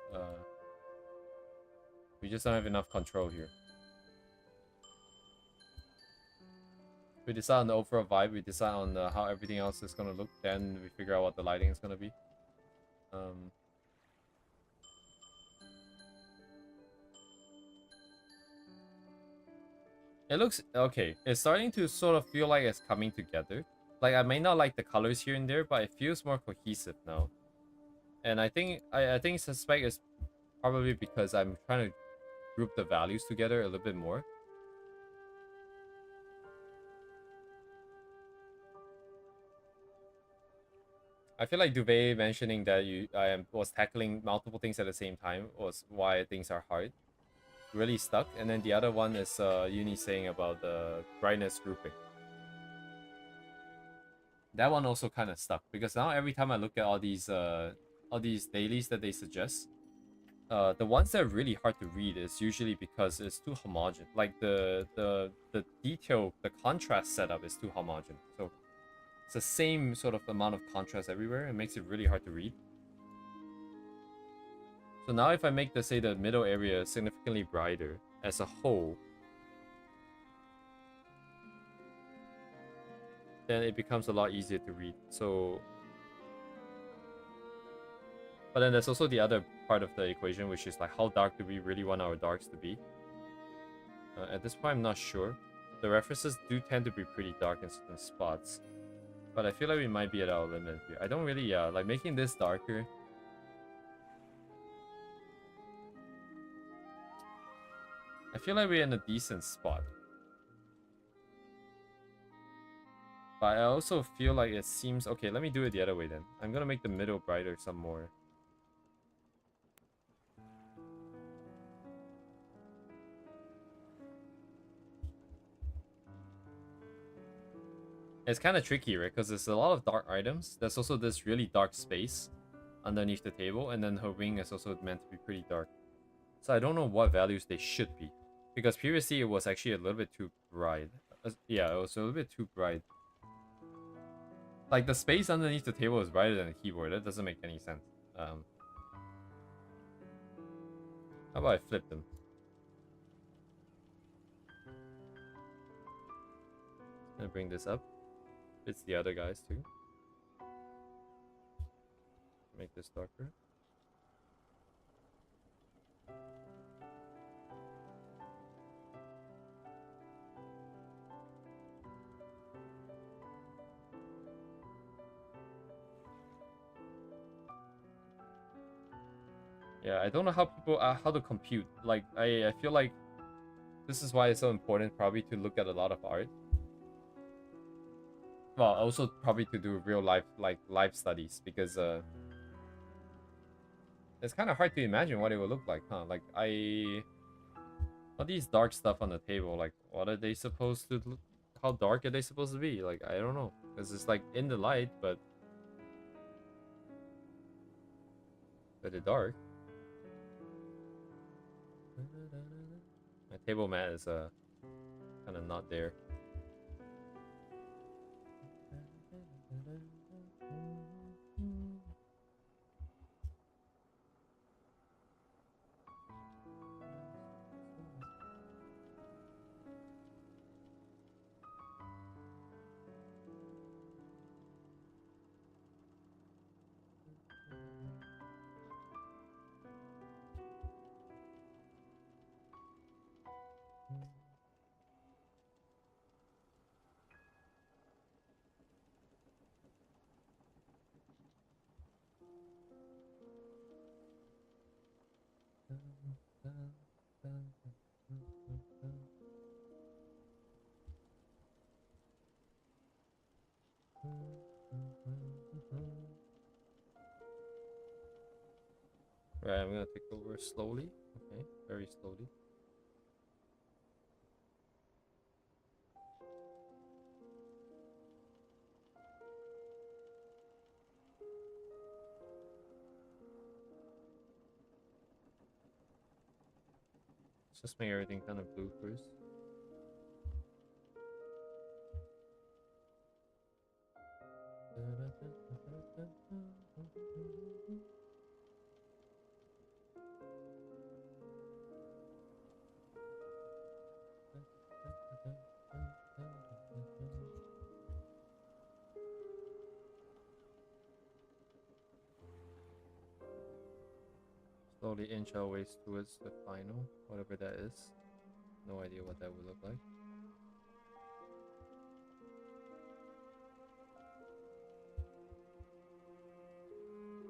We just don't have enough control here. We decide on the overall vibe, we decide on how everything else is gonna look, then we figure out what the lighting is gonna be. It looks okay. It's starting to sort of feel like it's coming together. Like I may not like the colors here and there, but it feels more cohesive now. And I think suspect is probably because I'm trying to group the values together a little bit more. I feel like Duvet mentioning that was tackling multiple things at the same time was why things are hard. Really stuck. And then the other one is Uni saying about the brightness grouping. That one also kind of stuck because now every time I look at all these dailies that they suggest, the ones that are really hard to read is usually because it's too homogen. Like the detail, the contrast setup is too homogen. So it's the same sort of amount of contrast everywhere. It makes it really hard to read. So now if I make the middle area significantly brighter as a whole, then it becomes a lot easier to read. So, but then there's also the other part of the equation, which is like how dark do we really want our darks to be? At this point, I'm not sure. The references do tend to be pretty dark in certain spots, but I feel like we might be at our limit here. I don't really, like making this darker. I feel like we're in a decent spot. But I also feel like it seems... Okay, let me do it the other way then. I'm gonna make the middle brighter some more. It's kind of tricky, right? Because there's a lot of dark items. There's also this really dark space underneath the table. And then her wing is also meant to be pretty dark. So I don't know what values they should be. Because previously it was actually a little bit too bright. Yeah, it was a little bit too bright. Like the space underneath the table is brighter than the keyboard. That doesn't make any sense. How about I flip them? Gonna bring this up. It's the other guys too. Make this darker. Yeah, I don't know how people how to compute. Like I feel like This is why it's so important probably to look at a lot of art. Well, also probably to do real life, like life studies, because it's kind of hard to imagine what it would look like, huh? Like all these dark stuff on the table, like what are they supposed to look? How dark are they supposed to be? Like I don't know, because it's like in the light, but the dark. My table mat is kind of not there. Right, I'm gonna take over slowly. Okay, very slowly. Let's just make everything kind of blue first. Slowly inch our ways towards the final, whatever that is. No idea what that would look like.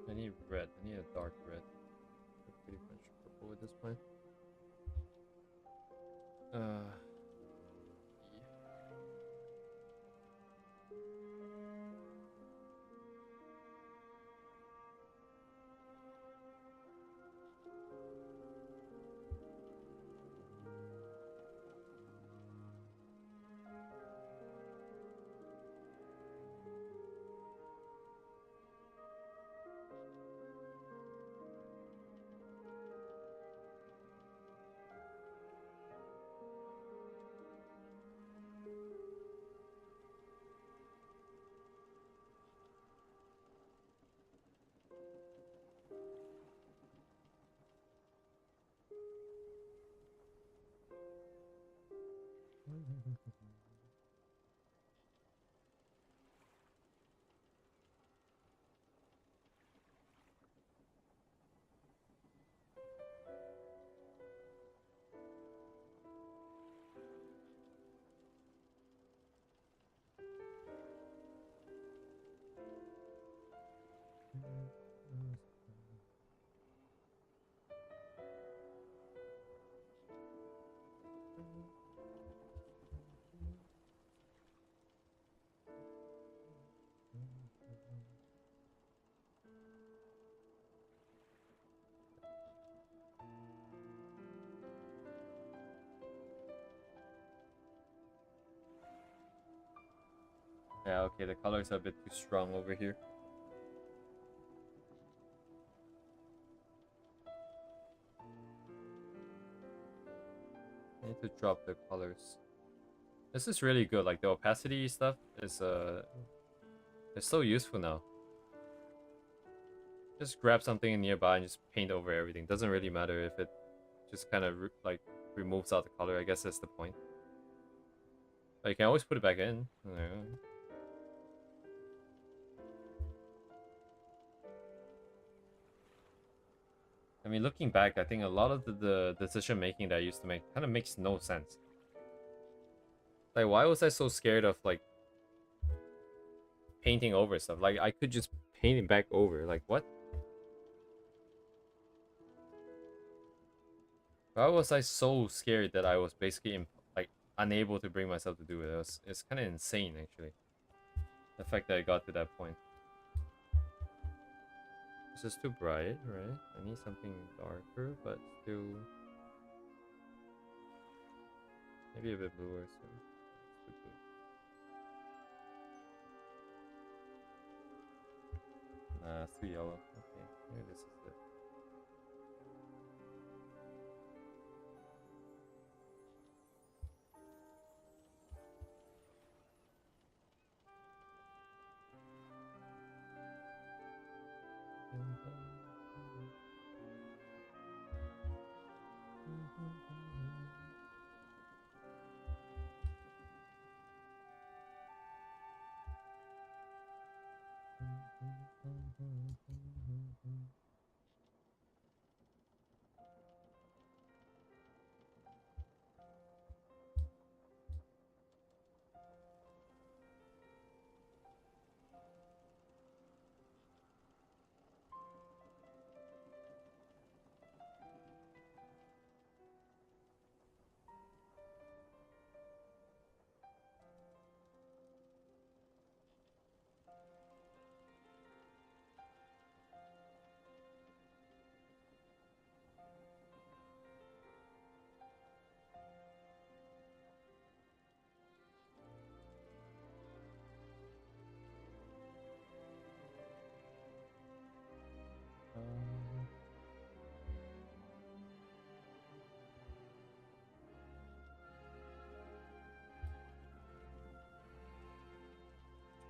I need red. I need a dark red. Pretty much purple at this point. Yeah. Yeah, okay, the colors are a bit too strong over here. I need to drop the colors. This is really good. Like the opacity stuff is it's so useful now. Just grab something nearby and just paint over everything. Doesn't really matter if it just kind of like removes out the color. I guess that's the point. But you can always put it back in. I mean, looking back, I think a lot of the decision making that I used to make kind of makes no sense. Like, why was I so scared of like painting over stuff? Like, I could just paint it back over. Like, what? Why was I so scared that I was basically like unable to bring myself to do it? It's kind of insane actually. The fact that I got to that point. This is too bright, right? I need something darker, but still maybe a bit bluer. So it's too blue. Nah, it's too yellow. Okay, maybe this is it.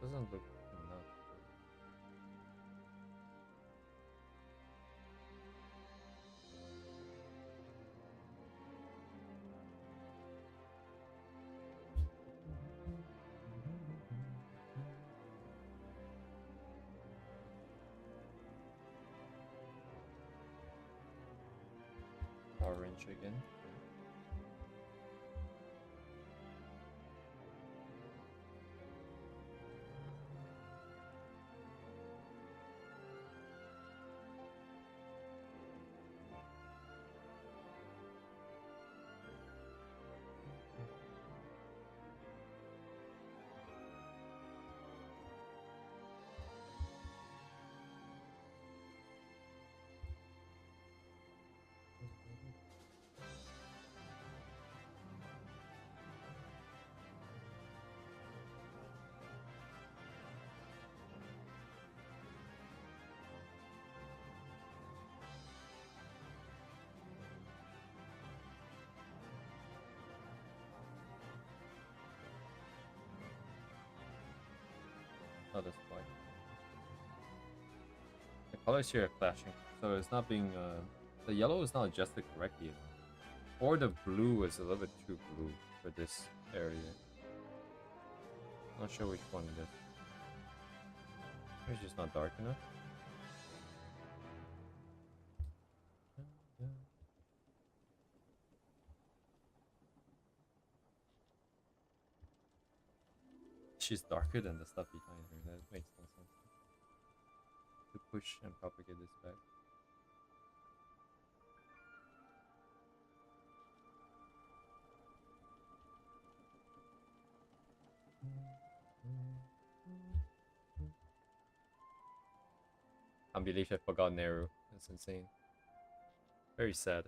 Doesn't look enough. Orange again. Oh, that's white. The colors here are clashing, so it's not being. The yellow is not adjusted correctly, or the blue is a little bit too blue for this area. Not sure which one it is. It's just not dark enough. She's darker than the stuff behind her. That makes no sense. To push and propagate this back. Can't believe I forgot Nehru. That's insane. Very sad.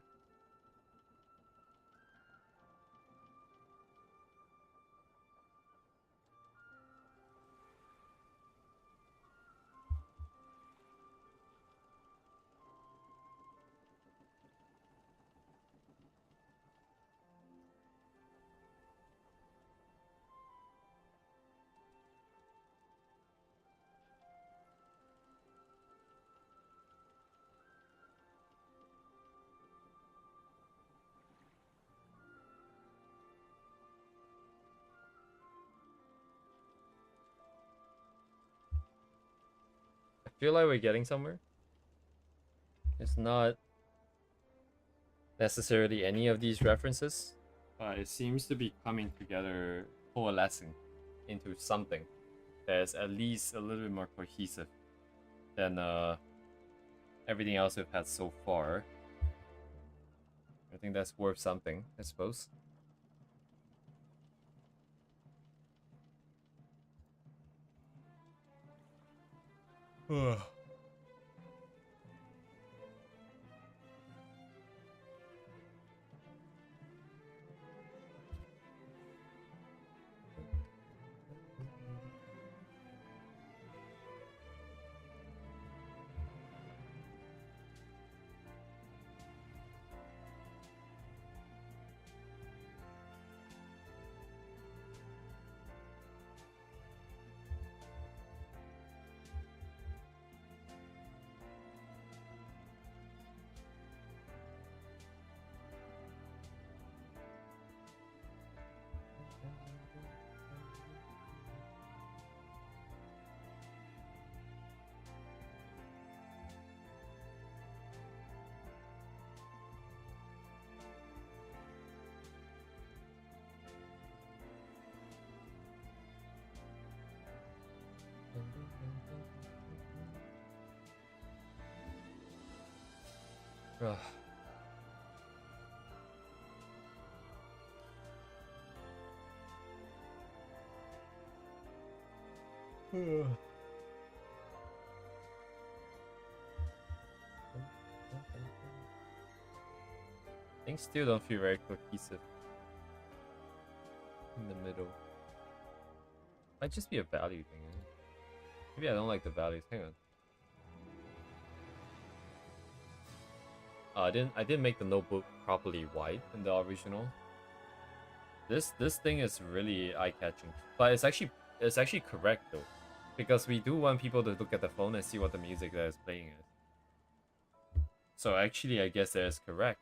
I feel like we're getting somewhere. It's not necessarily any of these references, but it seems to be coming together, coalescing into something that's at least a little bit more cohesive than everything else we've had so far. think that's worth something, I suppose. Ugh. Things still don't feel very cohesive in the middle. Might just be a value thing. Eh? Maybe I don't like the values. Hang on. I didn't make the notebook properly wide in the original. This thing is really eye-catching, but it's actually correct though, because we do want people to look at the phone and see what the music that is playing is. So actually, I guess that is correct,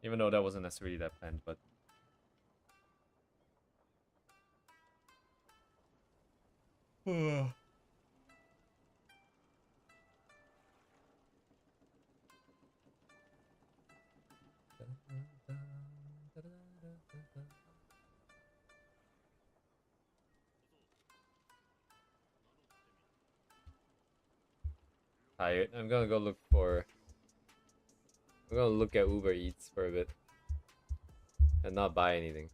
even though that wasn't necessarily that planned. But tired. I'm gonna go look for. I'm gonna look at Uber Eats for a bit and not buy anything.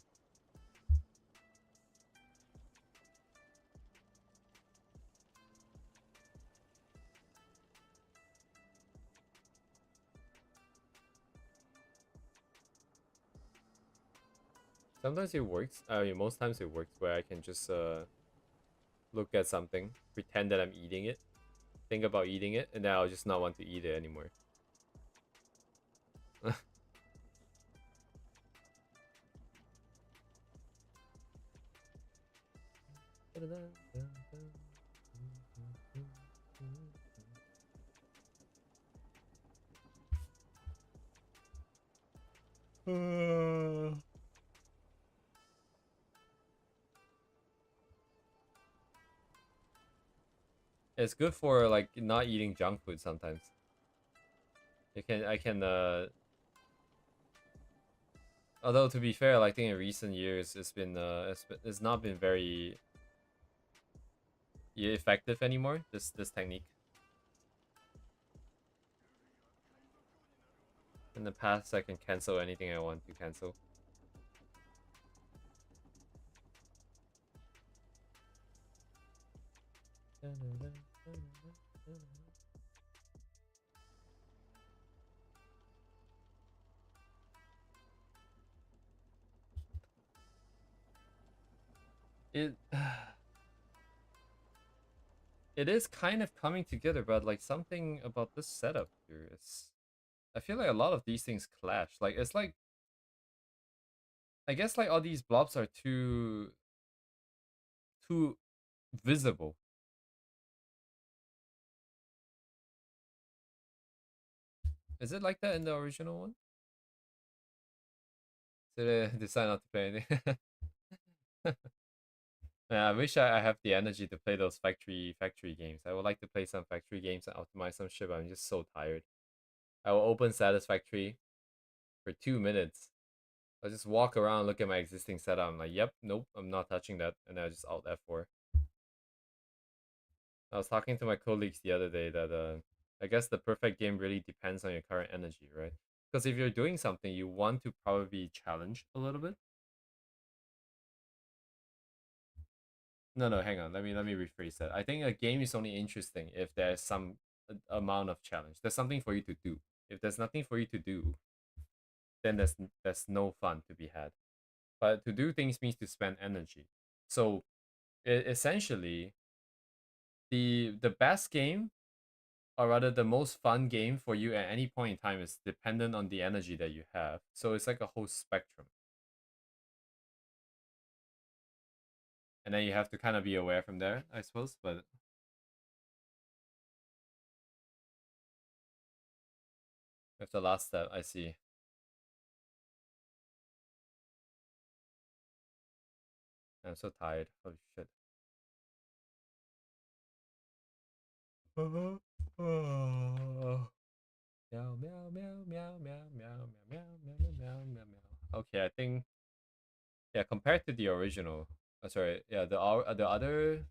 Sometimes it works. I mean, most times it works where I can just look at something, pretend that I'm eating it, think about eating it, and then I'll just not want to eat it anymore. It's good for like not eating junk food sometimes. I can although to be fair, like, I think in recent years it's not been very effective anymore, this technique. In the past I can cancel anything I want to cancel. It it is kind of coming together, but like something about this setup here is, I feel like a lot of these things clash. Like it's like, I guess like all these blobs are too visible. Is it like that in the original one? Did I decide not to play anything? Yeah, I wish I have the energy to play those factory games. I would like to play some factory games and optimize some shit, but I'm just so tired. I will open Satisfactory for 2 minutes. I'll just walk around, look at my existing setup. I'm like, yep, nope, I'm not touching that. And then I just Alt F4. I was talking to my colleagues the other day that I guess the perfect game really depends on your current energy, right? Because if you're doing something, you want to probably be challenged a little bit. No, no, hang on. Let me rephrase that. I think a game is only interesting if there's some amount of challenge. There's something for you to do. If there's nothing for you to do, then there's no fun to be had. But to do things means to spend energy. So essentially, the best game, or rather the most fun game for you at any point in time, is dependent on the energy that you have. So it's like a whole spectrum. And then you have to kind of be aware from there, I suppose. But that's the last step, I see. I'm so tired. Holy shit. Meow meow meow meow meow meow meow meow meow meow meow meow. Okay, I think, yeah, compared to the original, sorry, yeah, the other,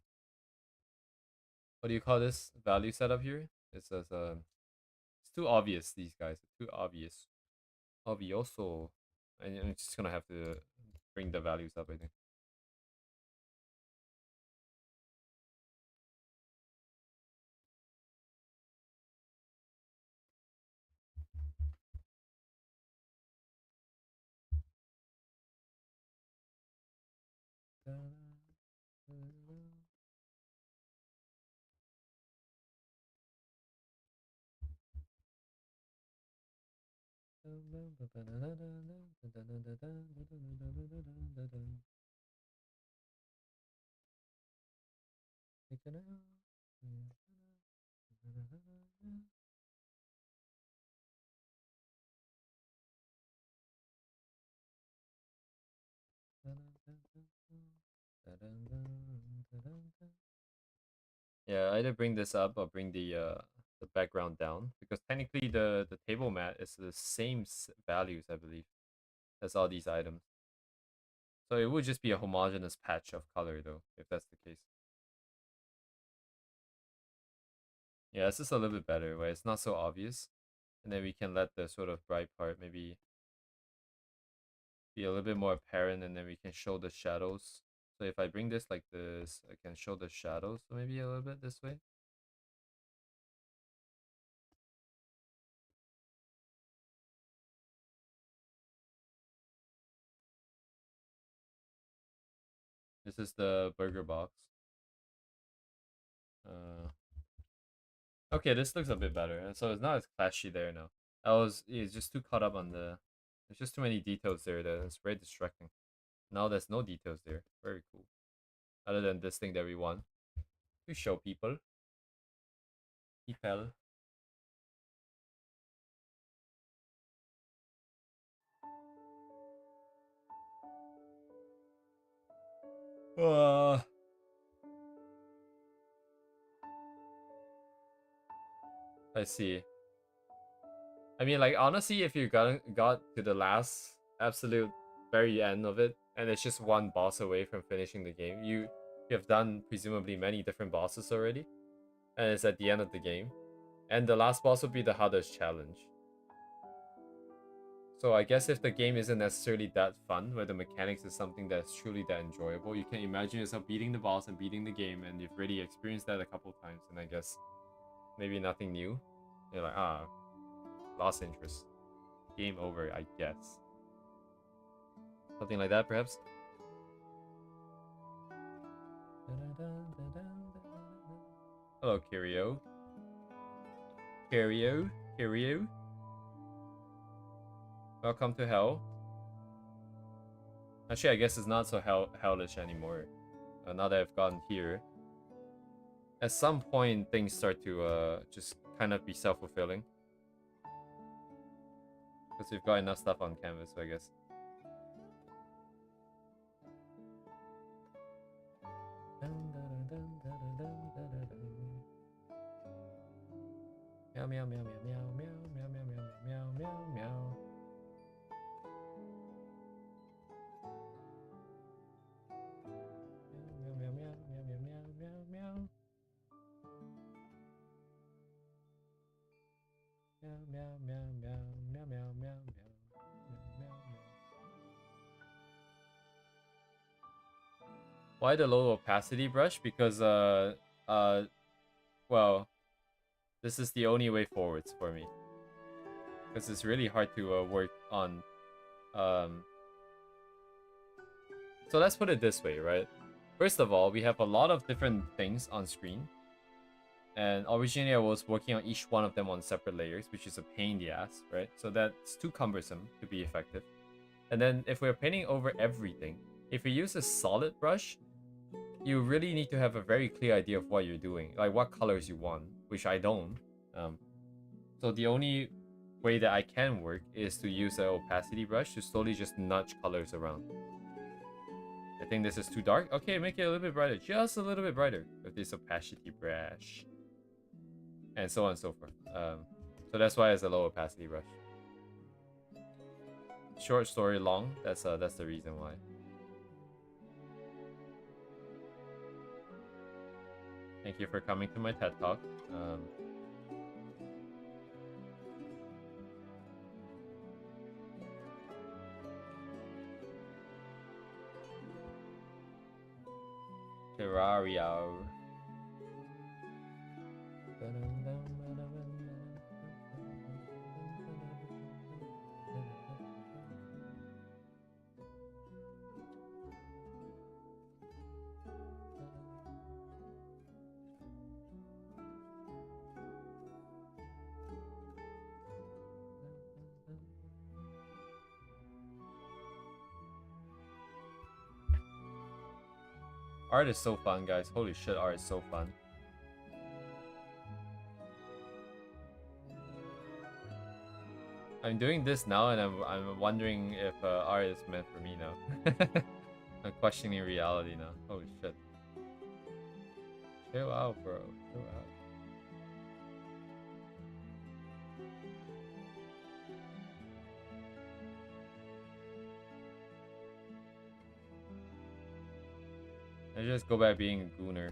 what do you call this value setup here? It's too obvious. These guys are too obvious. Obvioso. And I'm just gonna have to bring the values up, I think. Yeah, either bring this up or bring the background down, because technically the table mat is the same values, I believe, as all these items. So it would just be a homogeneous patch of color, though, if that's the case. Yeah, this is a little bit better, where it's not so obvious, and then we can let the sort of bright part maybe be a little bit more apparent, and then we can show the shadows. So if I bring this like this, I can show the shadows maybe a little bit this way. This is the burger box. Okay, this looks a bit better. So it's not as clashy there now. It's just too caught up on there's just too many details there that it's very distracting. Now there's no details there. Very cool. Other than this thing that we want to show people. People. Uh, I see. I mean, like, honestly, if you got to the last absolute very end of it, and it's just one boss away from finishing the game, you have done presumably many different bosses already, and it's at the end of the game, and the last boss will be the hardest challenge. So I guess if the game isn't necessarily that fun, where the mechanics is something that's truly that enjoyable, you can imagine yourself beating the boss and beating the game, and you've already experienced that a couple times, and I guess maybe nothing new. You're like, lost interest. Game over, I guess. Something like that, perhaps? Hello, Kirio. Kirio. Welcome to hell. Actually, I guess it's not so hellish anymore. Now that I've gotten here. At some point, things start to just kind of be self-fulfilling. Because we've got enough stuff on canvas, I guess. Meow meow meow meow meow meow meow meow meow meow meow meow. Meow meow meow meow meow meow meow meow. Meow, meow, meow, meow, meow, meow, meow, meow, meow, meow. Why the low opacity brush? Because well, this is the only way forwards for me. Because it's really hard to work on. So let's put it this way, right? First of all, we have a lot of different things on screen. And originally I was working on each one of them on separate layers, which is a pain in the ass, right? So that's too cumbersome to be effective. And then if we're painting over everything, if you use a solid brush, you really need to have a very clear idea of what you're doing, like what colors you want, which I don't. So the only way that I can work is to use an opacity brush to slowly just nudge colors around. I think this is too dark. Okay, make it a little bit brighter, just a little bit brighter with this opacity brush, and so on and so forth. So that's why it's a low opacity brush. Short story long. That's the reason why. Thank you for coming to my TED Talk. Terrario. Art is so fun, guys. Holy shit, art is so fun. I'm doing this now, and I'm wondering if art is meant for me now. I'm questioning reality now. Holy shit. Chill out, bro. Chill out. I just go back being a gooner.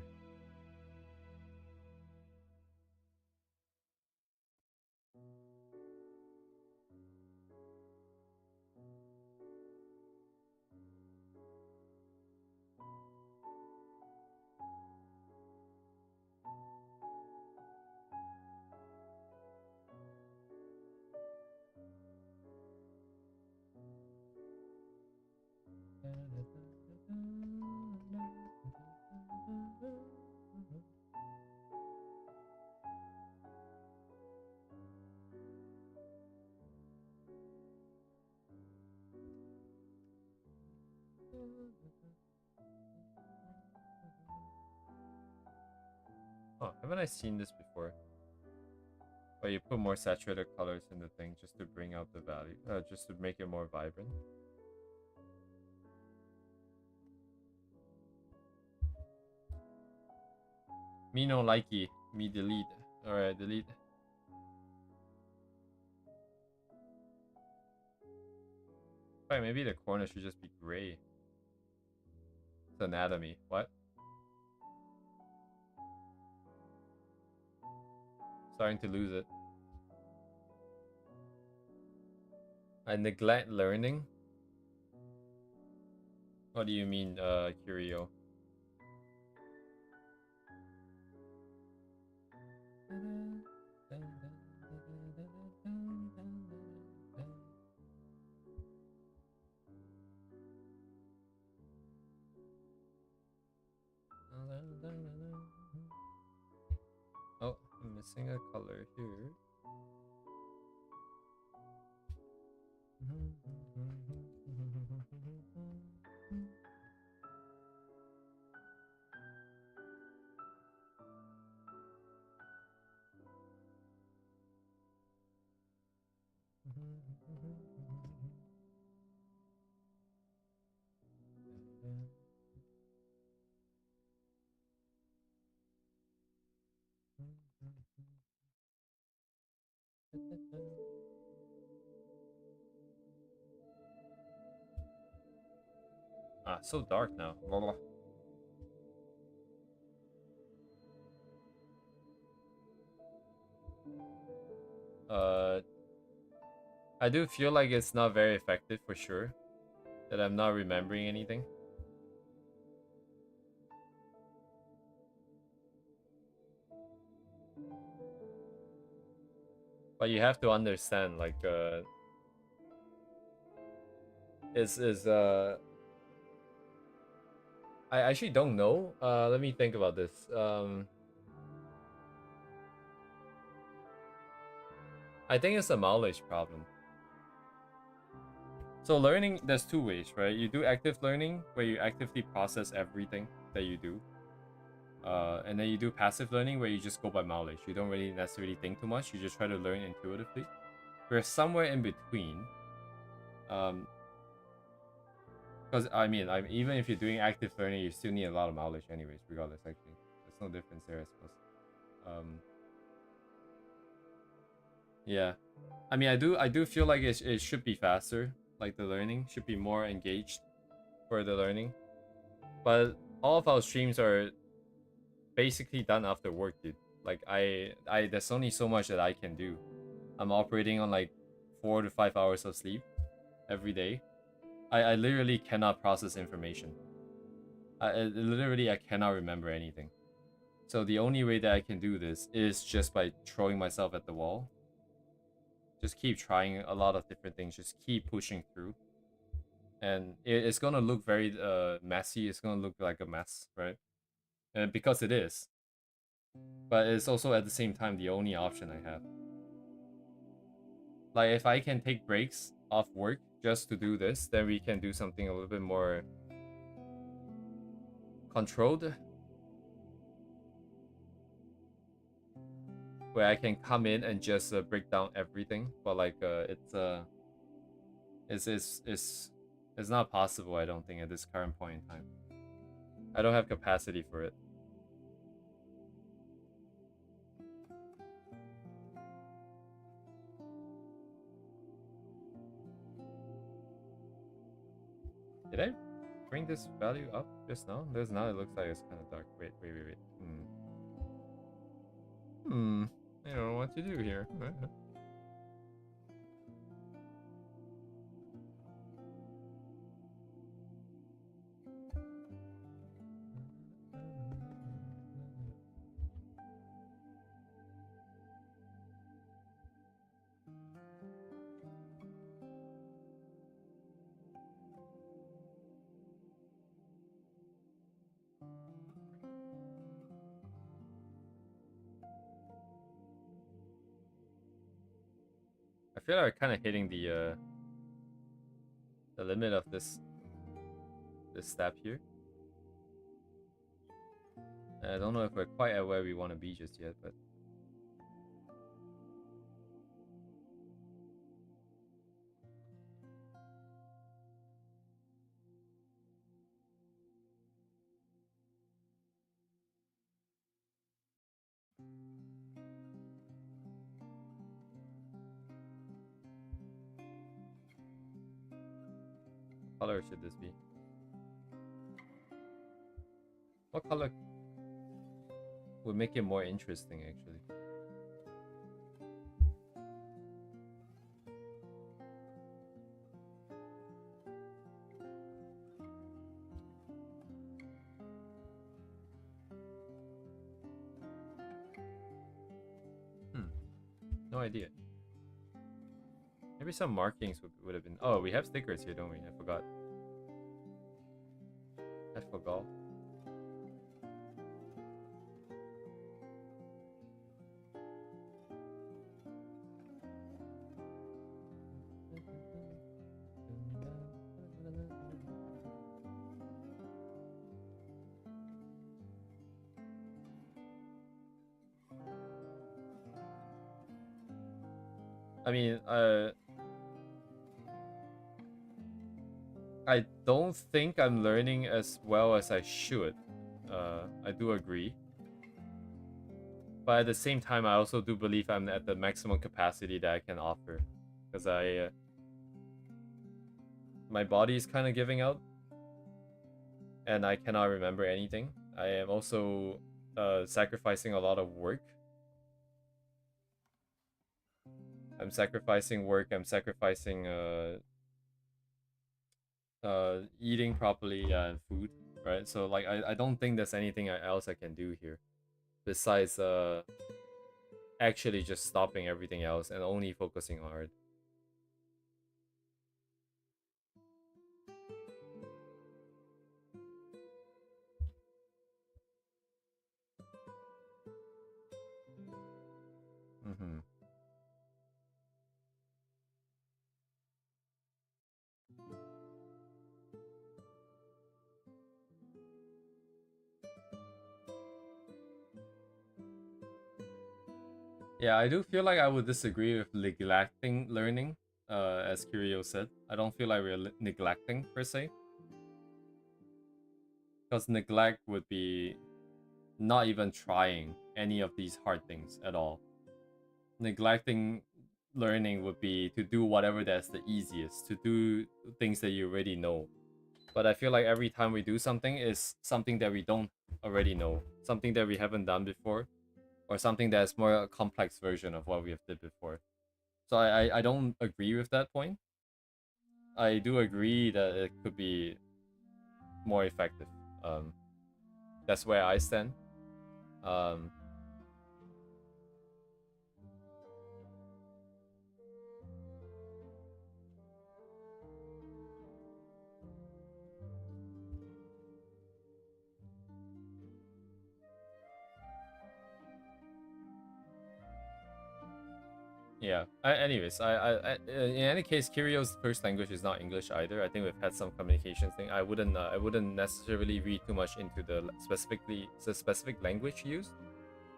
Oh, haven't I seen this before? But you put more saturated colors in the thing just to bring out the value, just to make it more vibrant. Me no likey, me delete. Alright, delete. Wait, maybe the corner should just be gray. It's anatomy. What? Starting to lose it. I neglect learning? What do you mean, Curio? Oh, I'm missing a color here. Ah, so dark now. Blah. Uh, I do feel like it's not very effective for sure. That I'm not remembering anything. But you have to understand, like, is I actually don't know. Let me think about this. I think it's a mileage problem. So learning, there's two ways, right? You do active learning, where you actively process everything that you do. And then you do passive learning, where you just go by mileage. You don't really necessarily think too much. You just try to learn intuitively. We're somewhere in between. Because I mean, even if you're doing active learning, you still need a lot of mileage, anyways. Regardless, actually, there's no difference there, I suppose. Yeah, I mean, I do feel like it should be faster. Like the learning should be more engaged for the learning. But all of our streams are basically done after work, dude. Like there's only so much that I can do. I'm operating on like 4 to 5 hours of sleep every day. I literally cannot process information. I cannot remember anything. So the only way that I can do this is just by throwing myself at the wall. Just keep trying a lot of different things. Just keep pushing through. And it's gonna look very messy. It's gonna look like a mess, right? Because it is. But it's also at the same time the only option I have. Like if I can take breaks off work just to do this, then we can do something a little bit more controlled, where I can come in and just break down everything. But like it's not possible, I don't think, at this current point in time. I don't have capacity for it. Did I bring this value up just now? There's now, it looks like it's kind of dark. Wait. I don't know what to do here. I feel like we're kind of hitting the limit of this step here. I don't know if we're quite at where we want to be just yet, but what color should this be? What color would make it more interesting, actually? No idea. Maybe some markings would have been... Oh, we have stickers here, don't we? I forgot. I forgot. I mean, I don't think I'm learning as well as I should. I do agree. But at the same time, I also do believe I'm at the maximum capacity that I can offer. Because my body is kind of giving out. And I cannot remember anything. I am also sacrificing a lot of work. I'm sacrificing work. I'm sacrificing eating properly and food, right? So like I don't think there's anything else I can do here besides actually just stopping everything else and only focusing on art. Mm-hmm. Yeah, I do feel like I would disagree with neglecting learning, as Kirio said. I don't feel like we're neglecting per se, because neglect would be not even trying any of these hard things at all. Neglecting learning would be to do whatever that's the easiest, to do things that you already know. But I feel like every time we do something is something that we don't already know, something that we haven't done before, or something that's more a complex version of what we have did before. So I don't agree with that point. I do agree that it could be more effective. Um, that's where I stand. Um, yeah. Anyways, in any case, Kirio's first language is not English either. I think we've had some communications thing. I wouldn't necessarily read too much into the specific language used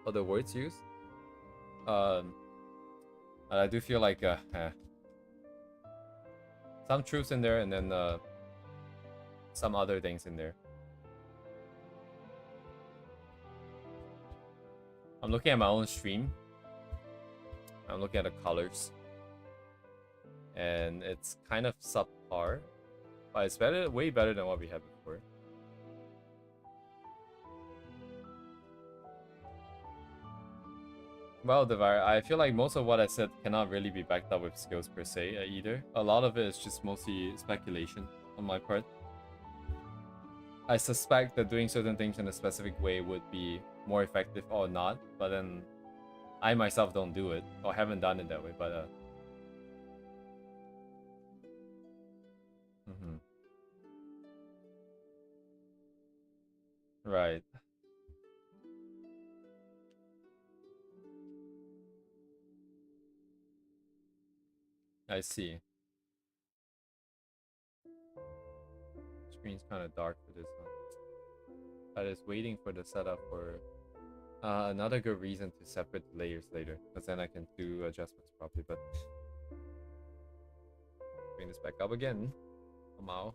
or the words used. Um, I do feel like some truths in there, and then some other things in there. I'm looking at my own stream. I'm looking at the colors, and it's kind of subpar, but it's better, way better than what we had before. Well, Devar, I feel like most of what I said cannot really be backed up with skills per se either. A lot of it is just mostly speculation on my part. I suspect that doing certain things in a specific way would be more effective or not, but then I myself don't do it or haven't done it that way. But right, I see. Screen's kind of dark for this one. But it's waiting for the setup for another good reason to separate the layers later, because then I can do adjustments properly. But bring this back up again. Somehow.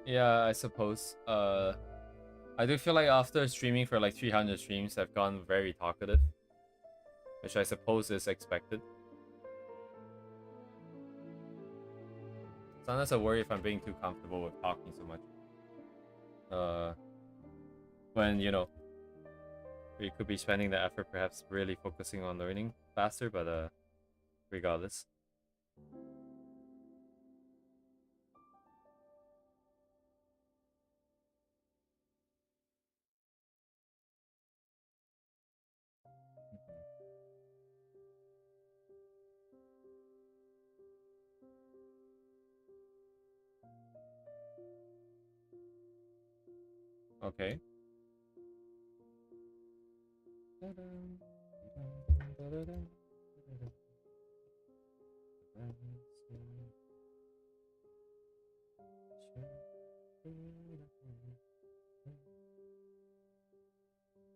Yeah, I suppose. I do feel like after streaming for like 300 streams, I've gone very talkative, which I suppose is expected. Sometimes I worry if I'm being too comfortable with talking so much. When, you know, we could be spending the effort perhaps really focusing on learning faster, but regardless. Okay.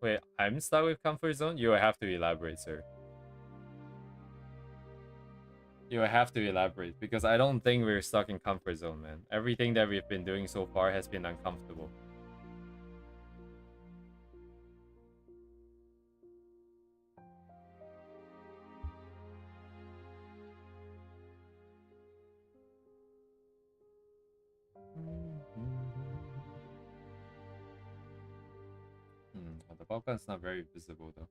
Wait, I'm stuck with comfort zone? You have to elaborate, sir. You have to elaborate, because I don't think we're stuck in comfort zone, man. Everything that we've been doing so far has been uncomfortable. The Balkan's not very visible though.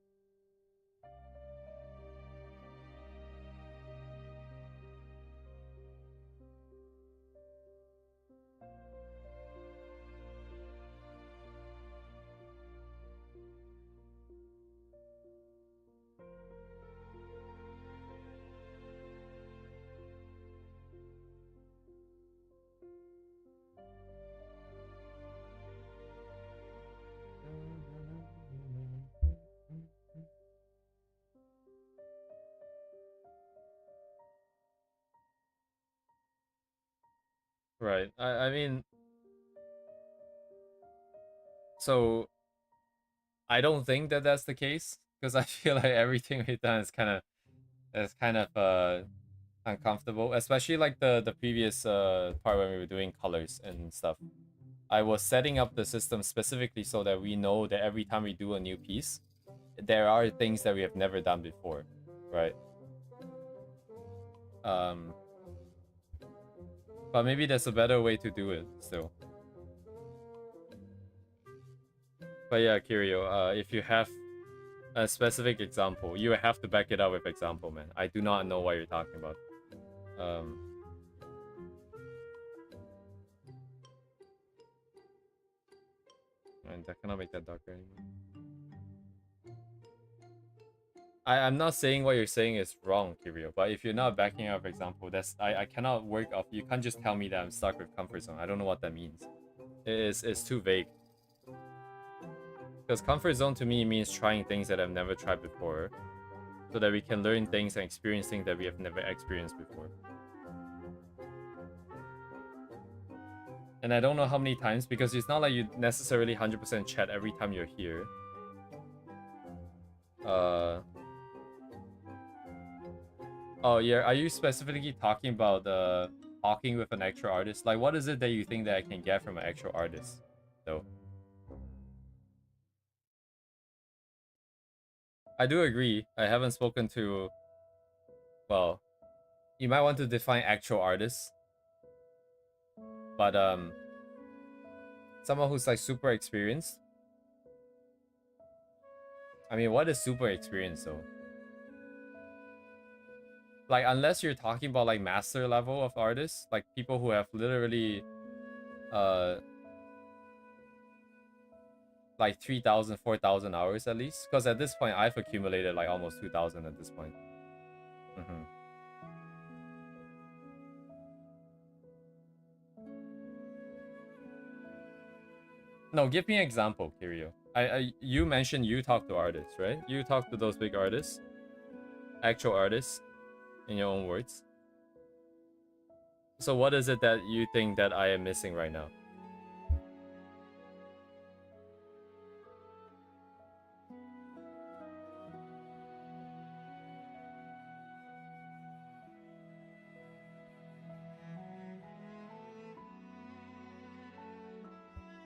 Right. I mean, so I don't think that that's the case because I feel like everything we've done is kind of uncomfortable, especially like the previous part when we were doing colors and stuff. I was setting up the system specifically so that we know that every time we do a new piece, there are things that we have never done before, right? Um, but maybe there's a better way to do it still. But yeah, Kirio, if you have a specific example, you have to back it up with example, man. I do not know what you're talking about. Um, and I cannot make that darker anymore. I'm not saying what you're saying is wrong, Kirio, but if you're not backing up example, I cannot work off. You can't just tell me that I'm stuck with comfort zone. I don't know what that means. It's too vague. Because comfort zone to me means trying things that I've never tried before, so that we can learn things and experience things that we have never experienced before. And I don't know how many times, because it's not like you necessarily 100% chat every time you're here. Oh yeah, are you specifically talking about talking with an actual artist? Like, what is it that you think that I can get from an actual artist, though? I do agree. I haven't spoken to. Well, you might want to define actual artists, but someone who's like super experienced. I mean, what is super experienced though? Like, unless you're talking about like master level of artists, like people who have literally uh like 3,000, 4,000 hours at least, because at this point I've accumulated like almost 2,000 at this point. No, give me an example, Kirio. You mentioned you talk to artists, right? You talk to those big artists, actual artists, in your own words. So what is it that you think that I am missing right now?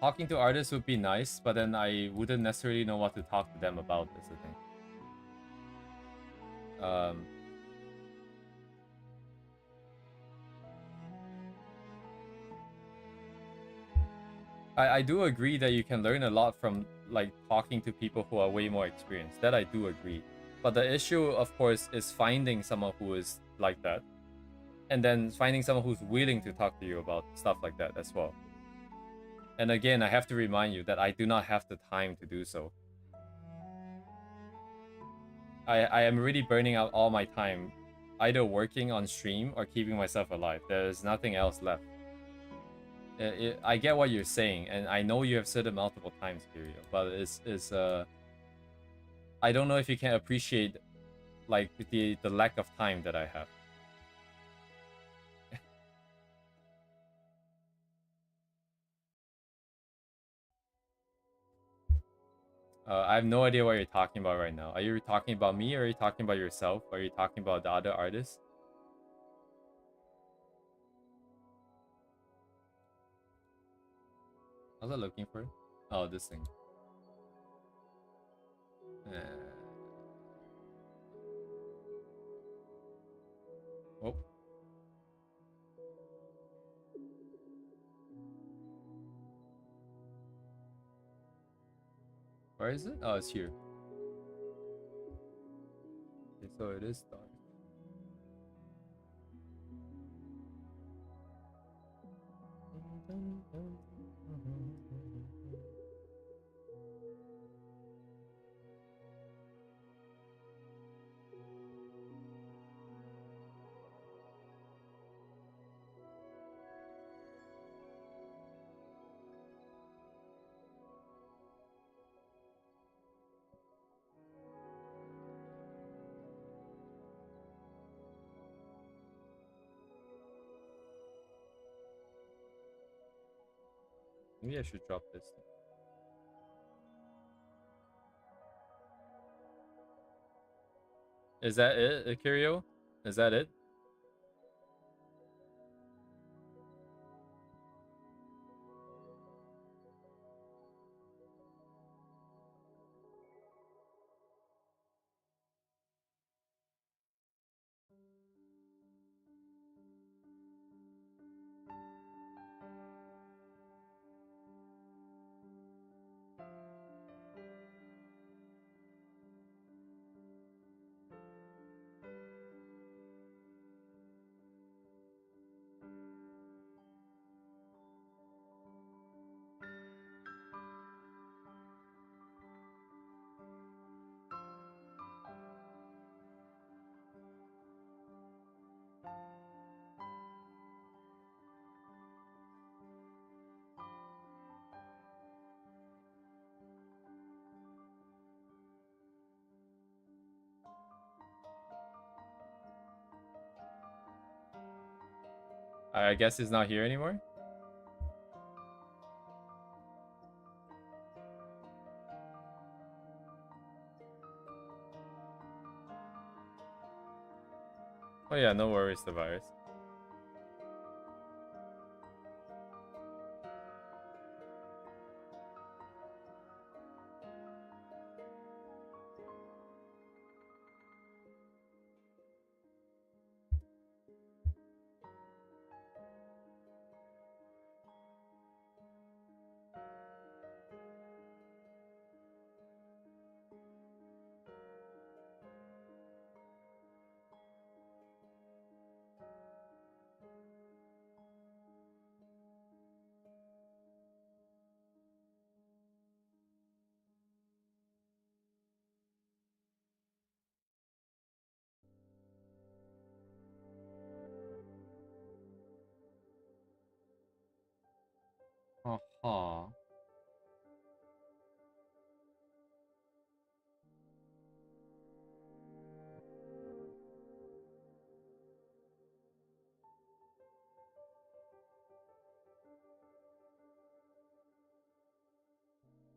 Talking to artists would be nice, but then I wouldn't necessarily know what to talk to them about, is the thing. I do agree that you can learn a lot from like talking to people who are way more experienced. That I do agree. But the issue, of course, is finding someone who is like that. And then finding someone who's willing to talk to you about stuff like that as well. And again, I have to remind you that I do not have the time to do so. I am really burning out all my time, either working on stream or keeping myself alive. There's nothing else left. I get what you're saying, and I know you have said it multiple times, Kirio, but I don't know if you can appreciate like the lack of time that I have. I have no idea what you're talking about right now. Are you talking about me, or are you talking about yourself? Or are you talking about the other artists? What was I looking for? Oh, this thing. Oh. Where is it? Oh, it's here. Okay, so it is dark. Maybe I should drop this. Is that it, Akirio? Is that it? I guess it's not here anymore. Oh yeah, no worries, the virus. Uh-huh.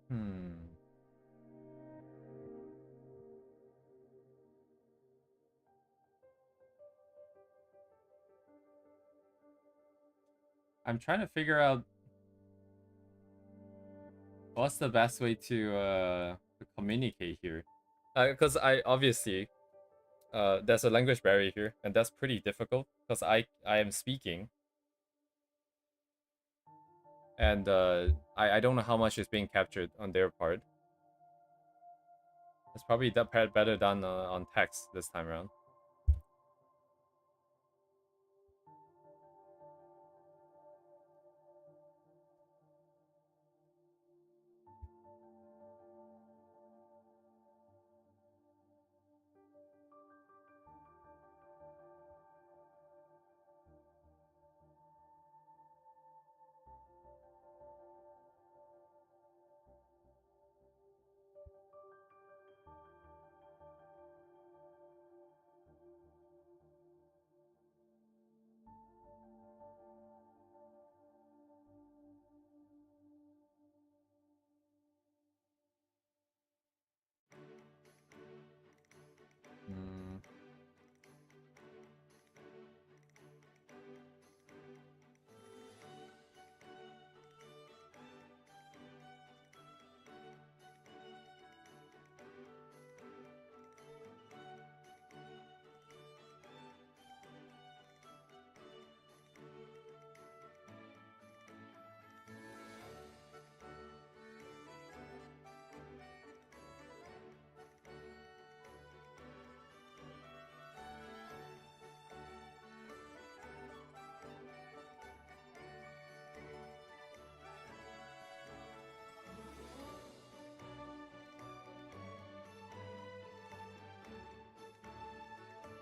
Hmm. I'm trying to figure out what's the best way to communicate here. Because I obviously there's a language barrier here, and that's pretty difficult because I am speaking, and I don't know how much is being captured on their part. It's probably that part better done on text this time around.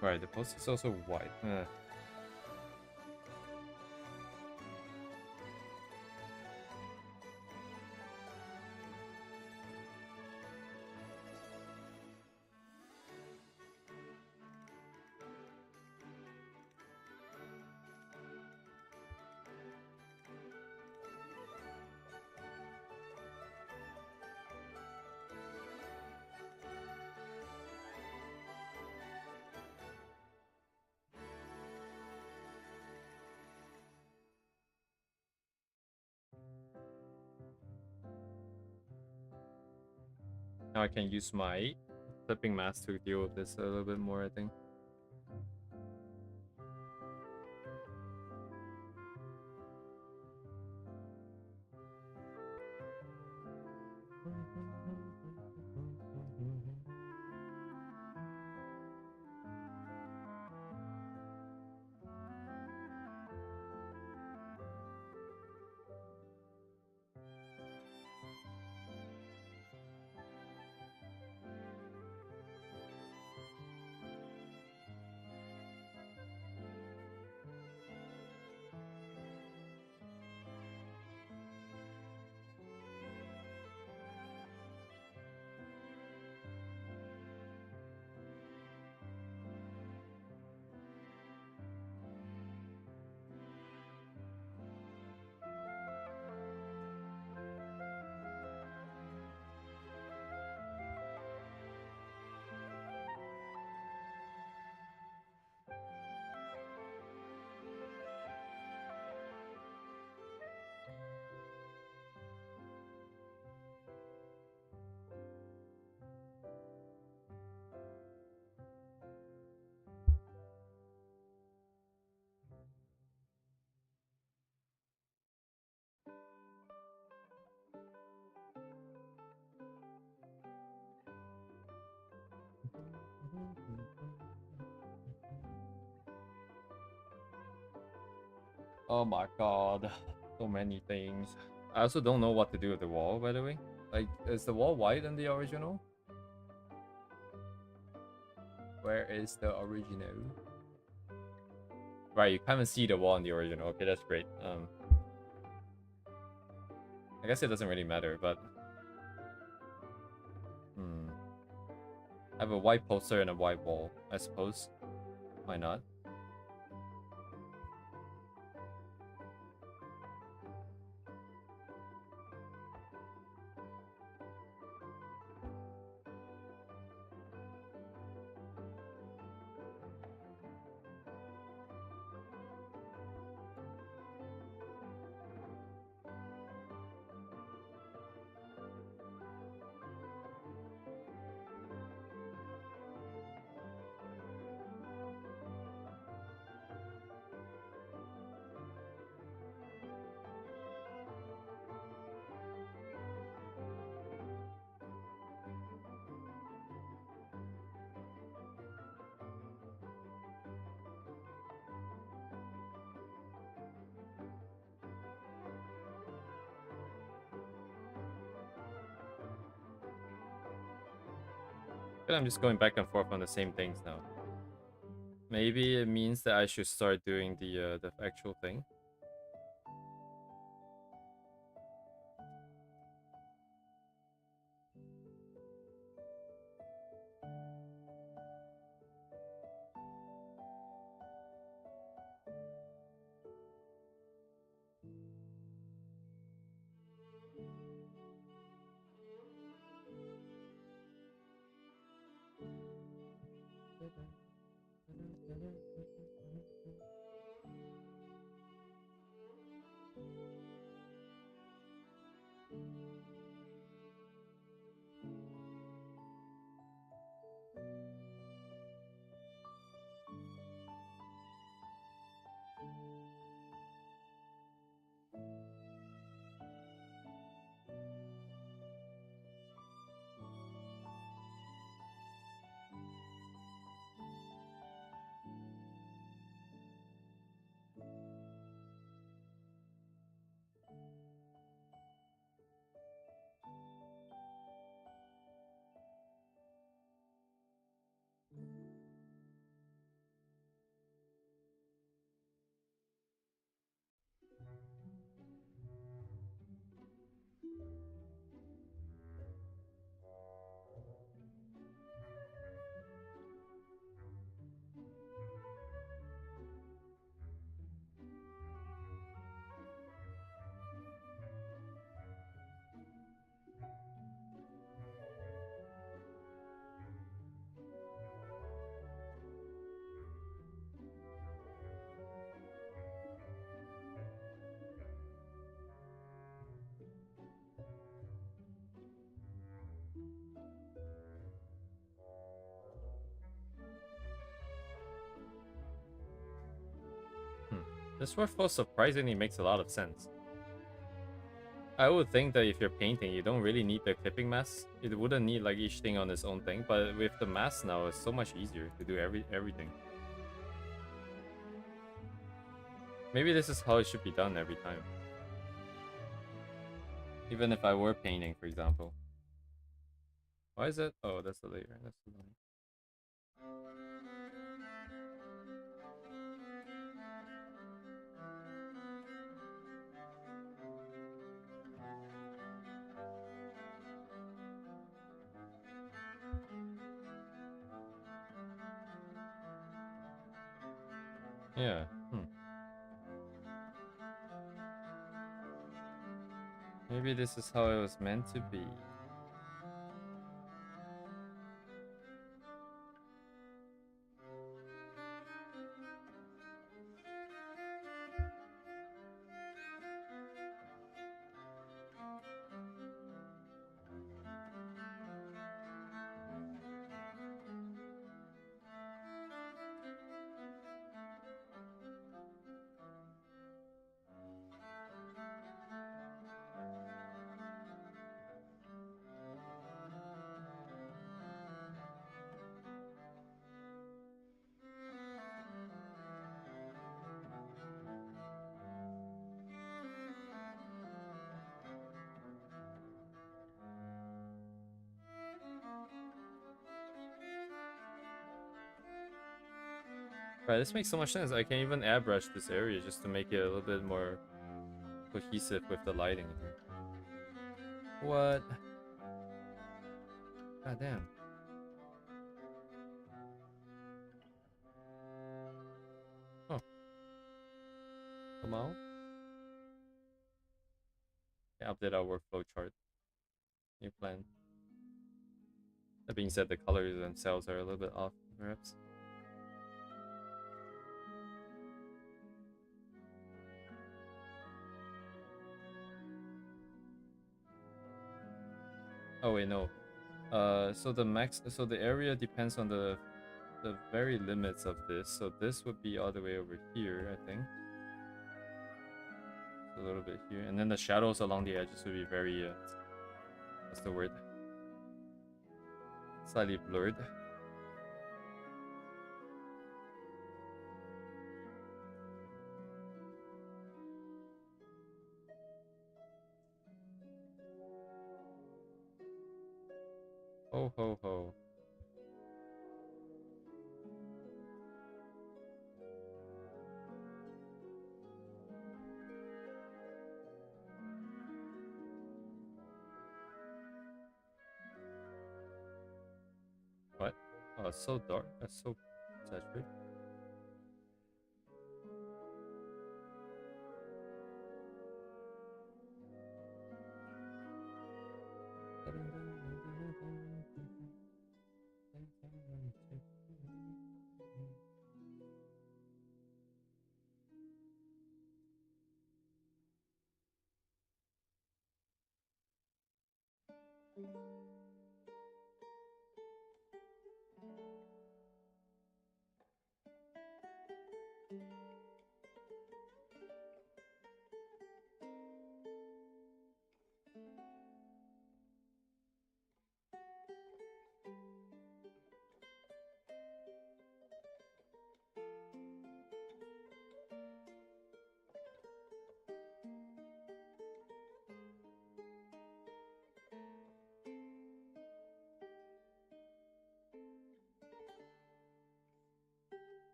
Right, the post is also white. Now I can use my flipping mask to deal with this a little bit more, I think. Oh my god, so many things. I also don't know what to do with the wall, by the way. Like, is the wall white in the original? Where is the original? Right, you can't even see the wall in the original. Okay, that's great. I guess it doesn't really matter, but I have a white poster and a white wall, I suppose. Why not? I'm just going back and forth on the same things now. Maybe it means that I should start doing the actual thing. This workflow surprisingly makes a lot of sense. I would think that if you're painting, you don't really need the clipping mask. It wouldn't need like each thing on its own thing, but with the mask now, it's so much easier to do everything. Maybe this is how it should be done every time. Even if I were painting, for example. Why is it? Oh, that's the layer. That's the layer. Yeah. Maybe this is how it was meant to be. Right, this makes so much sense. I can even airbrush this area just to make it a little bit more cohesive with the lighting here. What? God damn. Oh. Come on. Yeah, update our workflow chart. New plan. That being said, the colors themselves are a little bit off, perhaps. Oh wait, no. So the area depends on the very limits of this. So this would be all the way over here, I think. A little bit here, and then the shadows along the edges would be very what's the word? Slightly blurred. Ho ho ho. What? Oh, it's so dark. That's so saturated.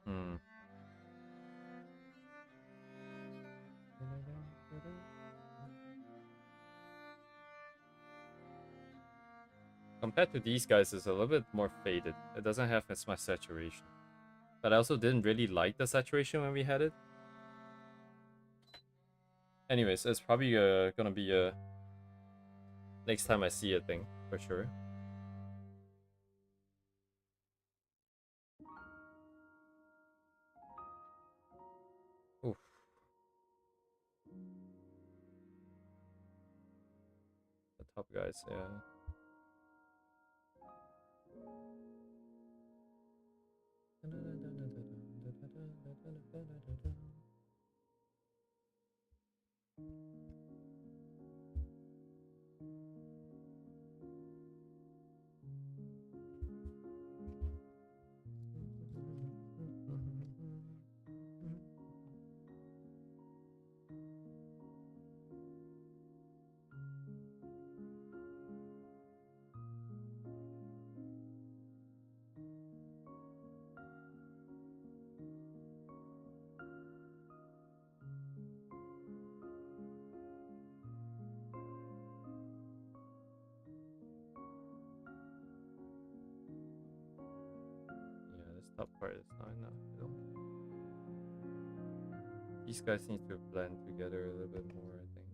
Hmm. Compared to these guys, it's a little bit more faded. It doesn't have as much saturation. But I also didn't really like the saturation when we had it. Anyways, it's probably gonna be a next time I see a thing, for sure. top guys, yeah. Yeah, this top part is not enough. I don't. These guys need to blend together a little bit more, I think.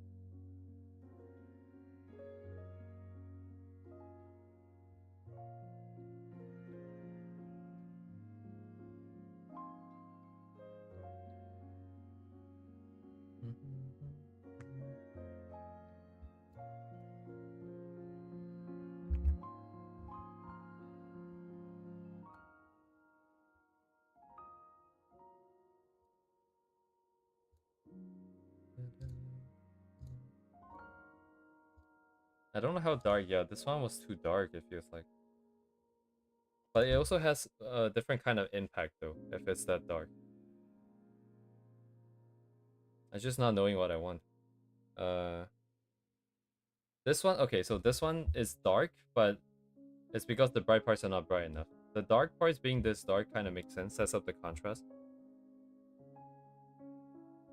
I don't know how dark. Yeah, this one was too dark, it feels like. But it also has a different kind of impact, though, if it's that dark. I'm just not knowing what I want. Uh, this one, okay, so this one is dark, but it's because the bright parts are not bright enough. The dark parts being this dark kind of makes sense, sets up the contrast.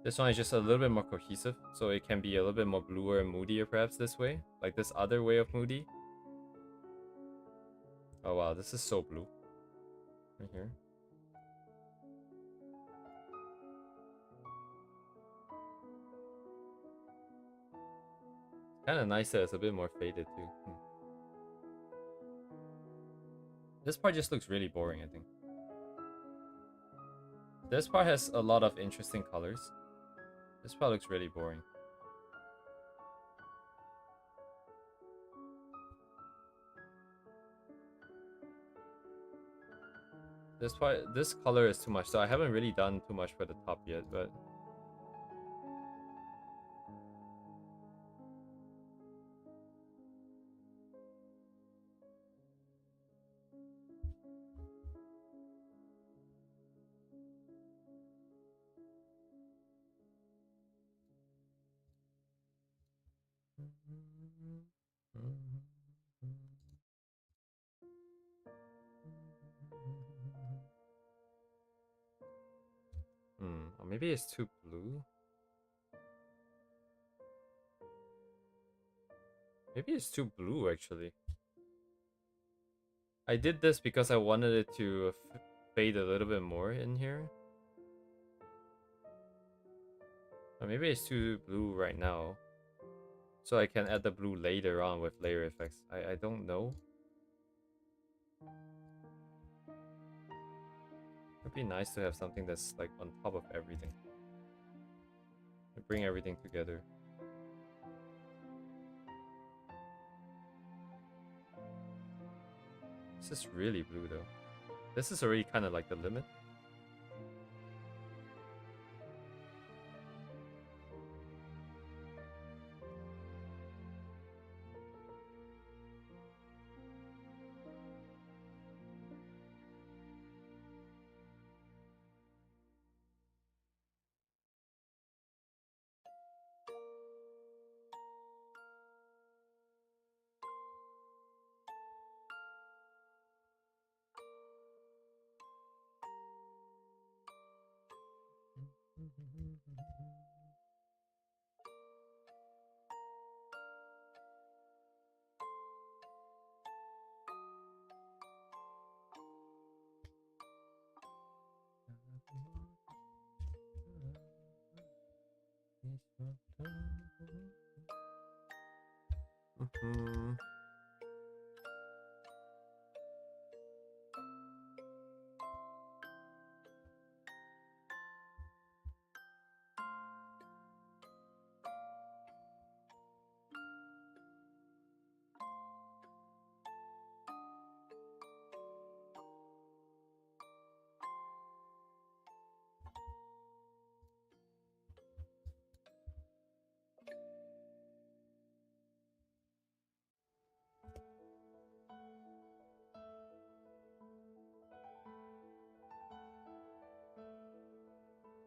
This one is just a little bit more cohesive, so it can be a little bit more bluer and moodier perhaps this way. Like this other way of moody. Oh wow, this is so blue. Right here. Kind of nice that it's a bit more faded too. This part just looks really boring, I think. This part has a lot of interesting colors. This part looks really boring. This color is too much, so I haven't really done too much for the top yet, but or maybe it's too blue. Maybe it's too blue actually. I did this because I wanted it to fade a little bit more in here. Or maybe it's too blue right now. So I can add the blue later on with layer effects. I don't know. It'd be nice to have something that's like on top of everything. Bring everything together. This is really blue though. This is already kind of like the limit.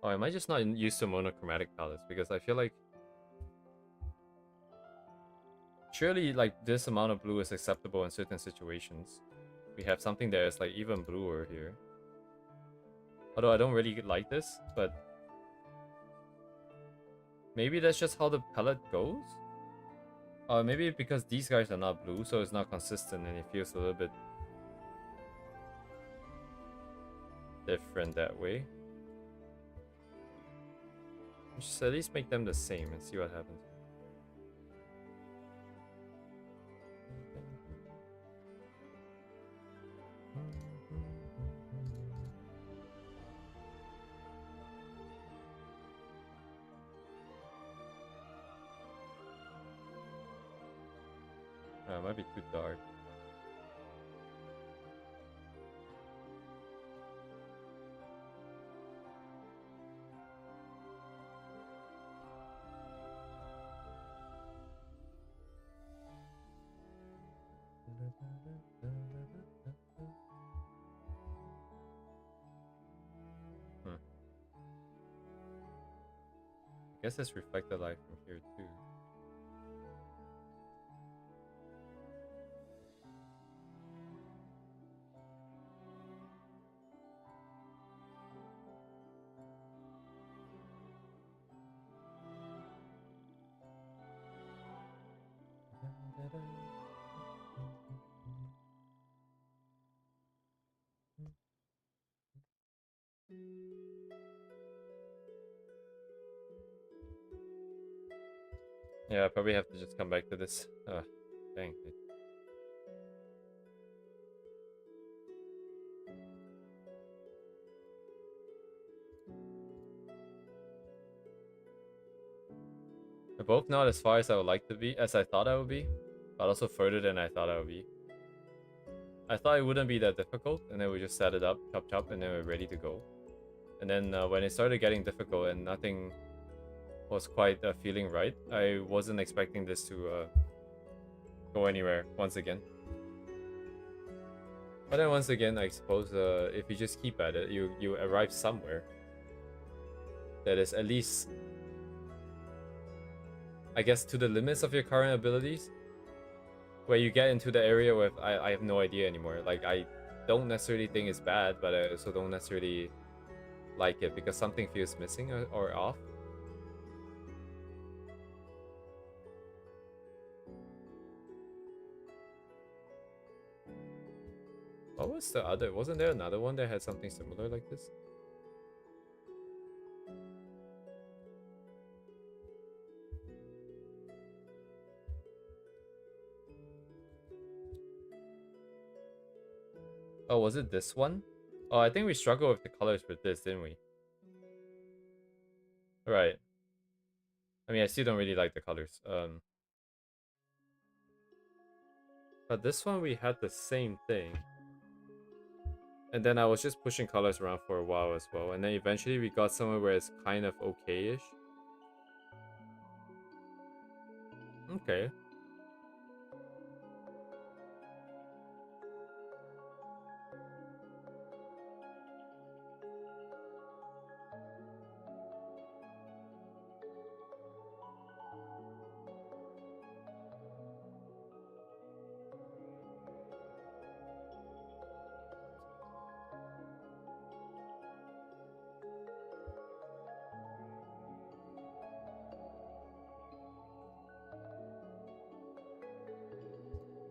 Oh, I might just not use to monochromatic palettes because I feel like surely like this amount of blue is acceptable in certain situations. We have something that is like even bluer here. Although I don't really like this, but maybe that's just how the palette goes? Maybe because these guys are not blue, so it's not consistent and it feels a little bit different that way. Just at least make them the same and see what happens. It might be too dark. I guess it's reflected light from here too. Yeah, I probably have to just come back to this. Dang. They're both not as far as I would like to be, as I thought I would be, but also further than I thought I would be. I thought it wouldn't be that difficult, and then we just set it up, chop chop, and then we're ready to go. And then when it started getting difficult and nothing was quite feeling right, I wasn't expecting this to go anywhere once again. But then once again, I suppose if you just keep at it, you arrive somewhere that is at least, I guess, to the limits of your current abilities, where you get into the area where I have no idea anymore. Like, I don't necessarily think it's bad, but I also don't necessarily like it because something feels missing or off. What was the other? Wasn't there another one that had something similar like this? Oh, was it this one? Oh, I think we struggled with the colors with this, didn't we? Right. I mean, I still don't really like the colors. But this one we had the same thing. And then I was just pushing colors around for a while as well. And then eventually we got somewhere where it's kind of okay-ish. Okay.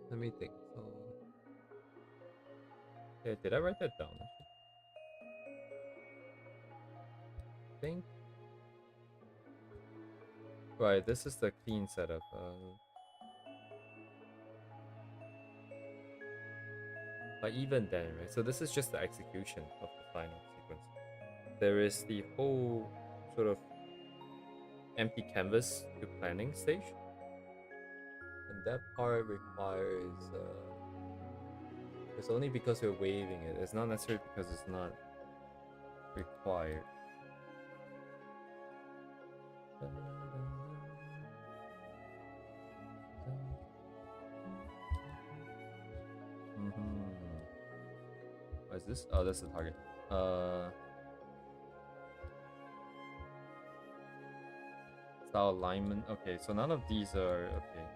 Let me think. So, yeah, did I write that down? I think. Right, this is the clean setup. But even then, right? So this is just the execution of the final sequence. There is the whole sort of empty canvas to planning stage. And that part requires it's only because we're waving it. It's not necessarily because it's not required. What is this? Oh, that's the target. style alignment. Okay, so none of these are okay.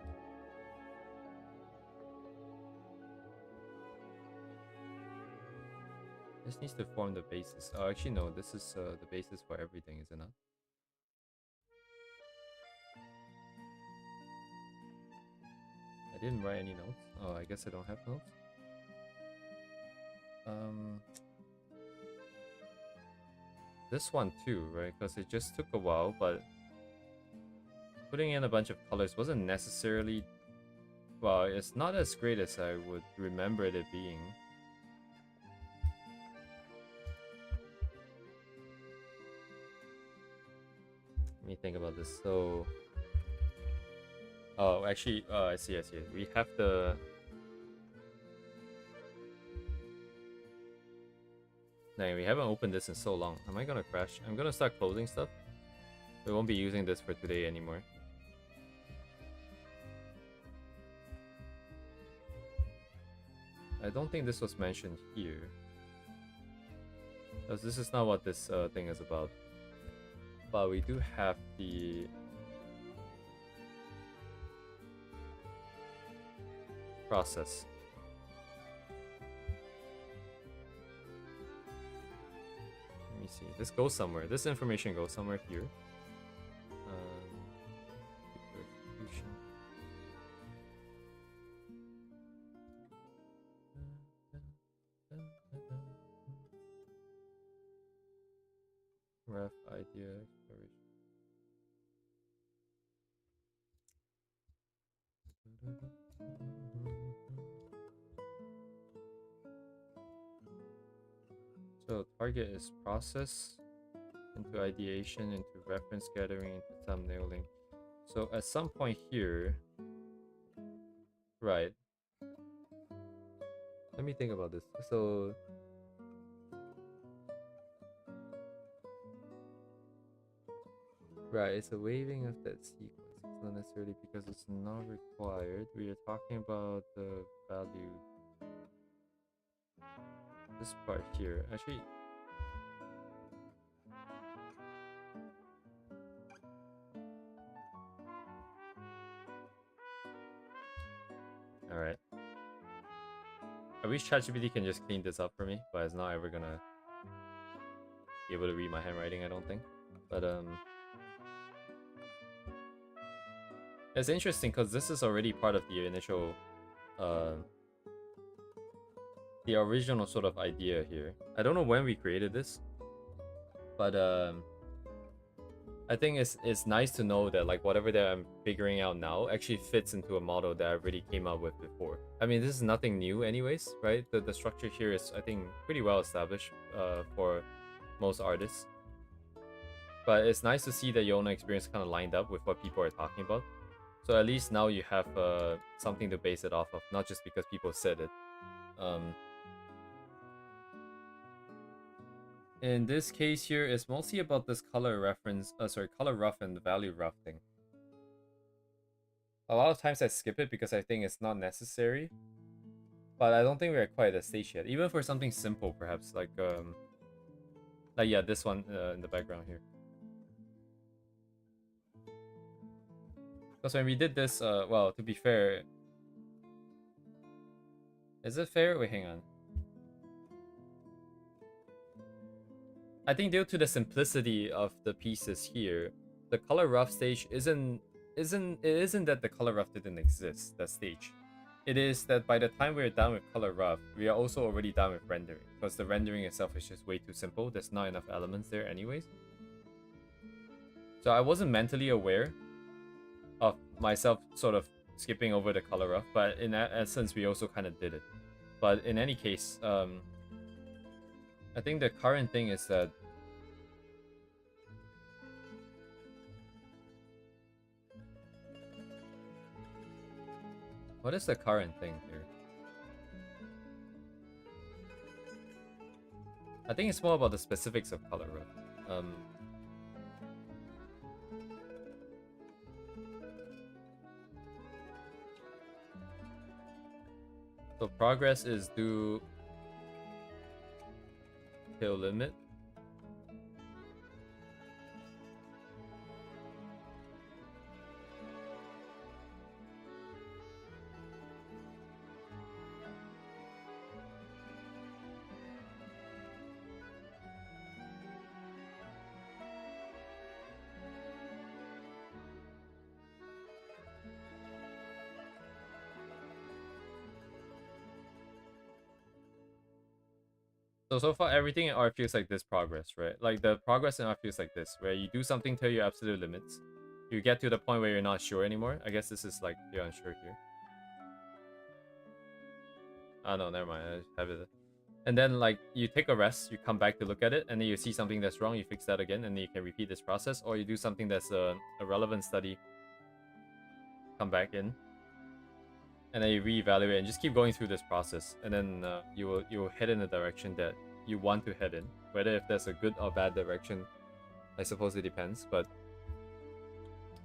This needs to form the basis. Oh, actually no, this is the basis for everything, is it not? I didn't write any notes. Oh, I guess I don't have notes. This one too, right? Because it just took a while, but putting in a bunch of colors wasn't necessarily... Well, it's not as great as I would remember it being. Let me think about this. So... Oh, actually, I see. We have the... Dang, we haven't opened this in so long. Am I gonna crash? I'm gonna start closing stuff. We won't be using this for today anymore. I don't think this was mentioned here. Because this is not what this thing is about. But we do have the... process. Let me see. This goes somewhere. This information goes somewhere here. Execution. Ref idea exploration. So target is process, into ideation, into reference gathering, into thumbnailing. So at some point here, right? Let me think about this. So right, it's a waiving of that sequence. It's not necessarily because it's not required. We are talking about the value. This part here, actually. All right. I wish ChatGPT can just clean this up for me, but it's not ever gonna be able to read my handwriting, I don't think. But it's interesting because this is already part of the initial, the original sort of idea here. I don't know when we created this, but I think it's nice to know that like whatever that I'm figuring out now actually fits into a model that I already came up with before. I mean, this is nothing new anyways, right? The structure here is, I think, pretty well established for most artists. But it's nice to see that your own experience kind of lined up with what people are talking about. So at least now you have something to base it off of, not just because people said it. In this case here, it's mostly about this color reference, color rough and value rough thing. A lot of times I skip it because I think it's not necessary. But I don't think we're quite at that stage yet. Even for something simple, perhaps, like yeah, this one in the background here. Because when we did this, well, to be fair... Is it fair? Wait, hang on. I think due to the simplicity of the pieces here, the color rough stage isn't that the color rough didn't exist, that stage. It is that by the time we're done with color rough, we are also already done with rendering. Because the rendering itself is just way too simple. There's not enough elements there anyways. So I wasn't mentally aware of myself sort of skipping over the color rough, but in essence we also kind of did it. But in any case, I think the current thing is that what is the current thing here? I think it's more about the specifics of color rough. So progress is due till limit. So far everything in art feels like this progress, right? Like the progress in art feels like this, where you do something to your absolute limits. You get to the point where you're not sure anymore. I guess this is like you're unsure here. Oh no, never mind. I just have it. And then like you take a rest, you come back to look at it, and then you see something that's wrong, you fix that again, and then you can repeat this process. Or you do something that's a relevant study, come back in, and then you reevaluate and just keep going through this process. And then you will head in the direction that you want to head in. Whether if there's a good or bad direction, I suppose it depends. But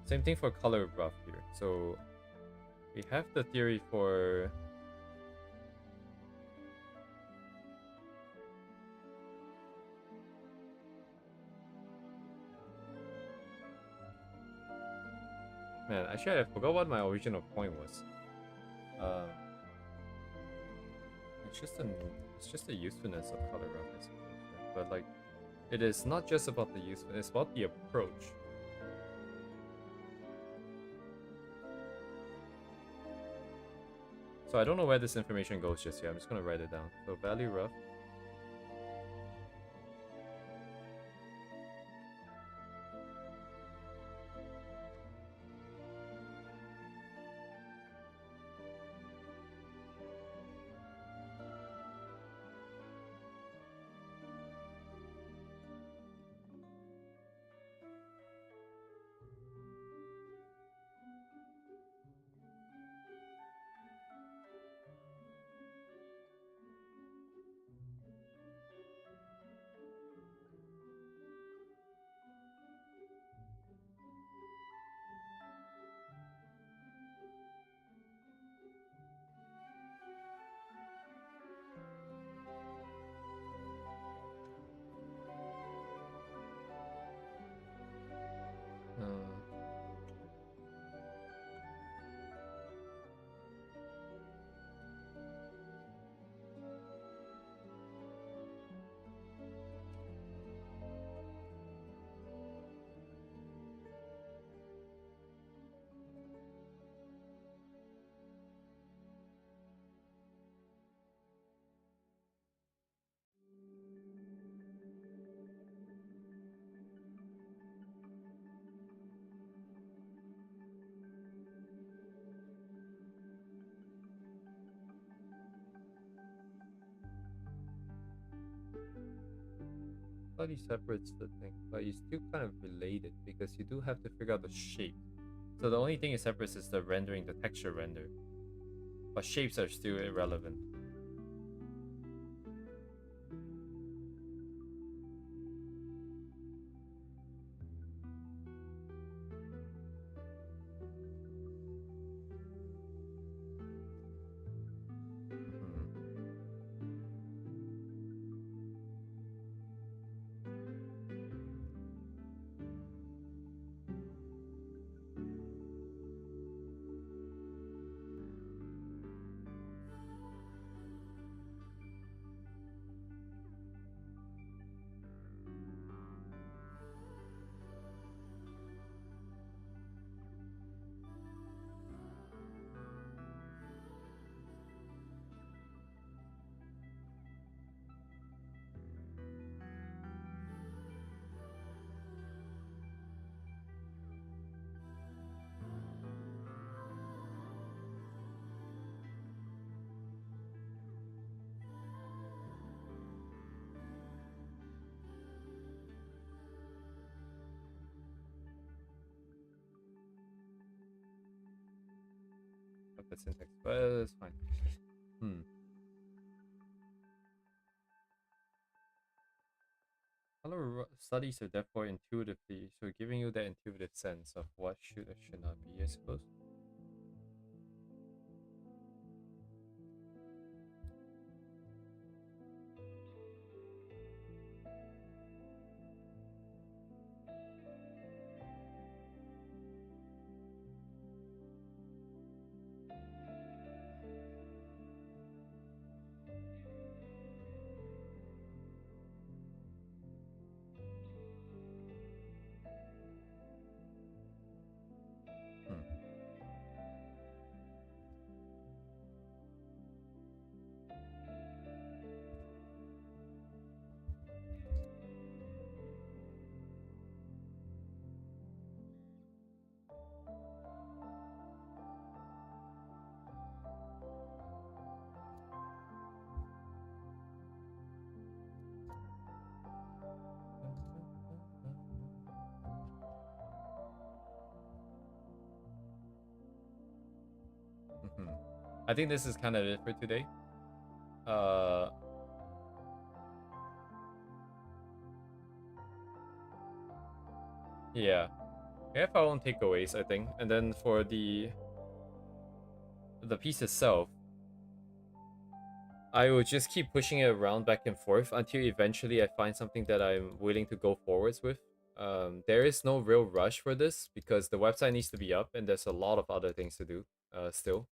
same thing for color rough here. So we have the theory for man. Actually, I forgot what my original point was. Um, it's just the usefulness of color rough, I suppose. Right? But like, it is not just about the usefulness; it's about the approach. So I don't know where this information goes just yet. I'm just gonna write it down. So value rough. Uh, Slightly separates the thing, but it's still kind of related because you do have to figure out the shape. So the only thing it separates is the rendering, the texture render. But shapes are still irrelevant. Hmm. Of the syntax, but it's fine. Hmm. Studies are therefore intuitively, so giving you that intuitive sense of what should or should not be, I suppose. Hmm. I think this is kind of it for today. Uh, yeah. We have our own takeaways, I think. And then for the piece itself, I will just keep pushing it around back and forth until eventually I find something that I'm willing to go forwards with. There is no real rush for this because the website needs to be up and there's a lot of other things to do still.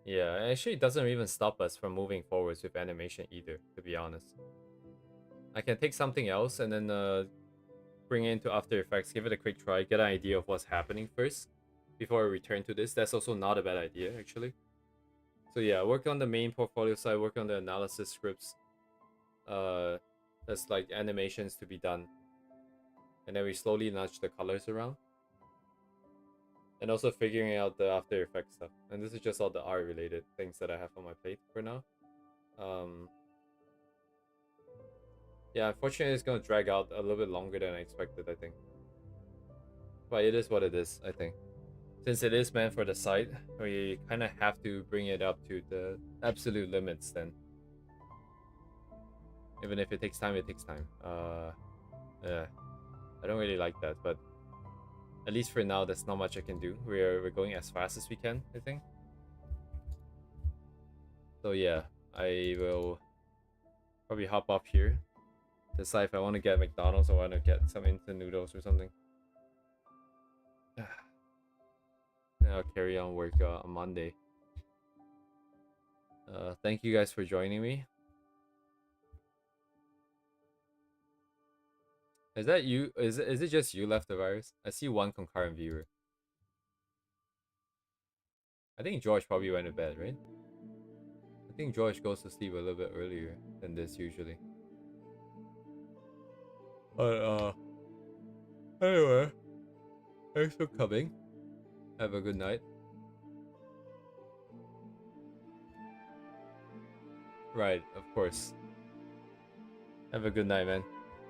Yeah, actually it doesn't even stop us from moving forwards with animation either, to be honest. I can take something else and then bring it into After Effects, give it a quick try, get an idea of what's happening first before I return to this. That's also not a bad idea, actually. So yeah, work on the main portfolio side, work on the analysis scripts. There's like animations to be done. And then we slowly nudge the colors around. And also figuring out the After Effects stuff. And this is just all the art related things that I have on my plate for now. Yeah, unfortunately it's gonna drag out a little bit longer than I expected, I think. But it is what it is, I think. Since it is meant for the site, we kind of have to bring it up to the absolute limits then. Even if it takes time, it takes time. Yeah, I don't really like that, but at least for now, there's not much I can do. We're going as fast as we can, I think. So yeah, I will probably hop off here. Decide if I want to get McDonald's or want to get some instant noodles or something. And I'll carry on work on Monday. Thank you guys for joining me. Is that you? Is it just you left the virus? I see one concurrent viewer. I think George probably went to bed, right? I think George goes to sleep a little bit earlier than this usually. But anyway, thanks for coming. Have a good night. Right, of course. Have a good night, man.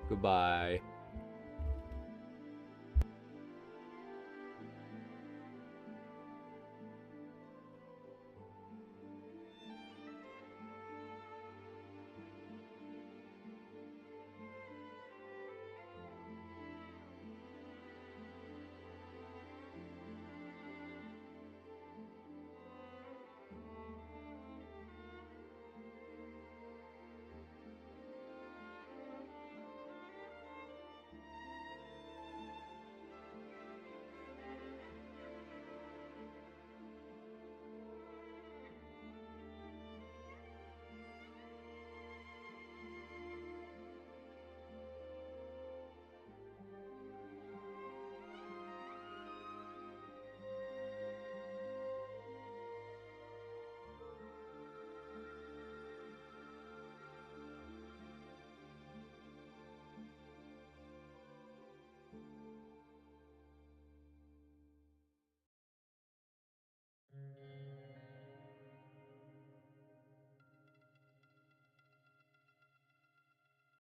Goodbye.